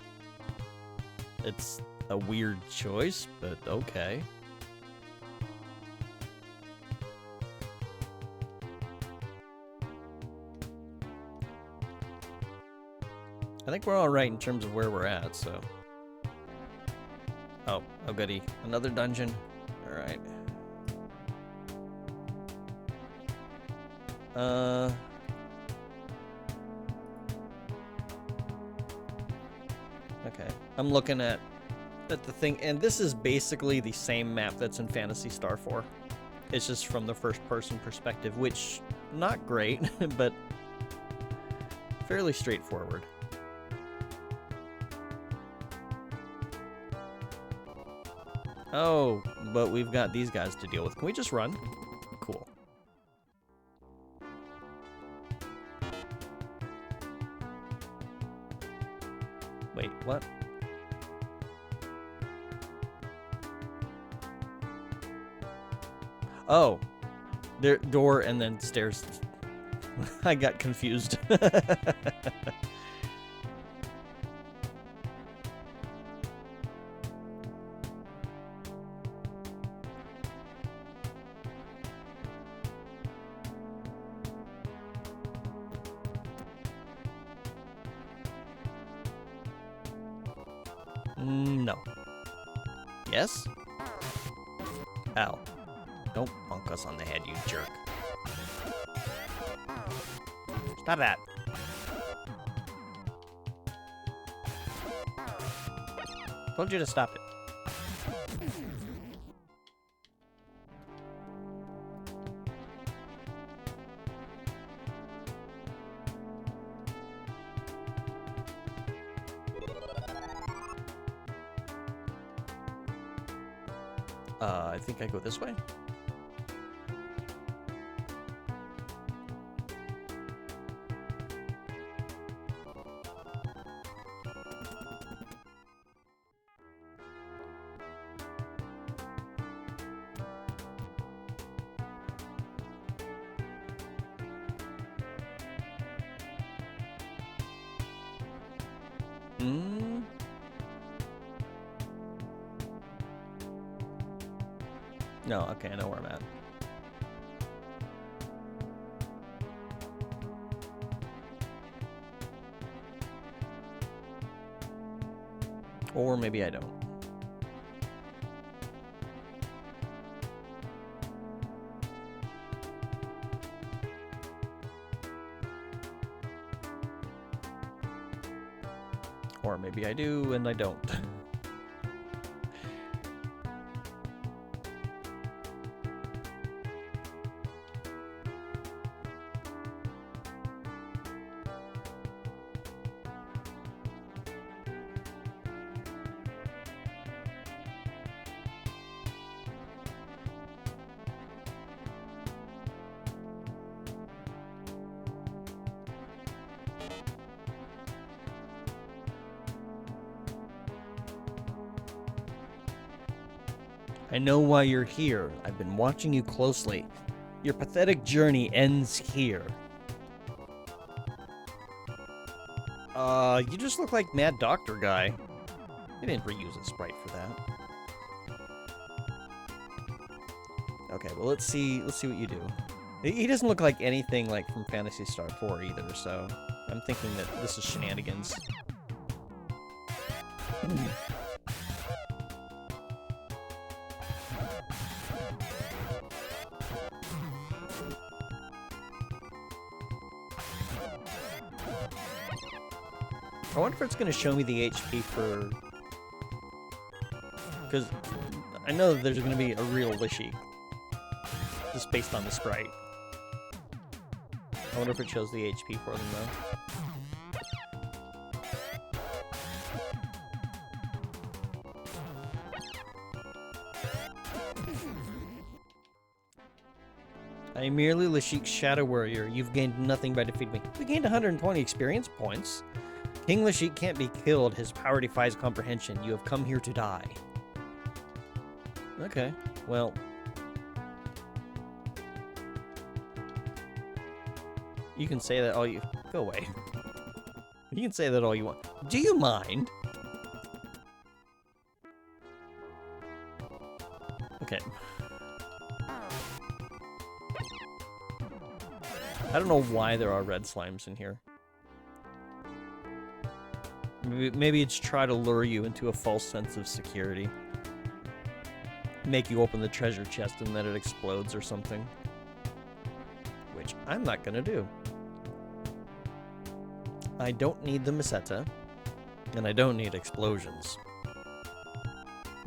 It's a weird choice, but okay. I think we're all right in terms of where we're at, so. Oh goody. Another dungeon. All right. Okay. I'm looking at the thing, and this is basically the same map that's in Phantasy Star 4. It's just from the first-person perspective, which, not great, but fairly straightforward. Oh, but we've got these guys to deal with. Can we just run? Cool. Wait, what? Oh, there, door and then stairs. I got confused. No. Yes? Ow. Don't bonk us on the head, you jerk. Stop that. Told you to stop it. I think I go this way. No, okay, I know where I'm at. Or maybe I don't. Or maybe I do and I don't. I know why you're here. I've been watching you closely. Your pathetic journey ends here. You just look like Mad Doctor guy. They didn't reuse a sprite for that. Okay, well let's see what you do. He doesn't look like anything like from Phantasy Star 4 either, so I'm thinking that this is shenanigans. I wonder if it's going to show me the HP for... Because I know that there's going to be a real Lishy. Just based on the sprite. I wonder if it shows the HP for them, though. I am merely Lashik's Shadow Warrior. You've gained nothing by defeating me. We gained 120 experience points. King Lashik can't be killed. His power defies comprehension. You have come here to die. Okay, well... You can say that all you... Go away. You can say that all you want. Do you mind? Okay. I don't know why there are red slimes in here. Maybe it's try to lure you into a false sense of security. Make you open the treasure chest and then it explodes or something. Which I'm not gonna do. I don't need the Meseta. And I don't need explosions.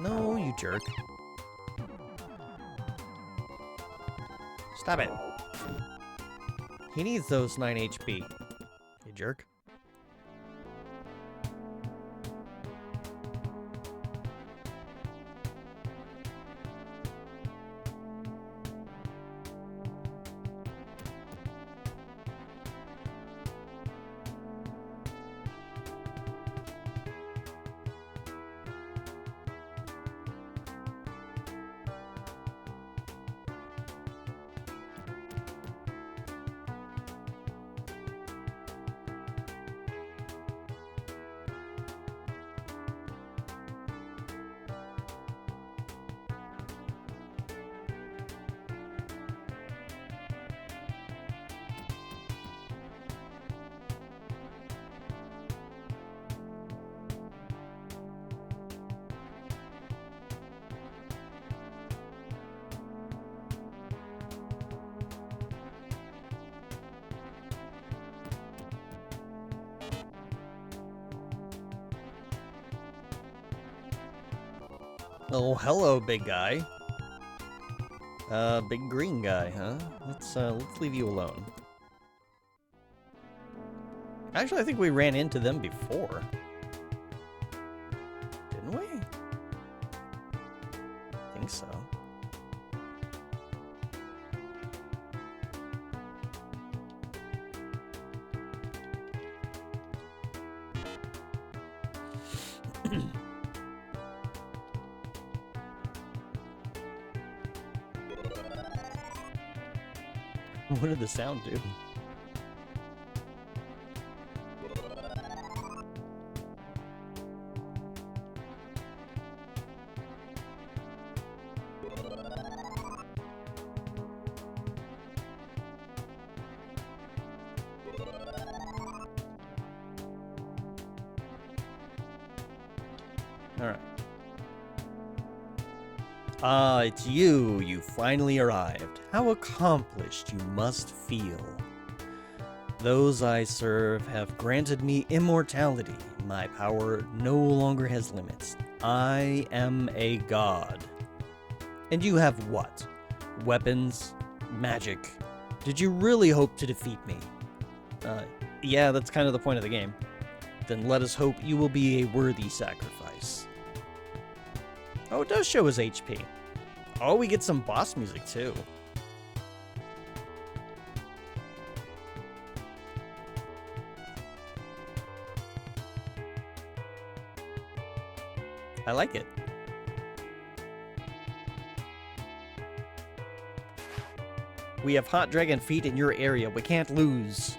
No, you jerk. Stop it. He needs those 9 HP. You jerk. Oh, hello, big guy. Big green guy, huh? Let's leave you alone. Actually, I think we ran into them before. Didn't we? I think so. What did the sound do? Alright. Ah, it's you. You finally arrived. How accomplished you must feel. Those I serve have granted me immortality. My power no longer has limits. I am a god. And you have what? Weapons? Magic? Did you really hope to defeat me? Yeah, that's kind of the point of the game. Then let us hope you will be a worthy sacrifice. Oh, it does show his HP. Oh, we get some boss music, too. I like it. We have hot dragon feet in your area. We can't lose.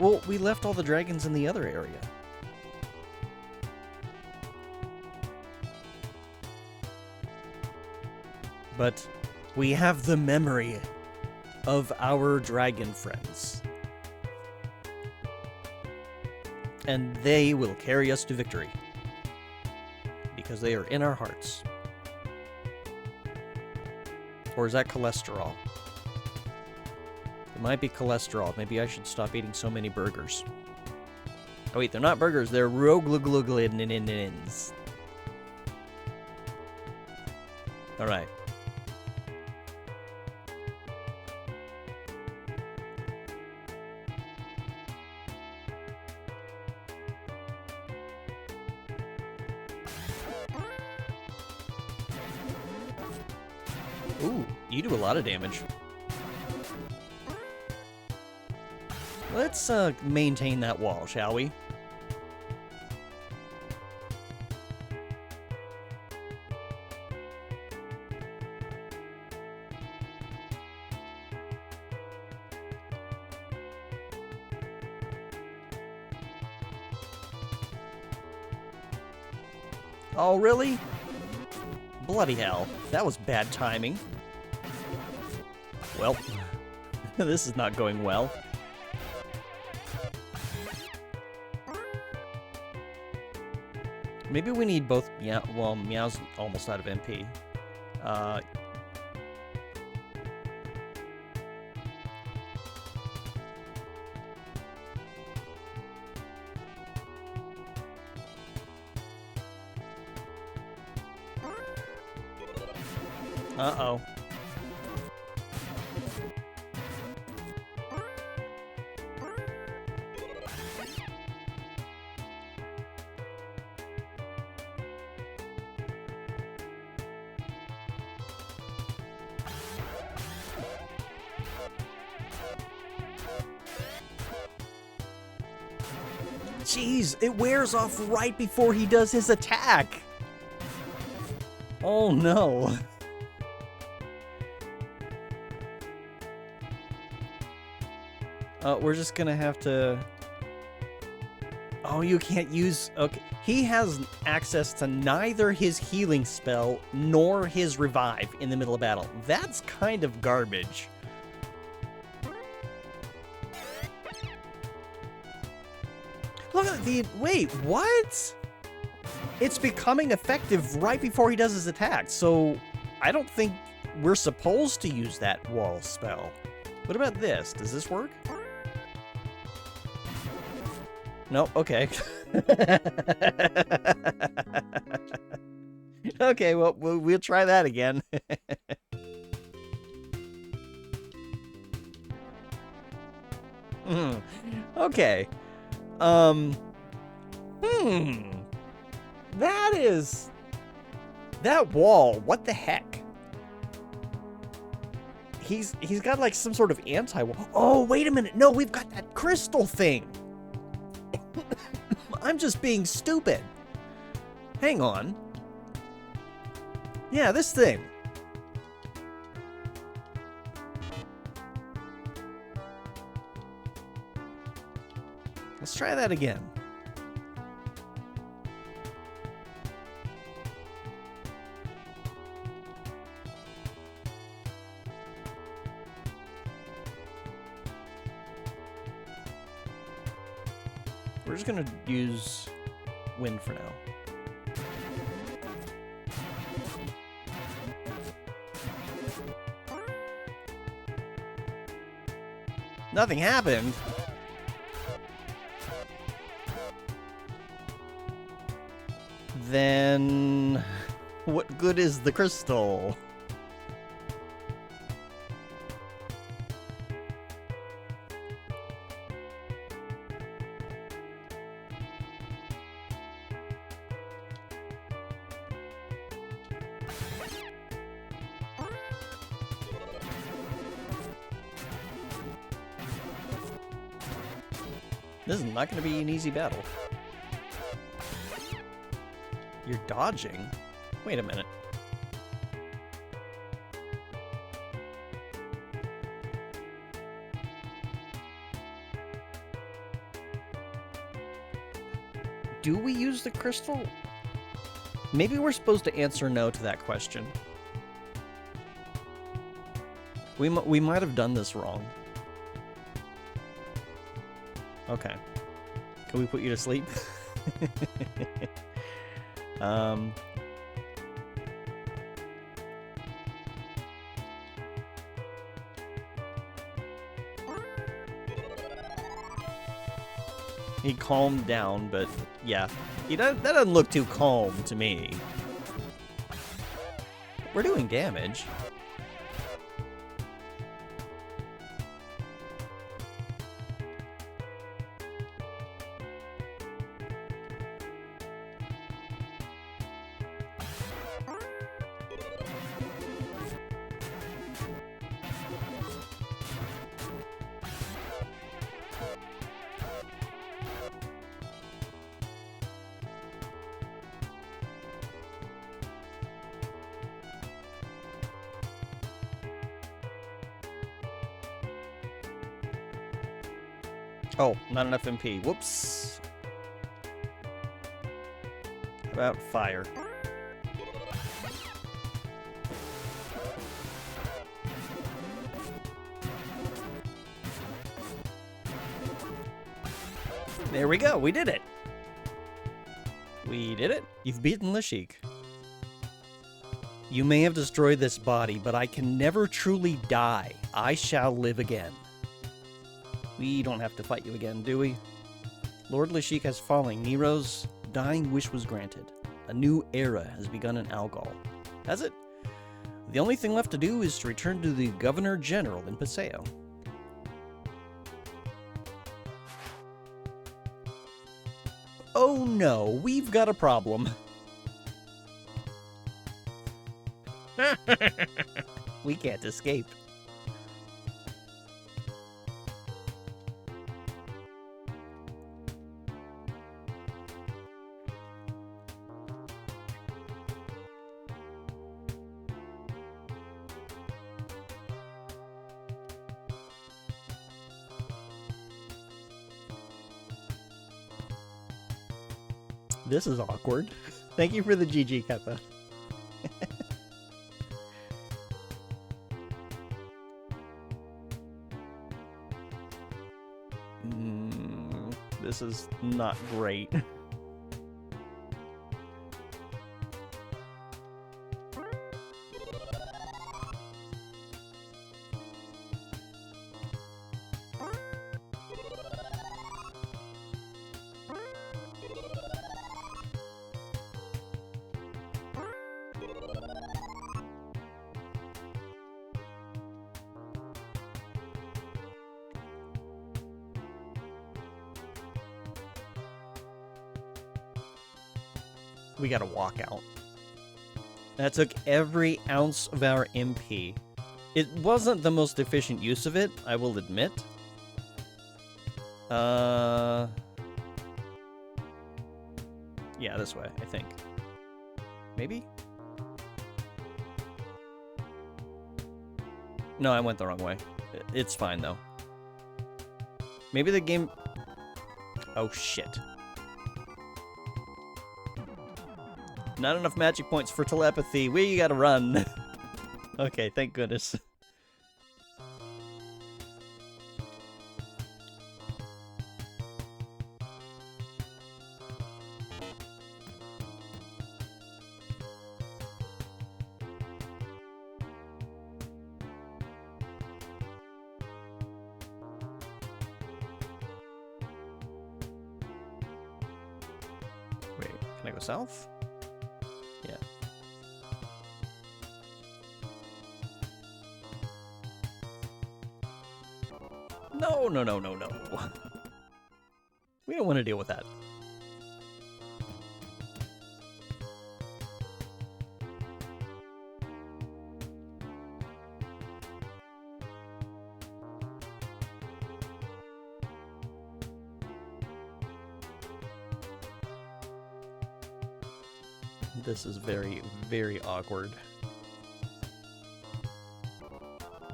Well, we left all the dragons in the other area. But we have the memory of our dragon friends. And they will carry us to victory. Because they are in our hearts. Or is that cholesterol? It might be cholesterol. Maybe I should stop eating so many burgers. Oh wait, they're not burgers, they're roglugluglinins. Alright. Ooh, you do a lot of damage. Let's maintain that wall, shall we? Oh, really? Bloody hell. That was bad timing. Well, this is not going well. Maybe we need both Meow. Well, Meow's almost out of MP. Uh-oh. Jeez, it wears off right before he does his attack. Oh no. We're just gonna have to... Oh, you can't use... Okay. He has access to neither his healing spell nor his revive in the middle of battle. That's kind of garbage. Look at the... Wait, what? It's becoming effective right before he does his attack, so I don't think we're supposed to use that wall spell. What about this? Does this work? No, okay. Okay, well, we'll try that again. Okay. That wall, what the heck? He's got like some sort of anti-wall. Oh, wait a minute. No, we've got that crystal thing. I'm just being stupid. Hang on. Yeah, this thing. Let's try that again. We're just gonna use wind for now. Nothing happened. Then what good is the crystal? This is not going to be an easy battle. You're dodging? Wait a minute. do we use the crystal? Maybe we're supposed to answer no to that question. We might have done this wrong. Okay. Can we put you to sleep? He calmed down, but yeah. That doesn't look too calm to me. We're doing damage. Oh, not enough MP. Whoops. How about fire? There we go. We did it. We did it. You've beaten Lashik. You may have destroyed this body, but I can never truly die. I shall live again. We don't have to fight you again, do we? Lord Lashik has fallen. Nero's dying wish was granted. A new era has begun in Algol. Has it? The only thing left to do is to return to the Governor General in Paseo. Oh no, we've got a problem. We can't escape. This is awkward. Thank you for the GG, Kappa. This is not great. We gotta walk out. That took every ounce of our MP. It wasn't the most efficient use of it, I will admit. Yeah, this way, I think. Maybe? No, I went the wrong way. It's fine, though. Maybe the game... Oh, shit. Not enough magic points for telepathy. We gotta run. Okay, thank goodness. Wait, can I go south? Yeah. No, no, no, no, no. We don't want to deal with that. This is very, very awkward.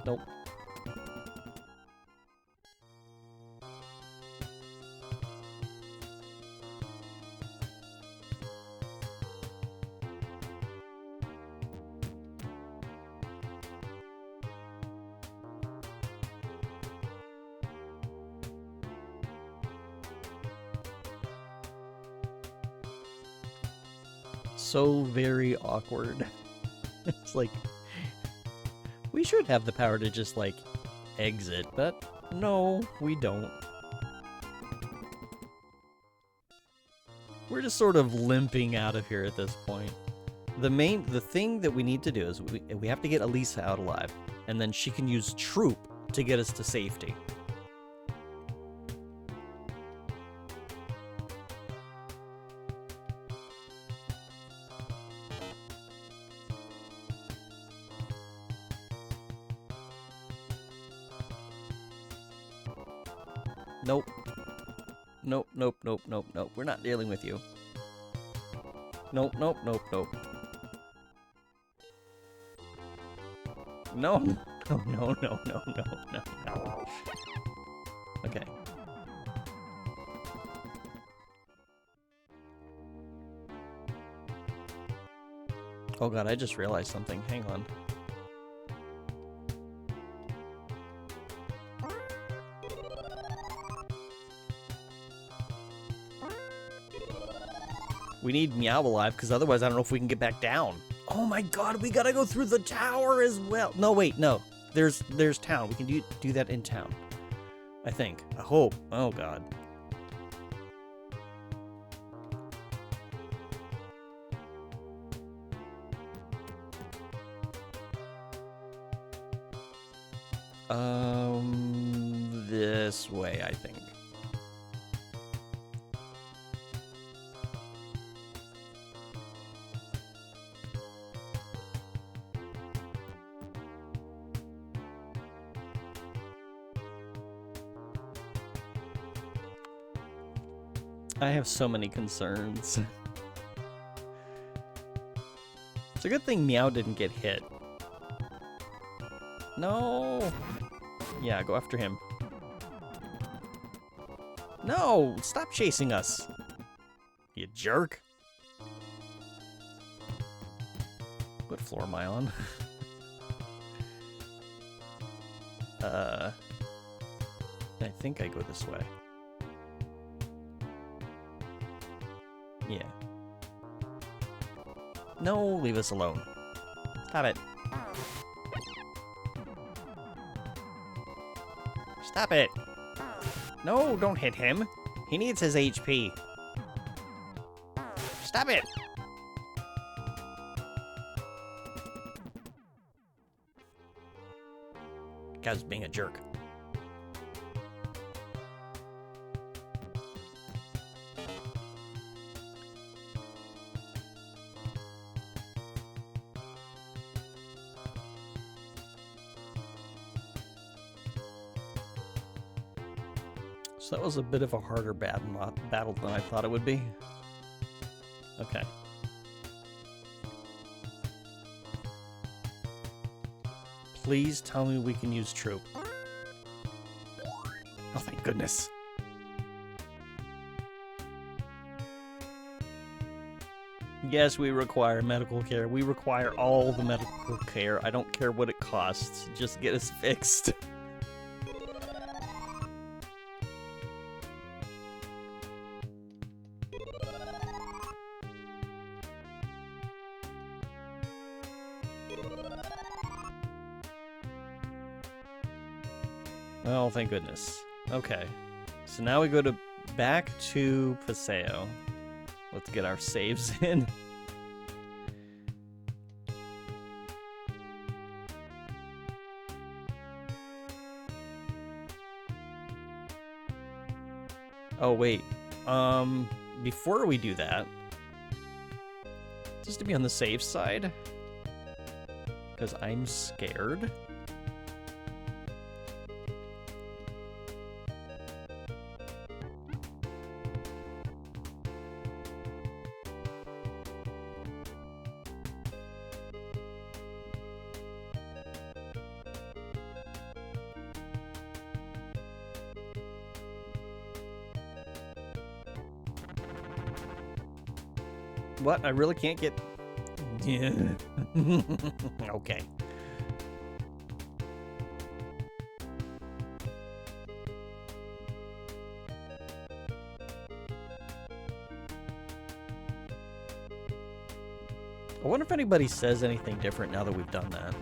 Nope. so very awkward. It's like, we should have the power to just, like, exit, but no, we don't. We're just sort of limping out of here at this point. The thing that we need to do is we have to get Elisa out alive, and then she can use Troop to get us to safety. Nope. Nope, nope, nope, nope, nope. We're not dealing with you. Nope, nope, nope, nope. No. No, no, no, no, no, no, no. Okay. Oh god, I just realized something. Hang on. We need Meow alive, because otherwise I don't know if we can get back down. Oh my god, we gotta go through the tower as well. No, wait, no. There's town. We can do that in town. I think. I hope. Oh god. This way, I think. I have so many concerns. It's a good thing Meow didn't get hit. No! Yeah, go after him. No! Stop chasing us! You jerk! What floor am I on? I think I go this way. Yeah. No, leave us alone. Stop it. Stop it. No, don't hit him. He needs his HP. Stop it. Guy's being a jerk. So that was a bit of a harder battle than I thought it would be. Okay. Please tell me we can use Troop. Oh, thank goodness. Yes, we require medical care. We require all the medical care. I don't care what it costs. Just get us fixed. Oh, thank goodness. Okay. So now we go back to Paseo. Let's get our saves in. Oh, wait. Before we do that, just to be on the safe side, because I'm scared. What? I really can't get... Yeah. Okay. I wonder if anybody says anything different now that we've done that.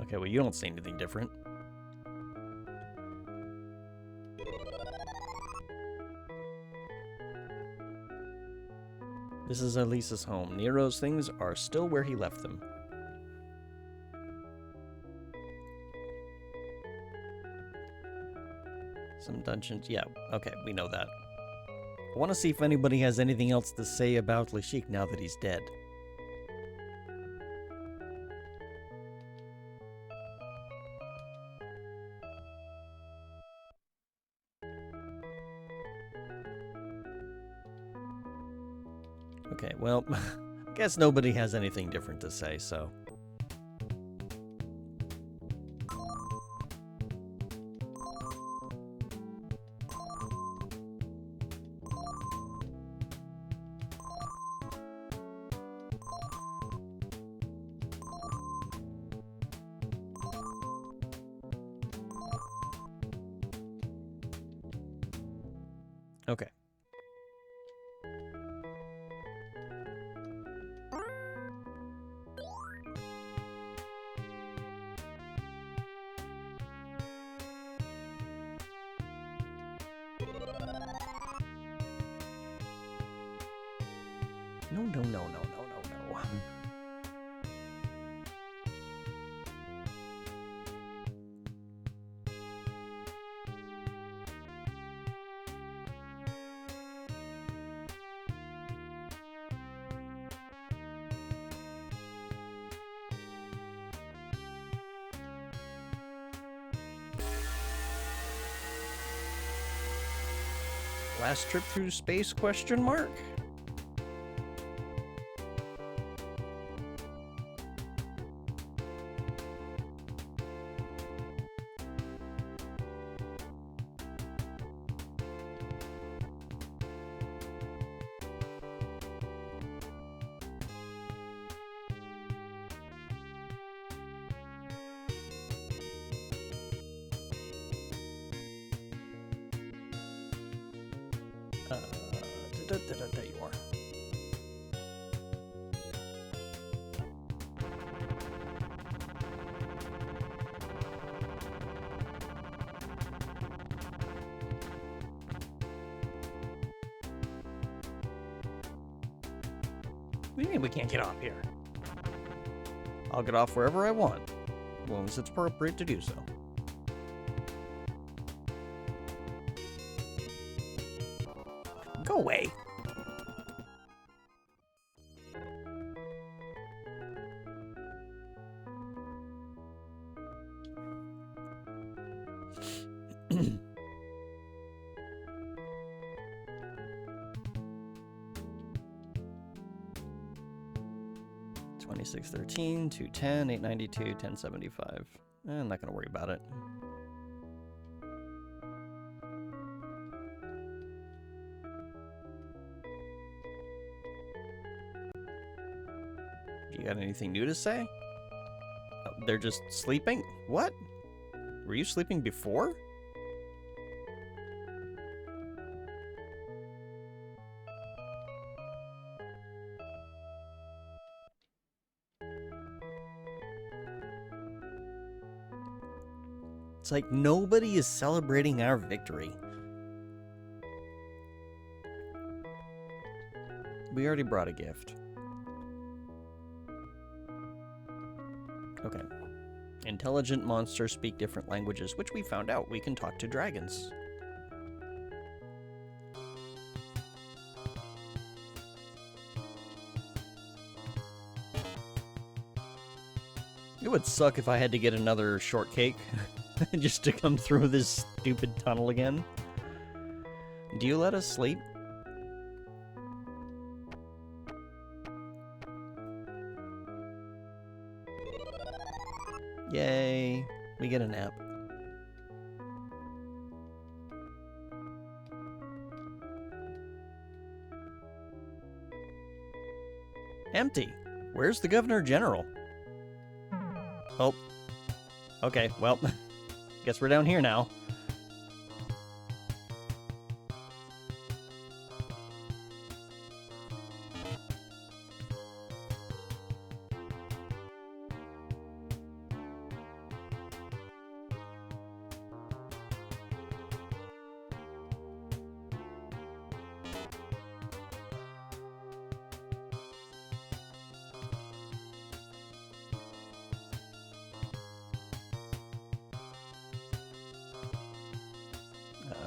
Okay, well, you don't say anything different. This is Elisa's home. Nero's things are still where he left them. Some dungeons. Yeah, okay, we know that. I want to see if anybody has anything else to say about Lashik now that he's dead. Okay, well, I guess nobody has anything different to say, so... Okay. No, no, no, no, no, no, no. Last trip through space, question mark? There you are. What do you mean we can't get off here? I'll get off wherever I want, as long as it's appropriate to do so. Go away. $26.13, $2.10, $8.92, $10.75. I'm not gonna worry about it. You got anything new to say? Oh, they're just sleeping? What? Were you sleeping before? It's like nobody is celebrating our victory. We already brought a gift. Okay. Intelligent monsters speak different languages, which we found out we can talk to dragons. It would suck if I had to get another shortcake just to come through this stupid tunnel again. Do you let us sleep? Yay, we get a nap. Empty. Where's the Governor General? Oh. Okay, well, guess we're down here now.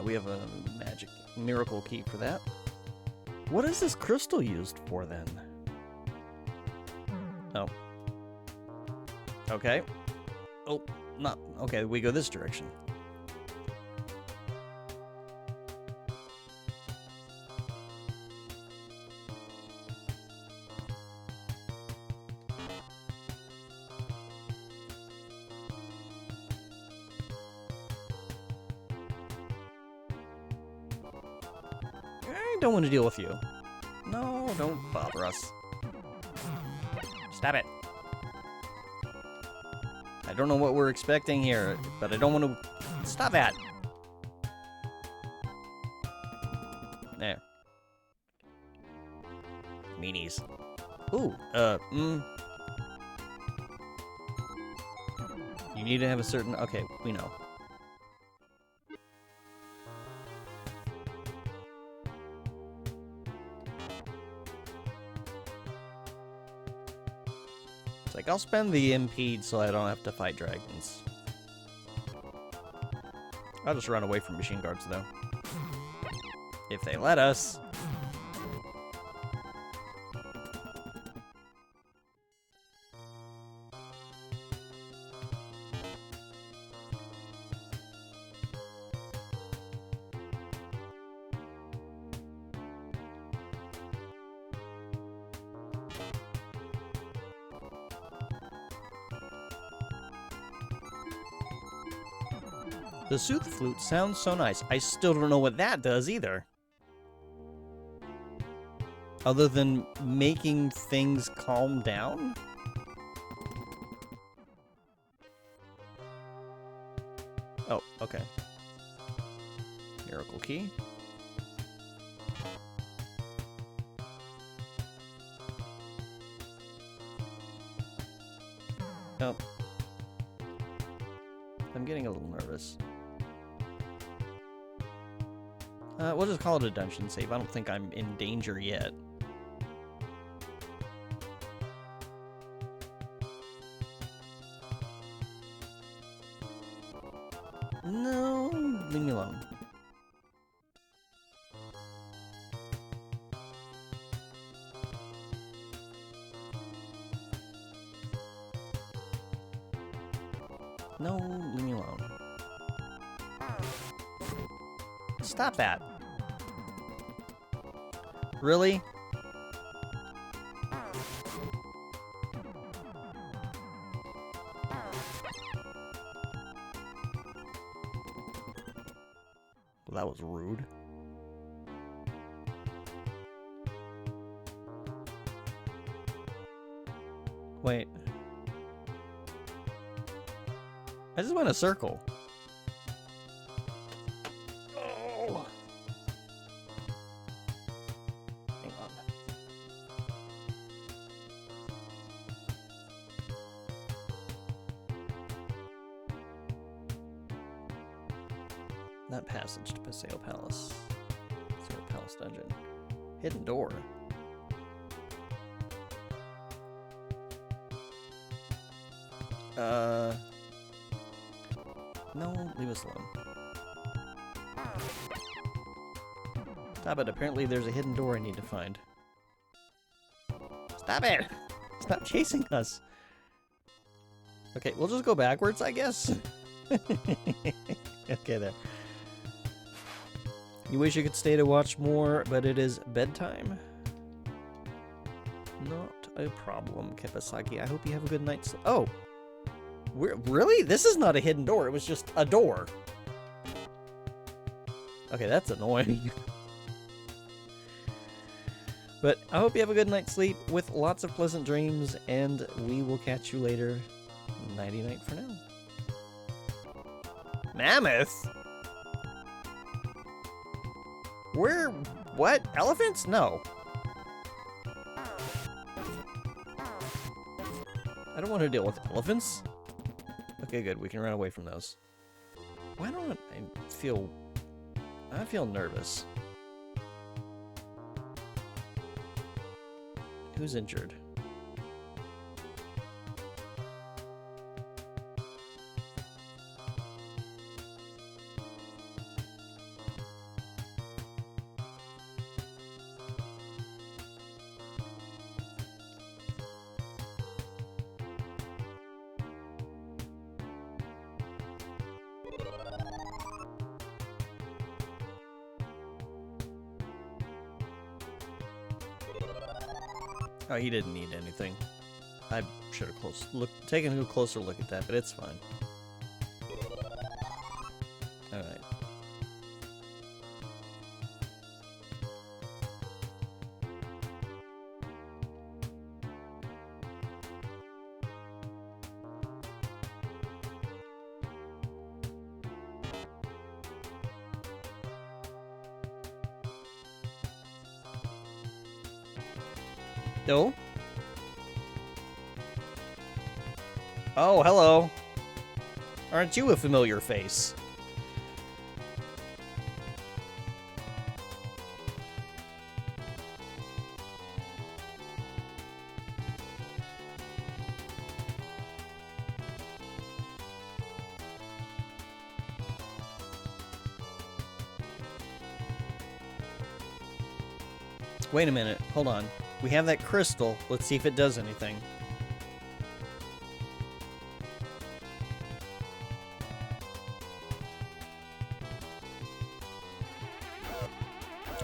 we have a magic miracle key for that. What is this crystal used for then? Oh. Okay. Oh, not okay. We go this direction. I don't want to deal with you. No, don't bother us. Stop it. I don't know what we're expecting here, but I don't want to... Stop that! There. Meanies. Ooh, You need to have a certain... Okay, we know. Like, I'll spend the impede so I don't have to fight dragons. I'll just run away from machine guards, though. If they let us. The sooth flute sounds so nice. I still don't know what that does either. Other than making things calm down? Oh, okay. Miracle key. Oh. I'm getting a little nervous. We'll just call it a dungeon save. I don't think I'm in danger yet. No, leave me alone. No, leave me alone. Stop that. Really? Well, that was rude. Wait. I just went a circle. Oh. Hang on. That passage to Paseo Palace. Paseo Palace dungeon. Hidden door. No, leave us alone. Stop it. Apparently there's a hidden door I need to find. Stop it! Stop chasing us! Okay, we'll just go backwards, I guess. Okay, there. You wish you could stay to watch more, but it is bedtime. Not a problem, Kipasaki. I hope you have a good night's sleep. Oh! Really? This is not a hidden door. It was just a door. Okay, that's annoying. But I hope you have a good night's sleep with lots of pleasant dreams, and we will catch you later. Nighty-night for now. Mammoth? Where? What? Elephants? No. I don't want to deal with elephants. Okay, good. We can run away from those. Why don't I feel... I feel nervous. Who's injured? Oh, he didn't need anything. I should have taken a closer look at that, but it's fine. Alright. No? Oh, hello. Aren't you a familiar face? Wait a minute. Hold on. We have that crystal. Let's see if it does anything.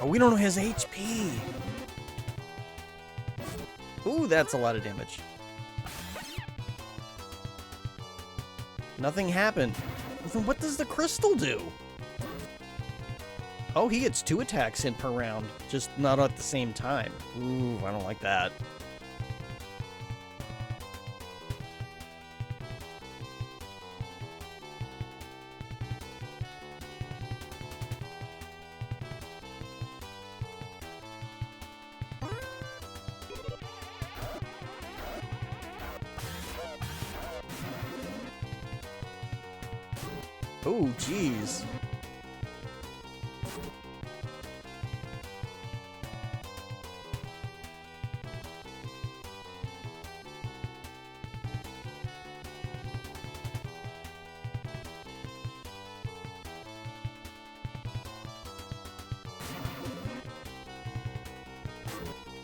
Oh, we don't know his HP. Ooh, that's a lot of damage. Nothing happened. Then what does the crystal do? Oh, he gets 2 attacks in per round, just not at the same time. Ooh, I don't like that. Oh, jeez.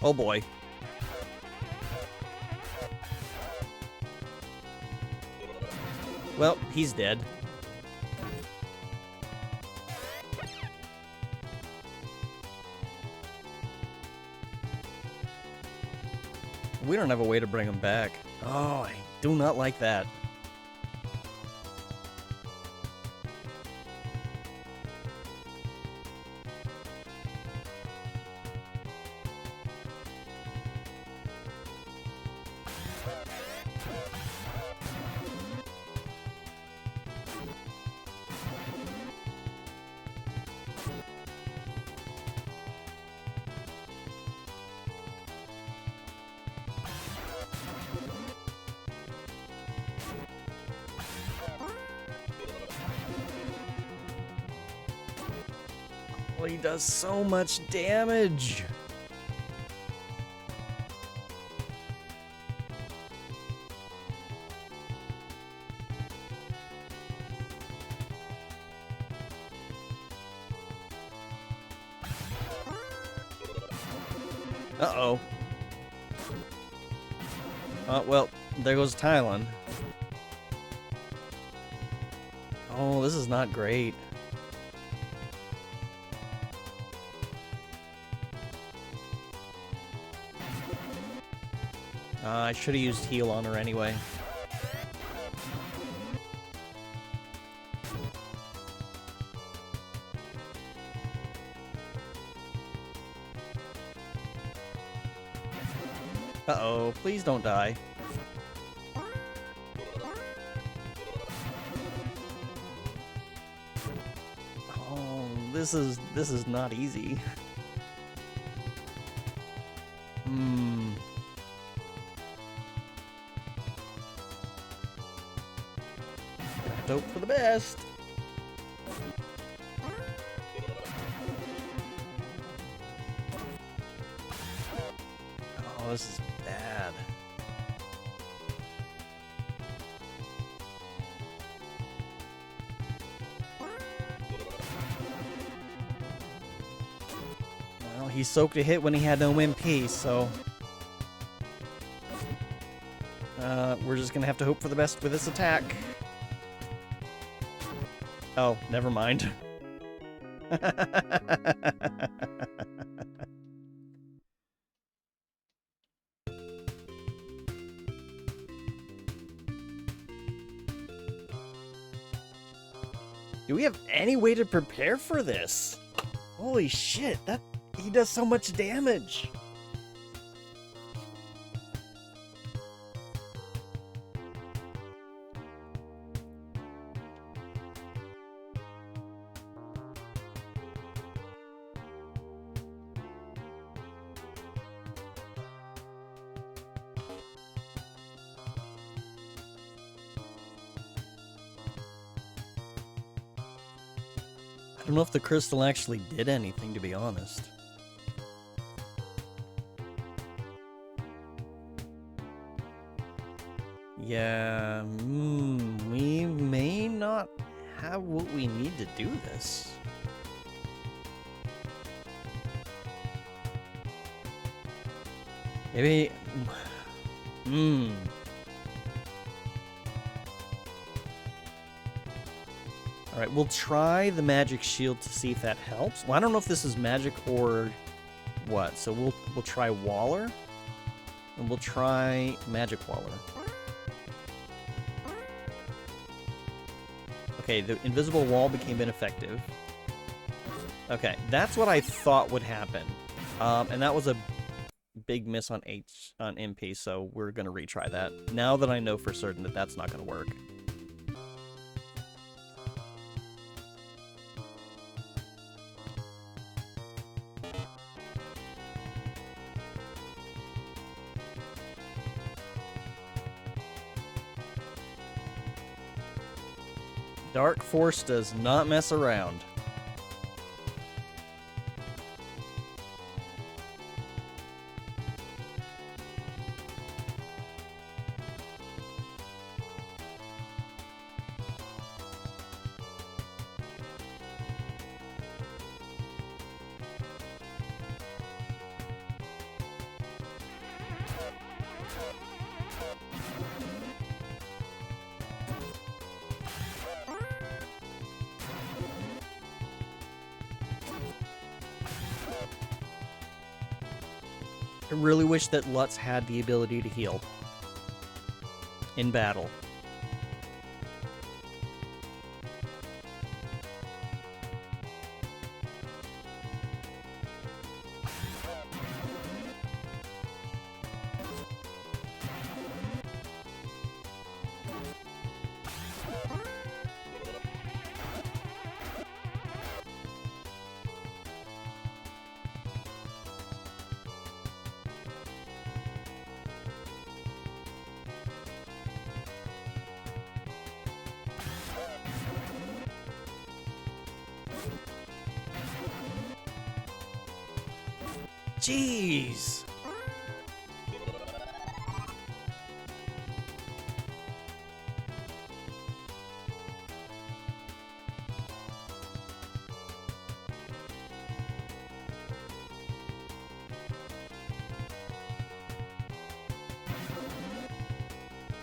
Oh boy. Well, he's dead. We don't have a way to bring him back. Oh, I do not like that. Well, he does so much damage. Uh-oh. Well, there goes Tylon. Oh, this is not great. I should have used heal on her anyway. Uh-oh, please don't die. Oh, this is not easy. Hope for the best. Oh, this is bad. Well, he soaked a hit when he had no MP, so we're just gonna have to hope for the best with this attack. Oh, never mind. Do we have any way to prepare for this? Holy shit, he does so much damage. I don't know if the crystal actually did anything, to be honest. Yeah, we may not have what we need to do this. Maybe... Alright, we'll try the magic shield to see if that helps. Well, I don't know if this is magic or what, so we'll try Waller. And we'll try Magic Waller. Okay, the invisible wall became ineffective. Okay, that's what I thought would happen. And that was a big miss on MP, so we're gonna retry that. Now that I know for certain that that's not gonna work. Dark Force does not mess around. I really wish that Lutz had the ability to heal in battle. Jeez.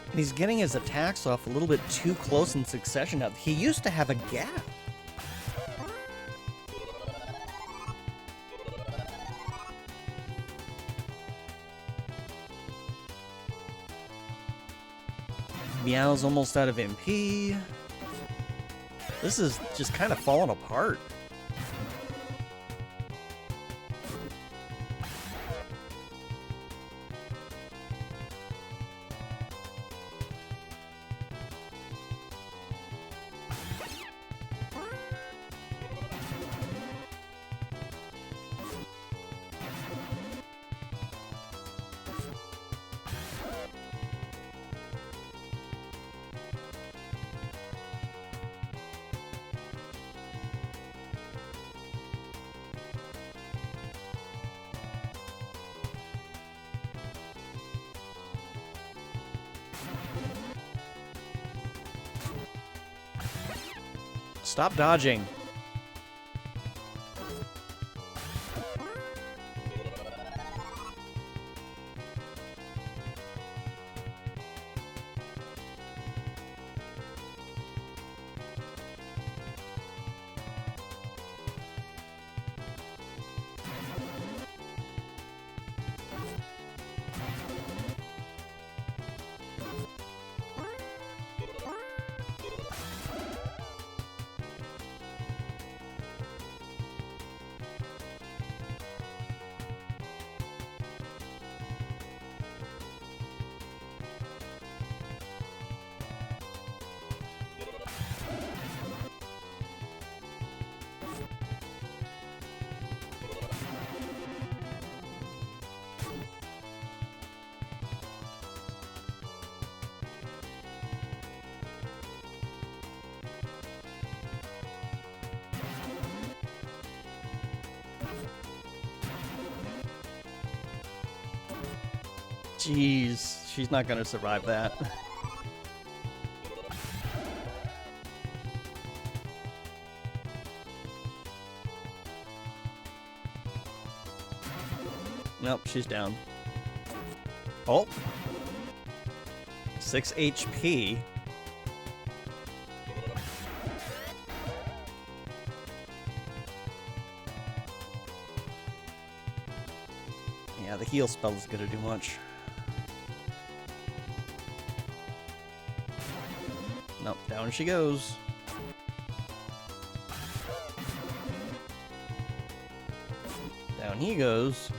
And he's getting his attacks off a little bit too close in succession now. He used to have a gap. Meow's almost out of MP. This is just kind of falling apart. Stop dodging. Jeez, she's not gonna survive that. Nope, she's down. Oh. 6 HP. Yeah, the heal spell is gonna do much. Nope, down she goes. Down he goes.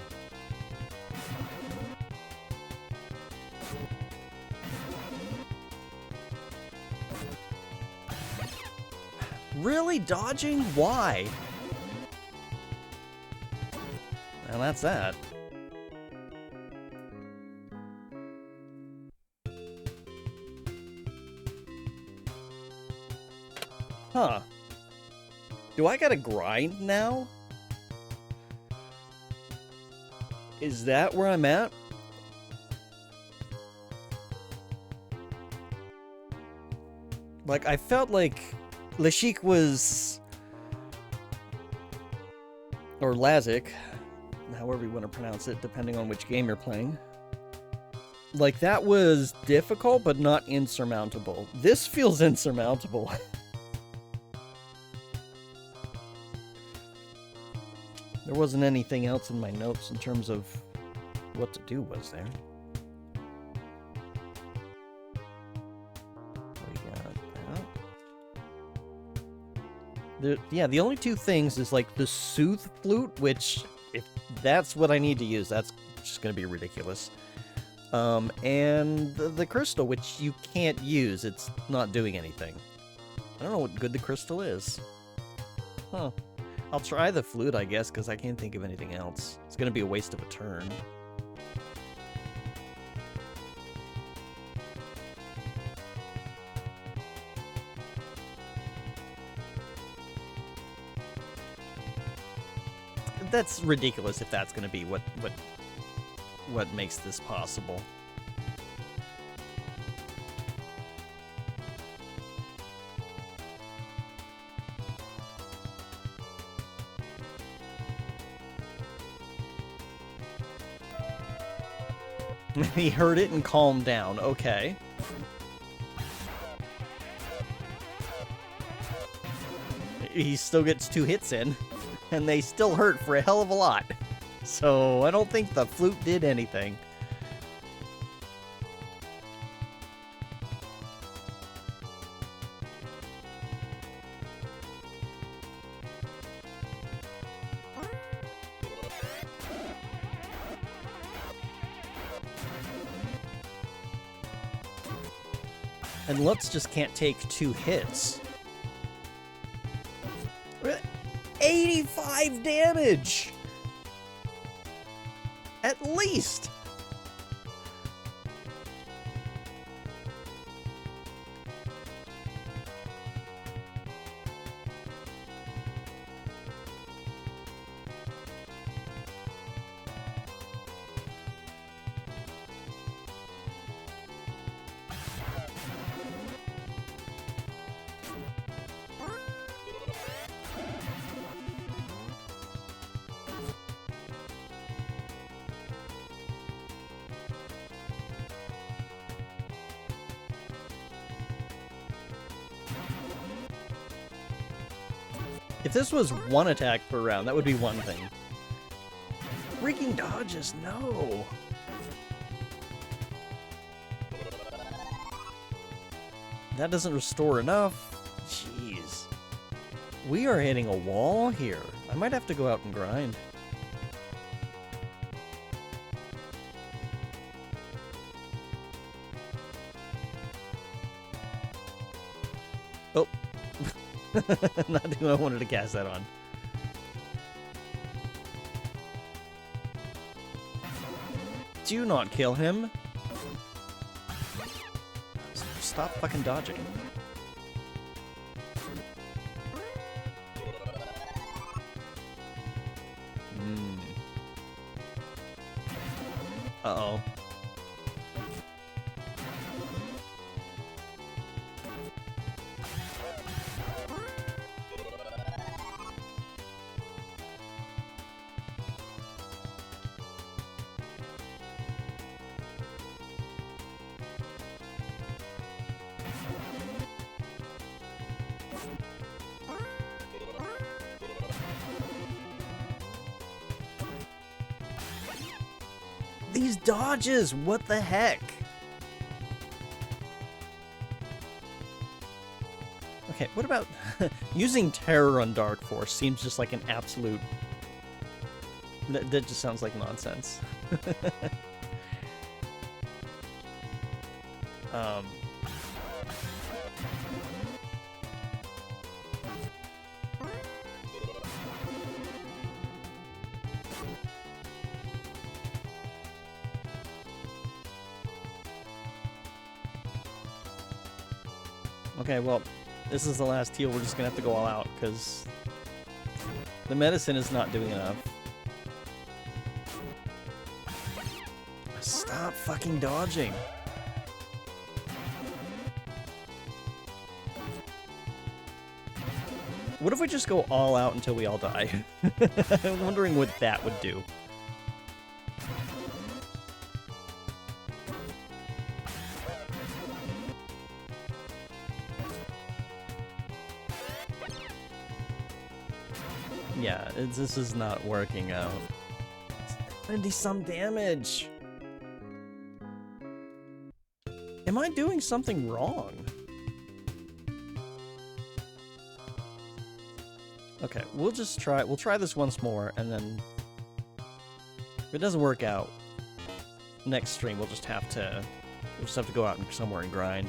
Really dodging? Why? And that's that. Huh. Do I gotta grind now? Is that where I'm at? Like, I felt like Lashik was... or Lazik, however you want to pronounce it, depending on which game you're playing. Like, that was difficult, but not insurmountable. This feels insurmountable. There wasn't anything else in my notes in terms of what to do, was there? Yeah, the only two things is like the Soothe Flute, which, if that's what I need to use, that's just going to be ridiculous. And the crystal, which you can't use. It's not doing anything. I don't know what good the crystal is. Huh. I'll try the flute, I guess, because I can't think of anything else. It's going to be a waste of a turn. That's ridiculous if that's going to be what makes this possible. He heard it and calmed down. Okay. He still gets 2 hits in. And they still hurt for a hell of a lot. So I don't think the flute did anything. And Lutz just can't take 2 hits. 85 damage! At least! If this was 1 attack per round, that would be one thing. Freaking dodges, no! That doesn't restore enough. Jeez. We are hitting a wall here. I might have to go out and grind. Oh. Not who I wanted to cast that on. Do not kill him. Stop fucking dodging. Uh-oh. These dodges, what the heck? Okay, what about using terror on Dark Force seems just like an absolute... That just sounds like nonsense. Okay, well, this is the last heal. We're just gonna have to go all out, because the medicine is not doing enough. Stop fucking dodging. What if we just go all out until we all die? I'm wondering what that would do. Yeah, this is not working out. 70-some damage! Am I doing something wrong? Okay, we'll try this once more, and then if it doesn't work out, next stream we'll just have to go out somewhere and grind.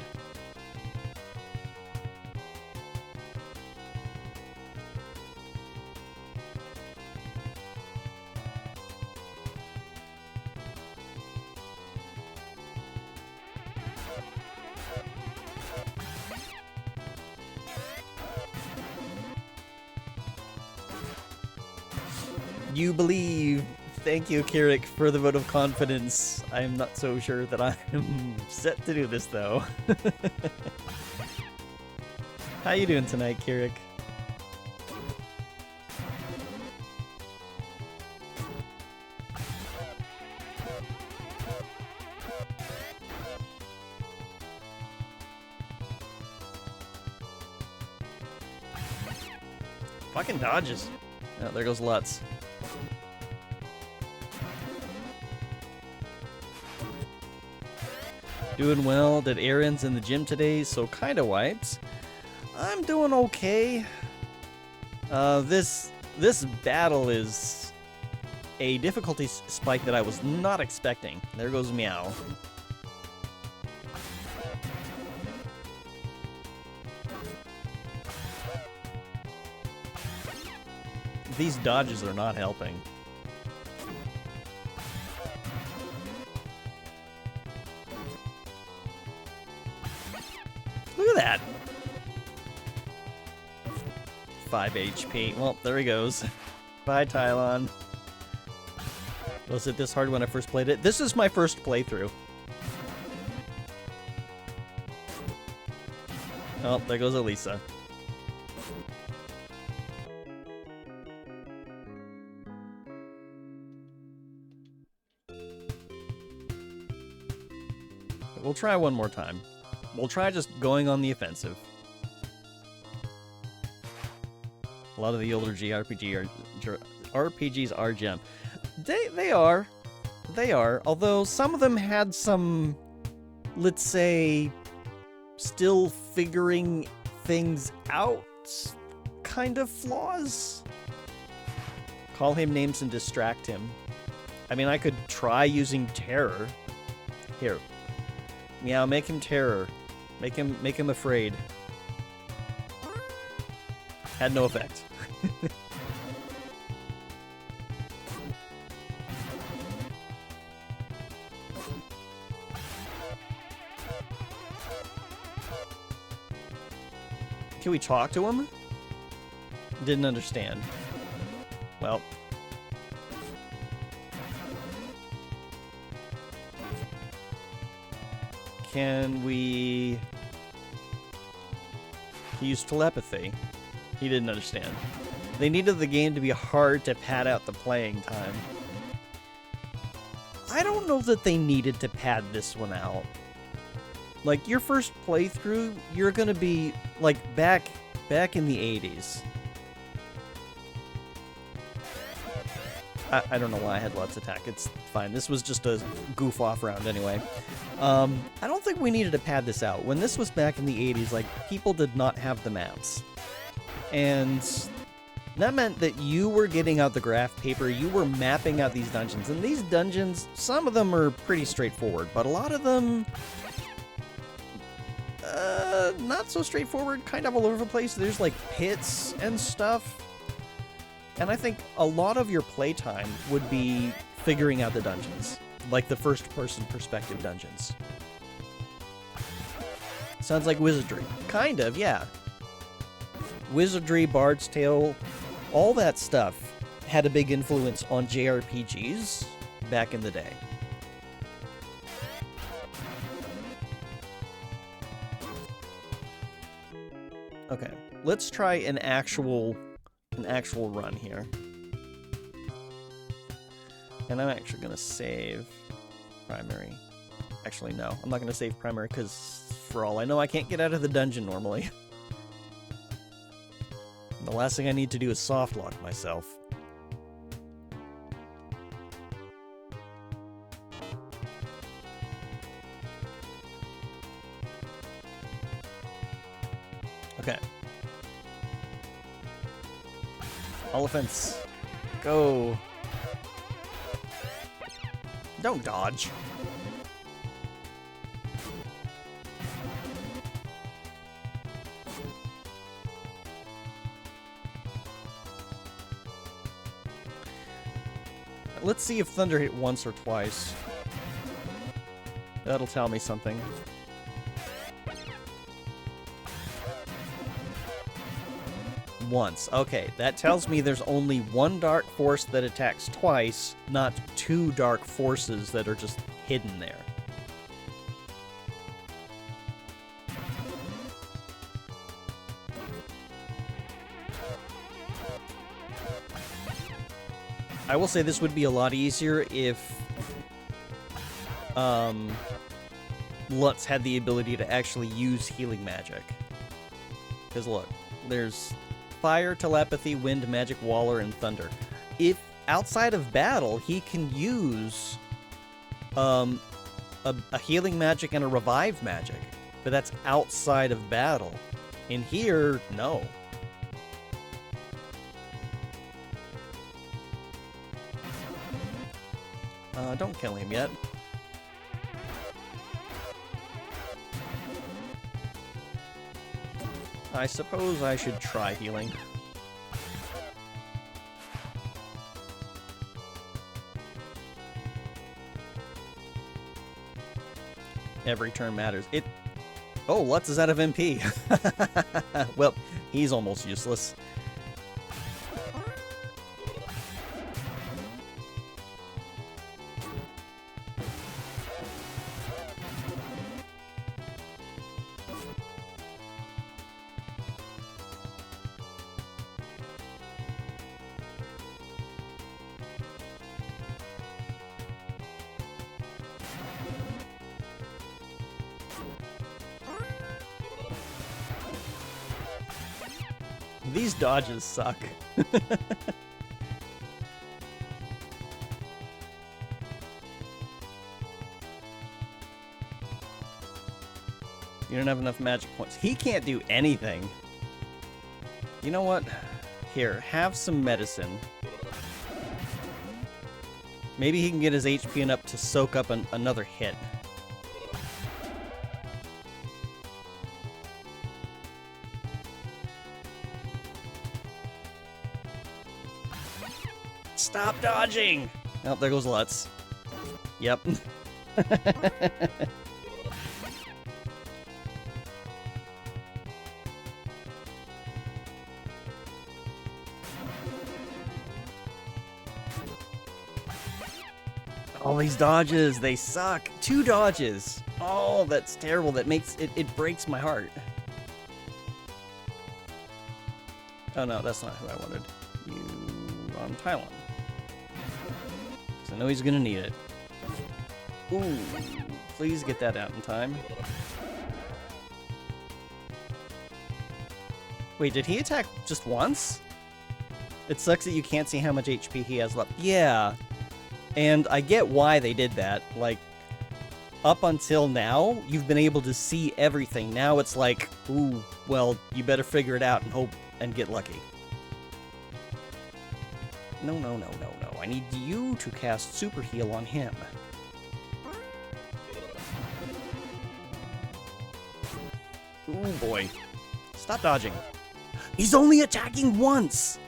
You believe. Thank you, Kirik, for the vote of confidence. I'm not so sure that I'm set to do this, though. How you doing tonight, Kirik? Fucking dodges. Oh, there goes Lutz. Doing well. Did errands in the gym today, so kinda wiped. I'm doing okay. This battle is a difficulty spike that I was not expecting. There goes Meow. These dodges are not helping. Look at that. 5 HP. Well, there he goes. Bye, Tylon. Was it this hard when I first played it? This is my first playthrough. Oh, there goes Elisa. We'll try one more time. We'll try just going on the offensive. A lot of the older RPGs are gem. They are. They are. Although some of them had some, let's say, still figuring things out kind of flaws. Call him names and distract him. I mean, I could try using terror. Here. Meow, make him terror. Make him afraid. Had no effect. Can we talk to him? Didn't understand. Well. Can we... He used telepathy. He didn't understand. They needed the game to be hard to pad out the playing time. I don't know that they needed to pad this one out. Like, your first playthrough, you're gonna be, like, back in the 80s. I don't know why I had Let's Attack. It's fine. This was just a goof-off round anyway. I don't think we needed to pad this out. When this was back in the 80s, like, people did not have the maps. And that meant that you were getting out the graph paper, you were mapping out these dungeons. And these dungeons, some of them are pretty straightforward, but a lot of them... not so straightforward, kind of all over the place. There's, like, pits and stuff. And I think a lot of your playtime would be figuring out the dungeons. Like the first-person perspective dungeons. Sounds like Wizardry. Kind of, yeah. Wizardry, Bard's Tale, all that stuff had a big influence on JRPGs back in the day. Okay, let's try an actual run here. And I'm actually going to save primary. Actually, no. I'm not going to save primary because, for all I know, I can't get out of the dungeon normally. The last thing I need to do is soft lock myself. Okay. Elephants, go. Don't dodge. Let's see if Thunder hit once or twice. That'll tell me something. Once. Okay, that tells me there's only one dark force that attacks twice, not two dark forces that are just hidden there. I will say this would be a lot easier if Lutz had the ability to actually use healing magic. Because look, there's Fire, Telepathy, Wind, Magic, Waller, and Thunder. If outside of battle, he can use a healing magic and a revive magic, but that's outside of battle. In here, no. Don't kill him yet. I suppose I should try healing. Every turn matters. Oh, Lutz is out of MP. Well, he's almost useless. These dodges suck. You don't have enough magic points. He can't do anything. You know what? Here, have some medicine. Maybe he can get his HP up to soak up another hit. Stop dodging! Oh, there goes Lutz. Yep. All these dodges, they suck. 2 dodges. Oh, that's terrible. That makes it breaks my heart. Oh no, that's not who I wanted. You on Tylon. I know he's gonna need it. Ooh, please get that out in time. Wait, did he attack just once? It sucks that you can't see how much HP he has left. Yeah. And I get why they did that. Like, up until now, you've been able to see everything. Now it's like, ooh, well, you better figure it out and hope and get lucky. No, no, no, no, no. I need you to cast Super Heal on him. Ooh, boy. Stop dodging. He's only attacking once!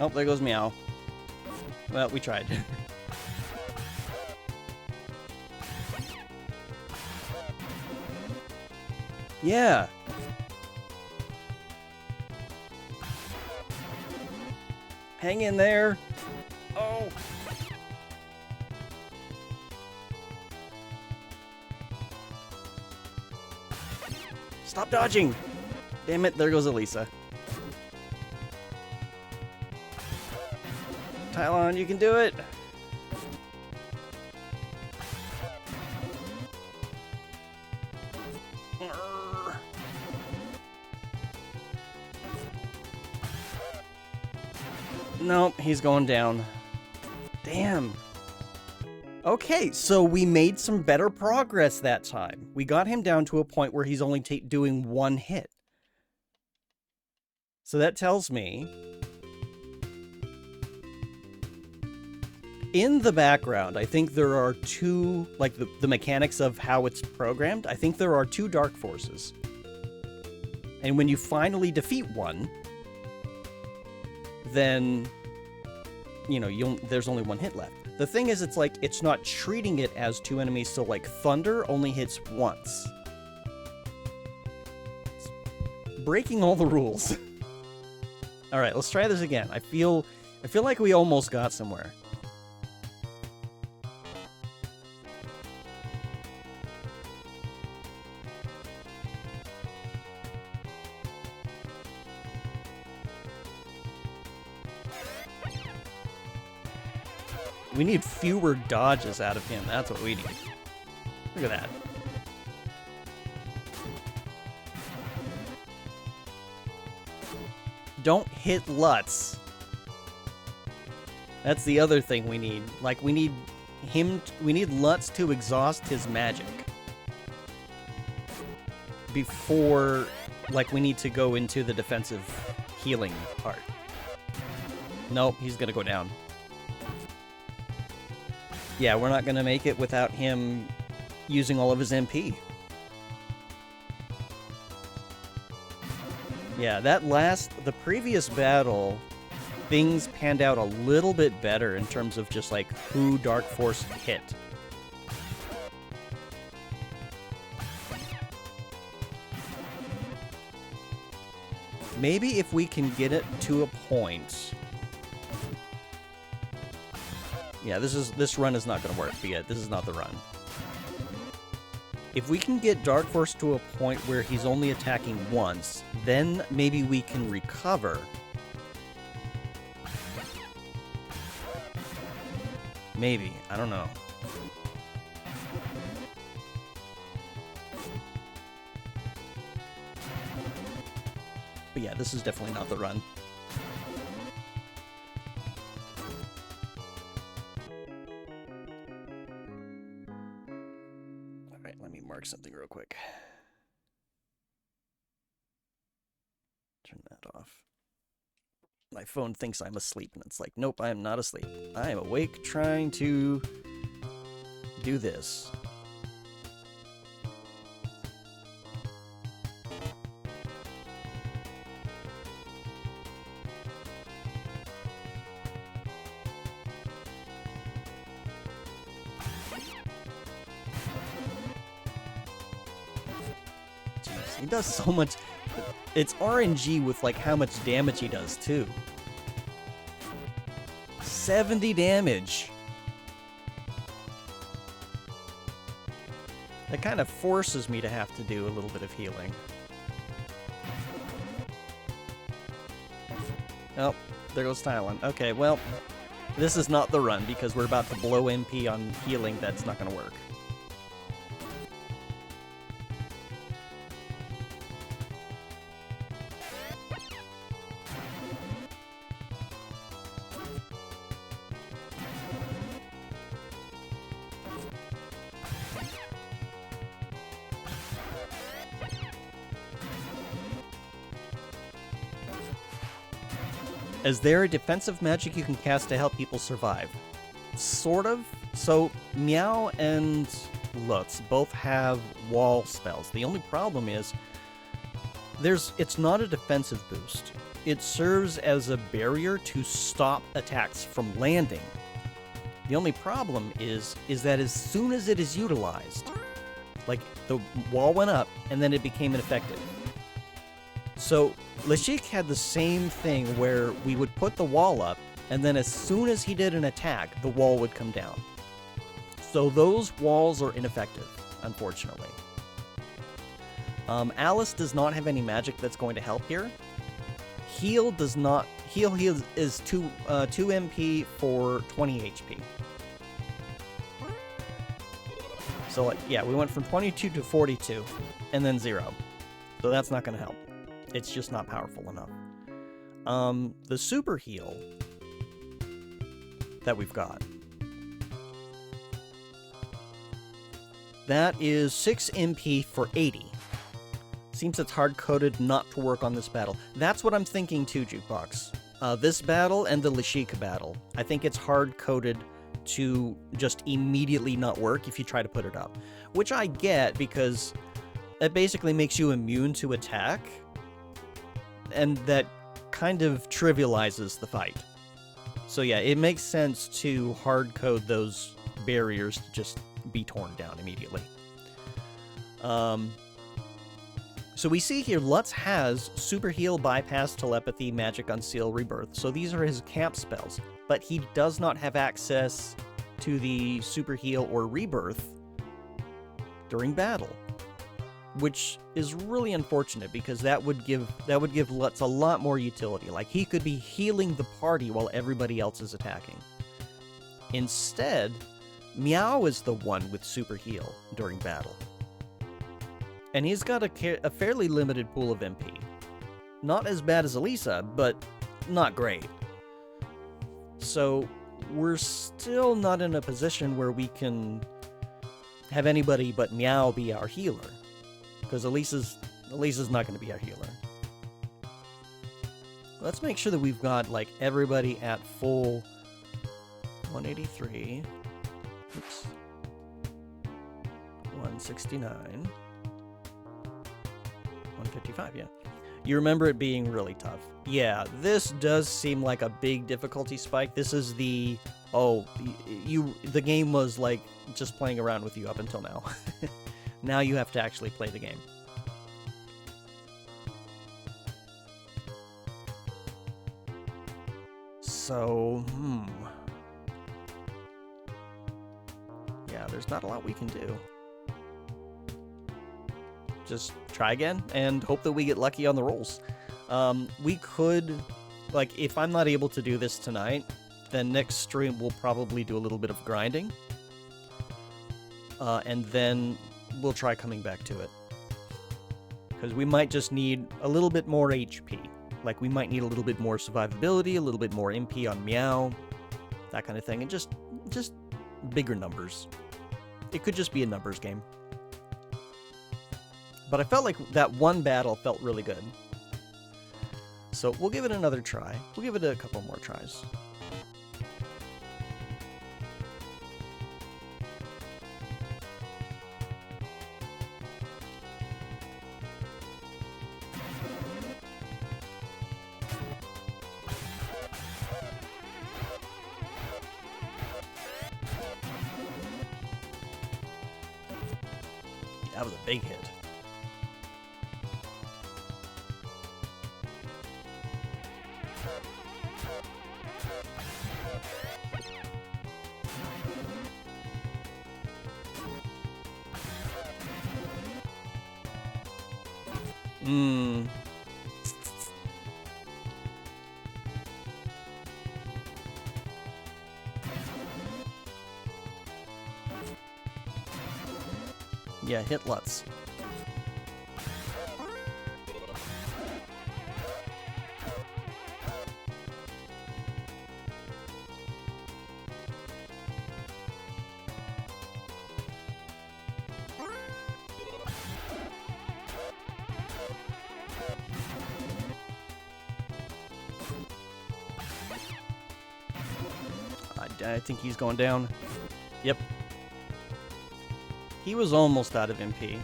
Oh, there goes Meow. Well, we tried. Yeah. Hang in there. Oh. Stop dodging. Damn it, there goes Elisa. Tylon, you can do it. Nope, he's going down. Damn. Okay, so we made some better progress that time. We got him down to a point where he's only doing one hit. So that tells me... in the background, I think there are two, like the mechanics of how it's programmed, I think there are two Dark Forces. And when you finally defeat one, then, you know, there's only one hit left. The thing is, it's like, it's not treating it as two enemies, so like Thunder only hits once. It's breaking all the rules. Alright, let's try this again. I feel like we almost got somewhere. We need fewer dodges out of him. That's what we need. Look at that. Don't hit Lutz. That's the other thing we need. Like, we need Lutz to exhaust his magic before, like, we need to go into the defensive healing part. Nope, he's gonna go down. Yeah, we're not gonna make it without him using all of his MP. Yeah, the previous battle, things panned out a little bit better in terms of just like who Dark Force hit. Maybe if we can get it to a point... yeah, this run is not going to work, but yeah, this is not the run. If we can get Dark Force to a point where he's only attacking once, then maybe we can recover. Maybe. I don't know. But yeah, this is definitely not the run. Something real quick. Turn that off. My phone thinks I'm asleep, and it's like, nope, I am not asleep. I am awake trying to do this. He does so much. It's RNG with like how much damage he does too. 70 damage. That kind of forces me to have to do a little bit of healing. Oh, there goes Tylon. Okay, well, this is not the run because we're about to blow MP on healing. That's not going to work. Is there a defensive magic you can cast to help people survive? Sort of. So, Meow and Lutz both have wall spells. The only problem is, it's not a defensive boost. It serves as a barrier to stop attacks from landing. The only problem is that as soon as it is utilized, like, the wall went up, and then it became ineffective. So, Lashik had the same thing where we would put the wall up, and then as soon as he did an attack, the wall would come down. So those walls are ineffective, unfortunately. Alice does not have any magic that's going to help here. Heal does not... Heal is 2 MP for 20 HP. So, yeah, we went from 22 to 42, and then 0. So that's not going to help. It's just not powerful enough. The super heal that we've got, that is 6 MP for 80. Seems it's hard-coded not to work on this battle. That's what I'm thinking too, Jukebox. This battle and the Lashik battle, I think it's hard-coded to just immediately not work if you try to put it up. Which I get, because it basically makes you immune to attack, and that kind of trivializes the fight. So yeah, it makes sense to hard-code those barriers to just be torn down immediately. So we see here, Lutz has Super Heal, Bypass, Telepathy, Magic, Unseal, Rebirth. So these are his camp spells, but he does not have access to the Super Heal or Rebirth during battle, which is really unfortunate because that would give Lutz a lot more utility. Like, he could be healing the party while everybody else is attacking. Instead, Meow is the one with Super Heal during battle. And he's got a fairly limited pool of MP. Not as bad as Elisa, but not great. So we're still not in a position where we can have anybody but Meow be our healer. Because Elisa's not going to be our healer. Let's make sure that we've got, like, everybody at full 183. Oops. 169. 155, yeah. You remember it being really tough. Yeah, this does seem like a big difficulty spike. This is the... Oh, the game was, like, just playing around with you up until now. Now you have to actually play the game. So, yeah, there's not a lot we can do. Just try again and hope that we get lucky on the rolls. We could, like, if I'm not able to do this tonight, then next stream we'll probably do a little bit of grinding. And then we'll try coming back to it. Because we might just need a little bit more HP. Like, we might need a little bit more survivability, a little bit more MP on Meow, that kind of thing, and just bigger numbers. It could just be a numbers game. But I felt like that one battle felt really good. So we'll give it another try. We'll give it a couple more tries. That was a big hit. Yeah, hit Lutz. I think he's going down. Yep. He was almost out of MP.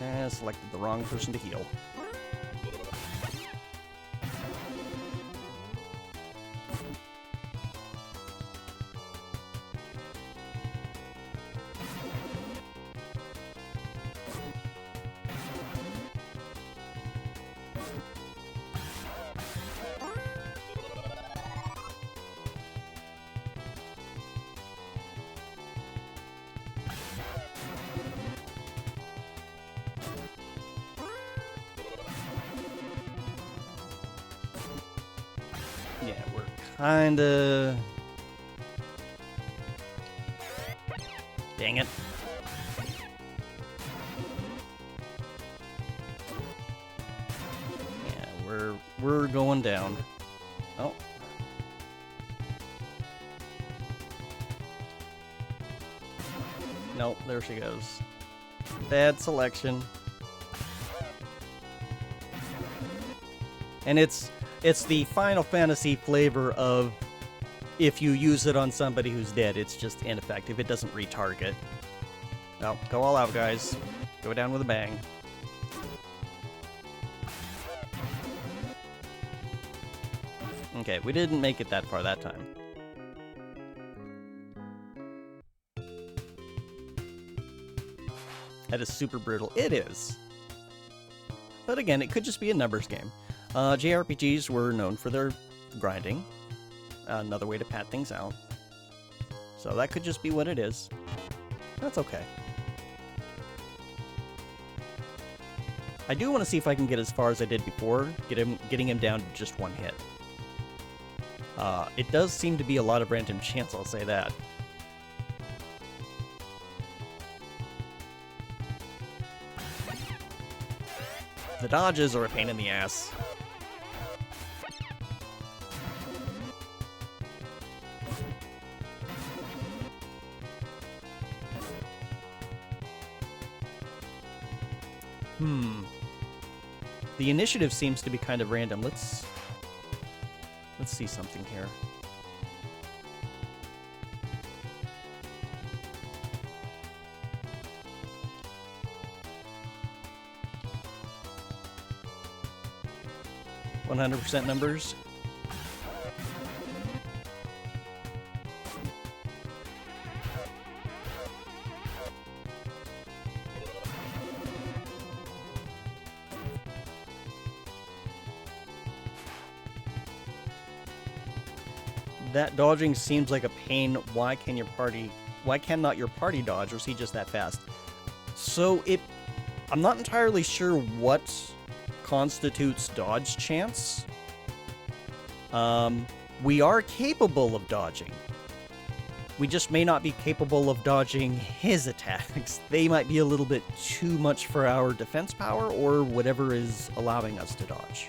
I selected the wrong person to heal. Yeah, we're kinda... Dang it. Yeah, we're going down. Oh. Nope, there she goes. Bad selection. And it's the Final Fantasy flavor of if you use it on somebody who's dead, it's just ineffective. It doesn't retarget. Well, go all out, guys. Go down with a bang. Okay, we didn't make it that far that time. That is super brutal. It is. But again, it could just be a numbers game. JRPGs were known for their grinding. Another way to pad things out. So that could just be what it is. That's okay. I do want to see if I can get as far as I did before, getting him down to just one hit. It does seem to be a lot of random chance, I'll say that. The dodges are a pain in the ass. The initiative seems to be kind of random. Let's see something here. %, numbers. That dodging seems like a pain. Why cannot your party dodge, or is he just that fast? So I'm not entirely sure what constitutes dodge chance. We are capable of dodging. We just may not be capable of dodging his attacks. They might be a little bit too much for our defense power, or whatever is allowing us to dodge.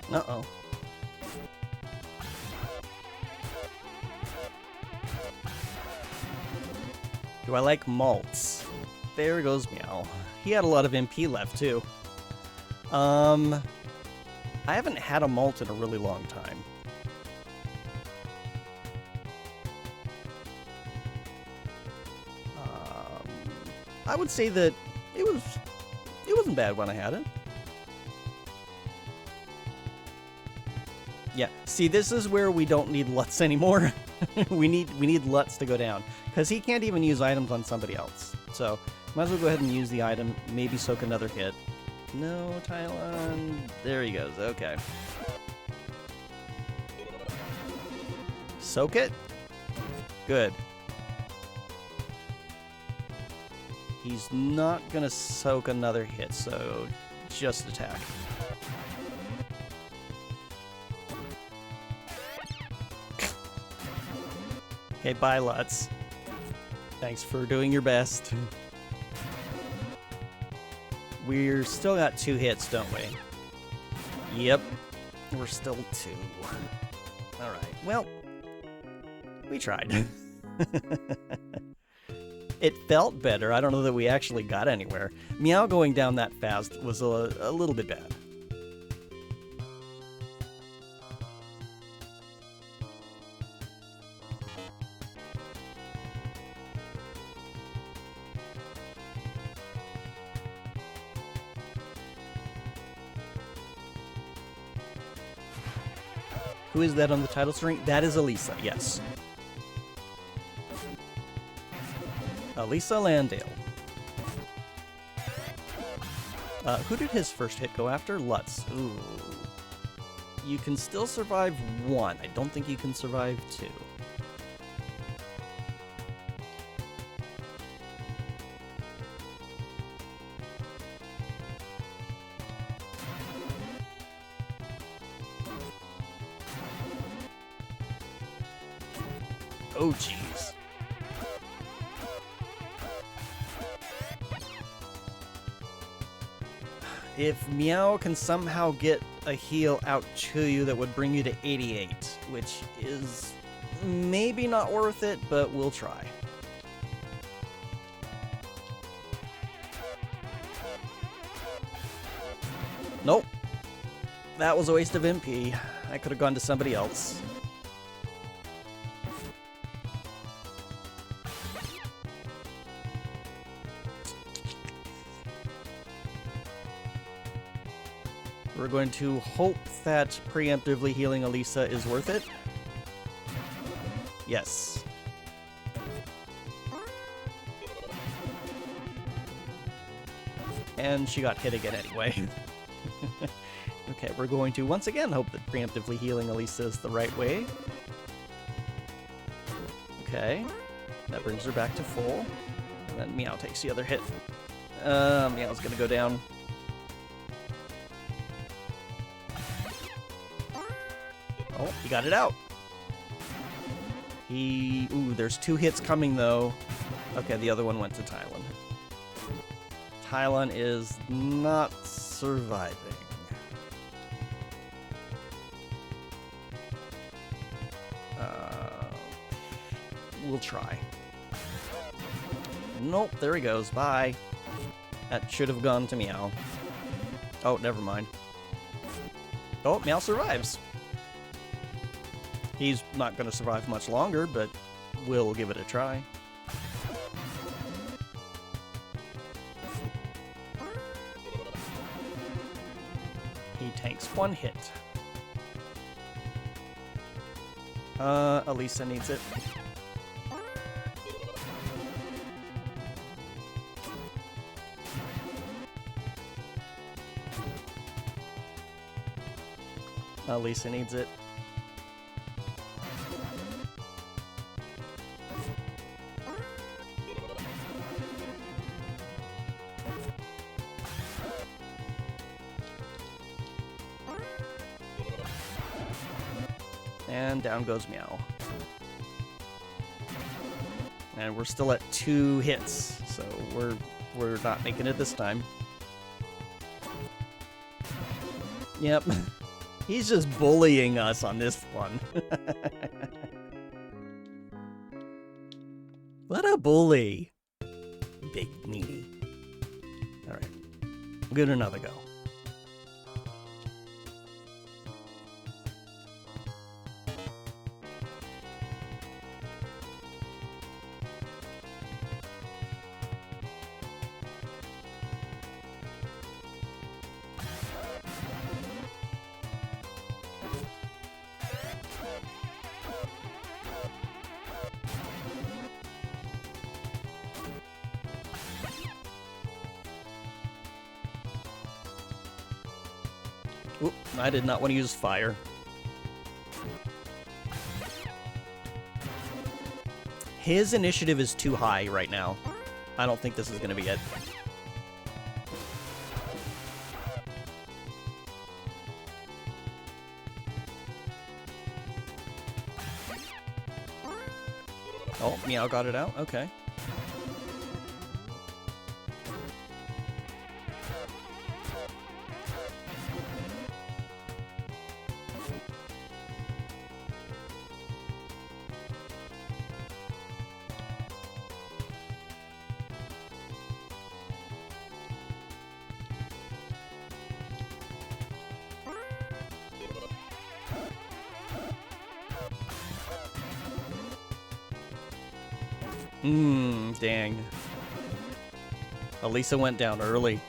Uh-oh. Do I like malts? There goes Meow. He had a lot of MP left, too. I haven't had a malt in a really long time. I would say that it wasn't bad when I had it. Yeah, see, this is where we don't need Lutz anymore. we need Lutz to go down, because he can't even use items on somebody else. So Might as well go ahead and use the item. Maybe soak another hit. No, Tylon. There he goes. Okay. Soak it? Good. He's not gonna soak another hit, so just attack. Okay, bye, Lutz. Thanks for doing your best. We're still got 2 hits, don't we? Yep. We're still 2. Alright, well, we tried. It felt better. I don't know that we actually got anywhere. Meow going down that fast was a little bit bad. Who is that on the title screen? That is Elisa, yes. Elisa Landale. Who did his first hit go after? Lutz. Ooh. You can still survive 1. I don't think you can survive 2. Oh, jeez. If Meow can somehow get a heal out to you, that would bring you to 88, which is maybe not worth it, but we'll try. Nope. That was a waste of MP. I could have gone to somebody else. We're going to hope that preemptively healing Elisa is worth it. Yes. And she got hit again anyway. Okay, we're going to once again hope that preemptively healing Elisa is the right way. Okay. That brings her back to full. And then Meow takes the other hit. Meow's gonna go down. Oh, he got it out. Ooh, there's 2 hits coming, though. Okay, the other one went to Tylon. Tylon is not surviving. We'll try. Nope, there he goes. Bye. That should have gone to Meow. Oh, never mind. Oh, Meow survives. He's not going to survive much longer, but we'll give it a try. He takes 1 hit. Elisa needs it. Elisa needs it. And down goes Meow. And we're still at 2 hits, so we're not making it this time. Yep. He's just bullying us on this one. What a bully. Big meanie. Alright. We'll give it another go. Oop, I did not want to use fire. His initiative is too high right now. I don't think this is going to be it. Oh, Meow got it out? Okay. Dang. Elisa went down early.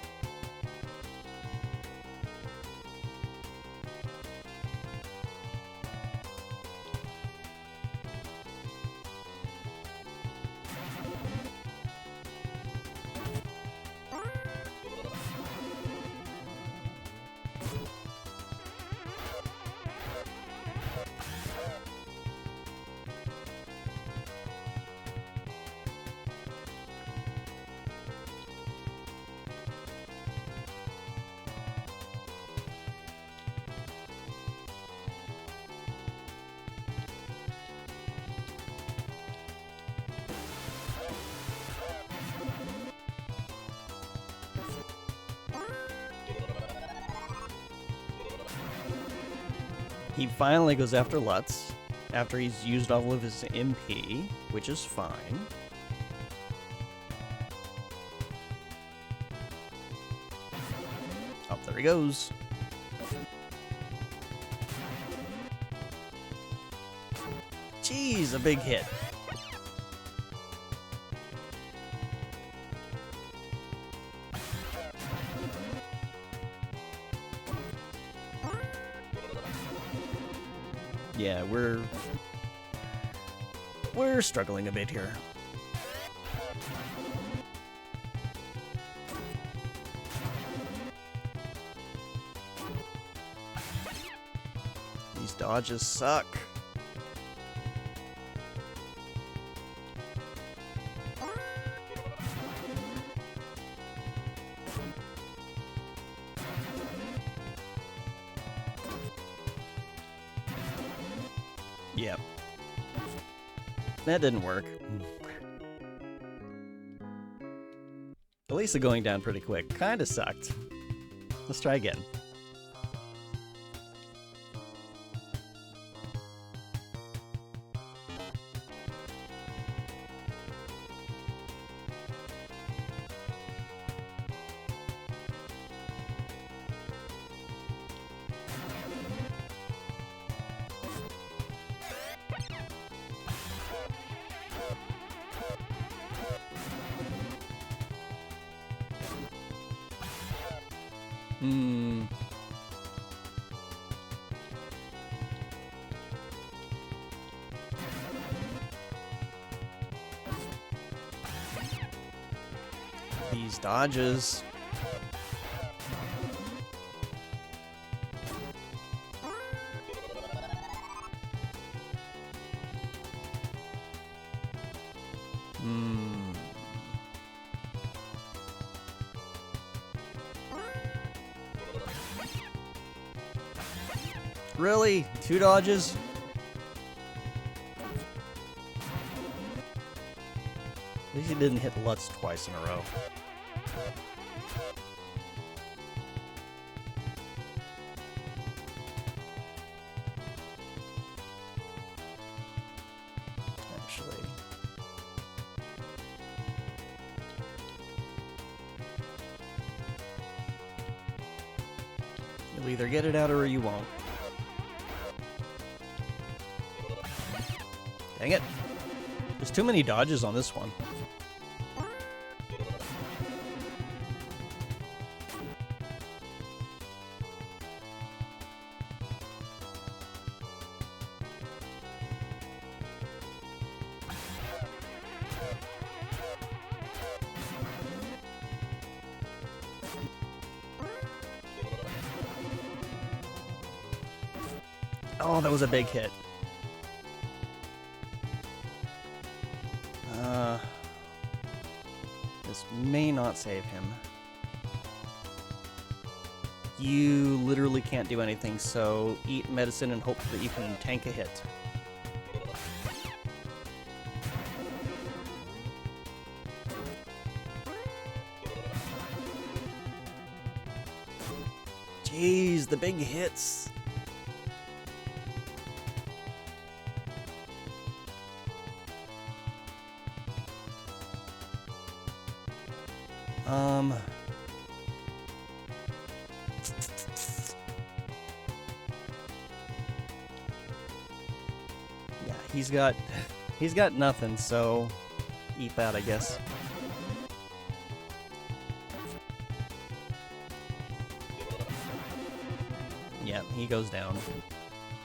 He finally goes after Lutz, after he's used all of his MP, which is fine. Oh, there he goes. Jeez, a big hit. Yeah, we're struggling a bit here. These dodges suck. Yep. That didn't work. Elisa going down pretty quick. Kinda sucked. Let's try again. These dodges. Really? 2 dodges? At least he didn't hit Lutz twice in a row. Actually. You'll either get it out or you won't. Dang it. There's too many dodges on this one. Oh, that was a big hit. This may not save him. You literally can't do anything, so eat medicine and hope that you can tank a hit. Jeez, the big hits. Yeah, he's got nothing, so eat that, I guess. Yeah, he goes down.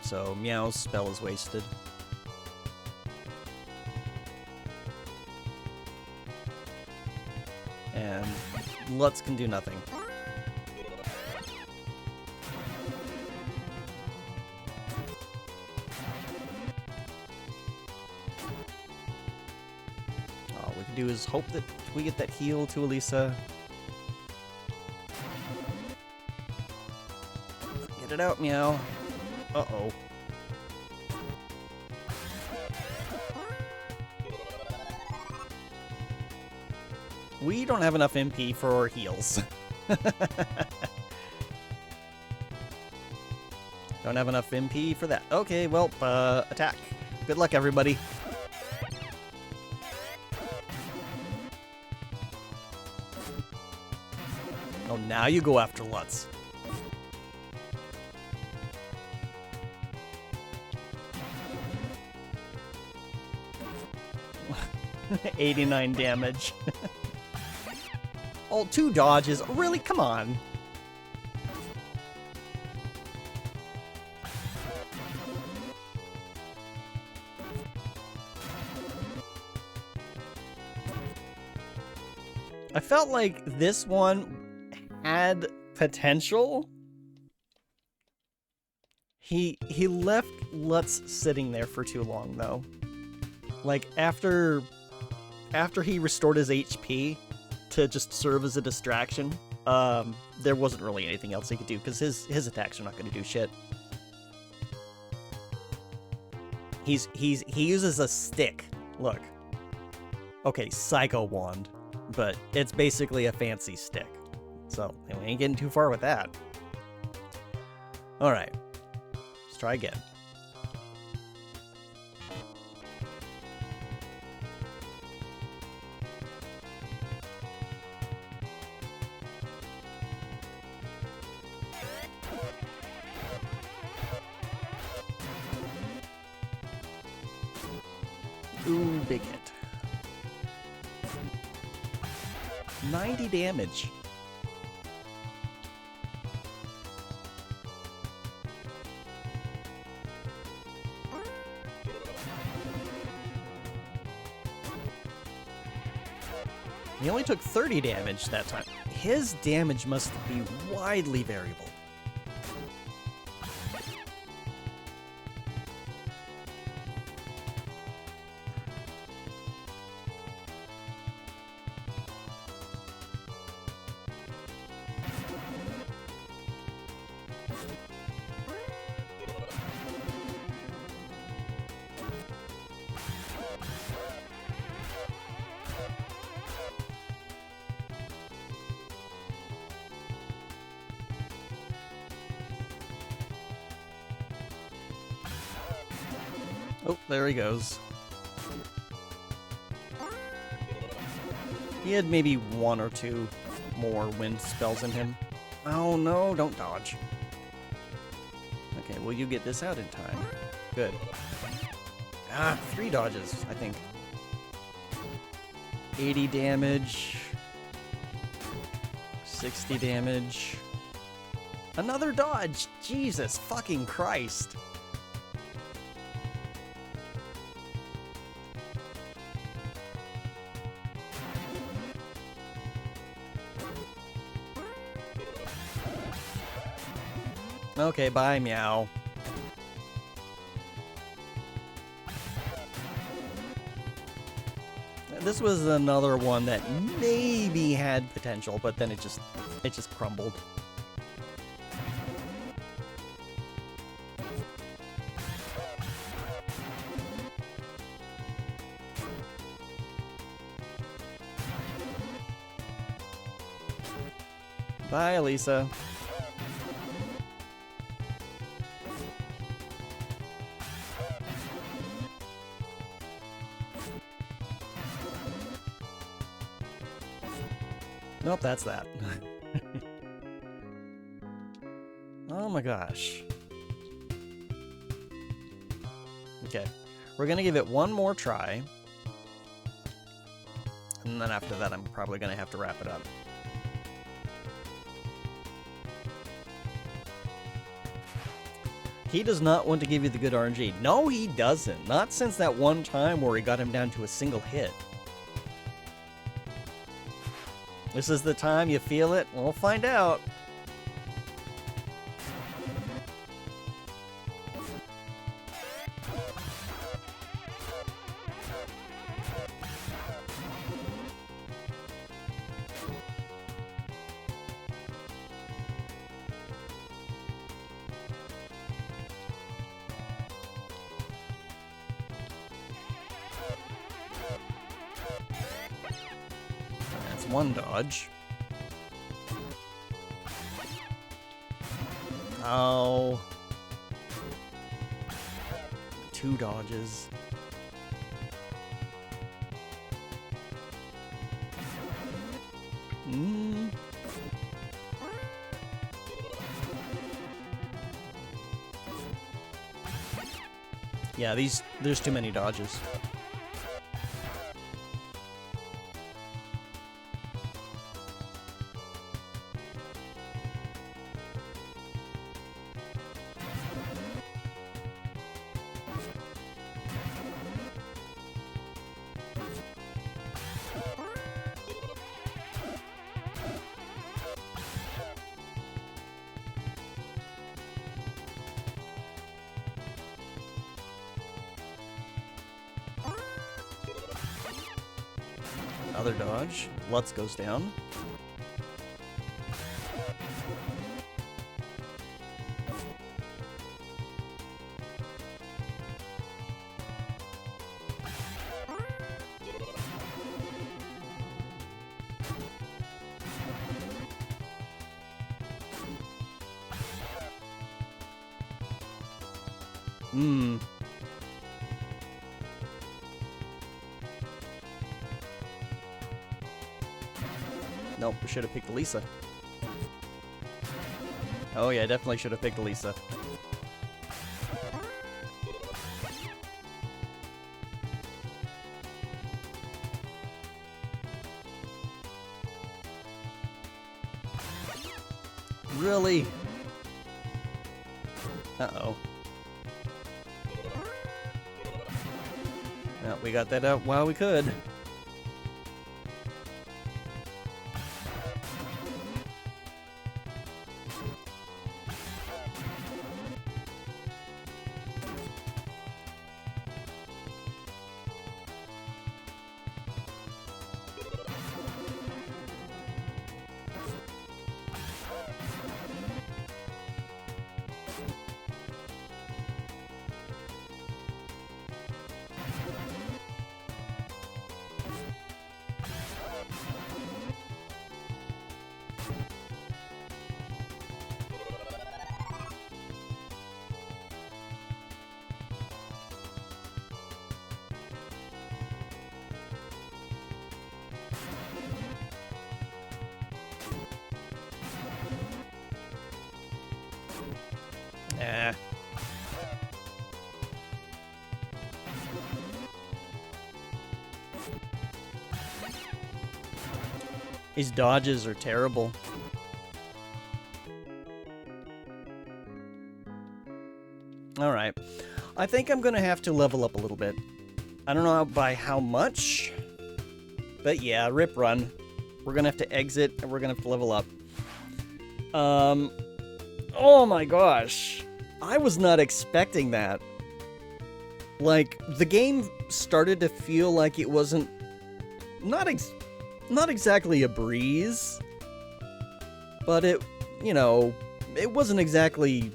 So Meow's spell is wasted. And Lutz can do nothing. All we can do is hope that we get that heal to Elisa. Get it out, Meow. Uh-oh. We don't have enough MP for heals. Don't have enough MP for that. Okay, well, attack. Good luck, everybody. Oh, now you go after Lutz. $89 damage. Oh, 2 dodges. Really? Come on. I felt like this one had potential. He left Lutz sitting there for too long, though. Like, after he restored his HP to just serve as a distraction, there wasn't really anything else he could do, because his attacks are not going to do shit. He uses a stick. Look. Okay, Psycho Wand, but it's basically a fancy stick. So, we ain't getting too far with that. Alright. Let's try again. Ooh, big hit. 90 damage. He only took 30 damage that time. His damage must be widely variable. Oh, there he goes. He had maybe 1 or 2 more wind spells in him. Oh no, don't dodge. Okay, well you get this out in time. Good. Ah, 3 dodges, I think. 80 damage. 60 damage. Another dodge! Jesus fucking Christ. Okay, bye, Meow. this was another one that maybe had potential, but then it just crumbled. Bye, Elisa. Nope, that's that. Oh my gosh. Okay, we're gonna give it one more try. And then after that, I'm probably gonna have to wrap it up. He does not want to give you the good RNG. No, he doesn't. Not since that one time where he got him down to a single hit. This is the time you feel it? We'll find out. One dodge. Oh. Two dodges. Yeah, there's too many dodges. Another dodge. Lutz goes down. Nope, we should have picked Lisa. Oh yeah, definitely should have picked Lisa. Really? Uh-oh. Well, we got that out while we could. Nah. His dodges are terrible. Alright. I think I'm gonna have to level up a little bit. I don't know by how much. But yeah, rip run. We're gonna have to exit and we're gonna have to level up. Oh my gosh. I was not expecting that. Like, the game started to feel like it wasn't not exactly a breeze, but it, you know, it wasn't exactly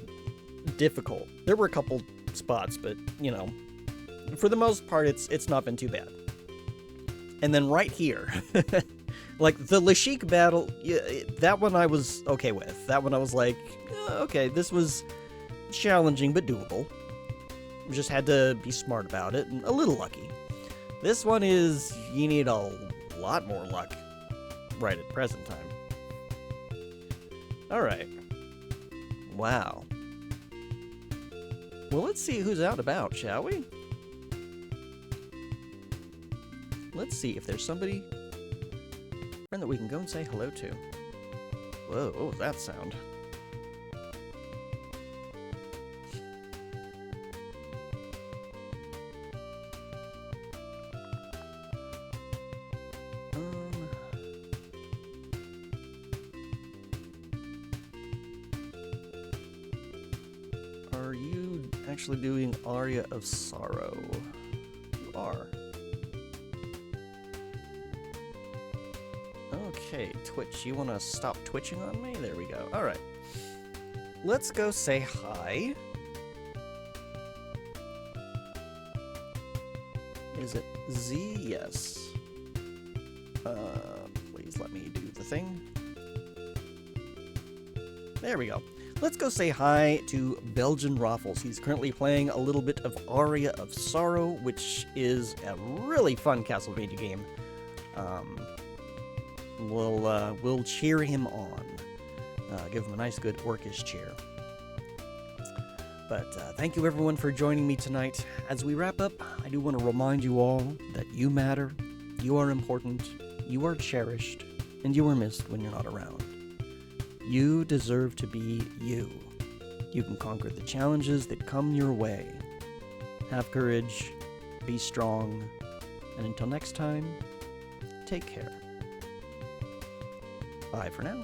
difficult. There were a couple spots, but, you know, for the most part, it's not been too bad. And then right here, like the Lashik battle, yeah, that one I was okay with. That one I was like, okay, this was challenging but doable. Just had to be smart about it and a little lucky. This one is, you need a lot more luck right at present time. Alright. Wow. Well, let's see who's out about, shall we? Let's see if there's somebody friend that we can go and say hello to. Whoa, what was that sound? Are you actually doing Aria of Sorrow? You are. Okay, Twitch, you want to stop twitching on me? There we go. Alright. Let's go say hi. Is it Z? Yes. Please let me do the thing. There we go. Let's go say hi to Belgian Raffles. He's currently playing a little bit of Aria of Sorrow, which is a really fun Castlevania game. We'll cheer him on. Give him a nice good orcish cheer. But thank you everyone for joining me tonight. As we wrap up, I do want to remind you all that you matter, you are important, you are cherished, and you are missed when you're not around. You deserve to be you. You can conquer the challenges that come your way. Have courage, be strong, and until next time, take care. Bye for now.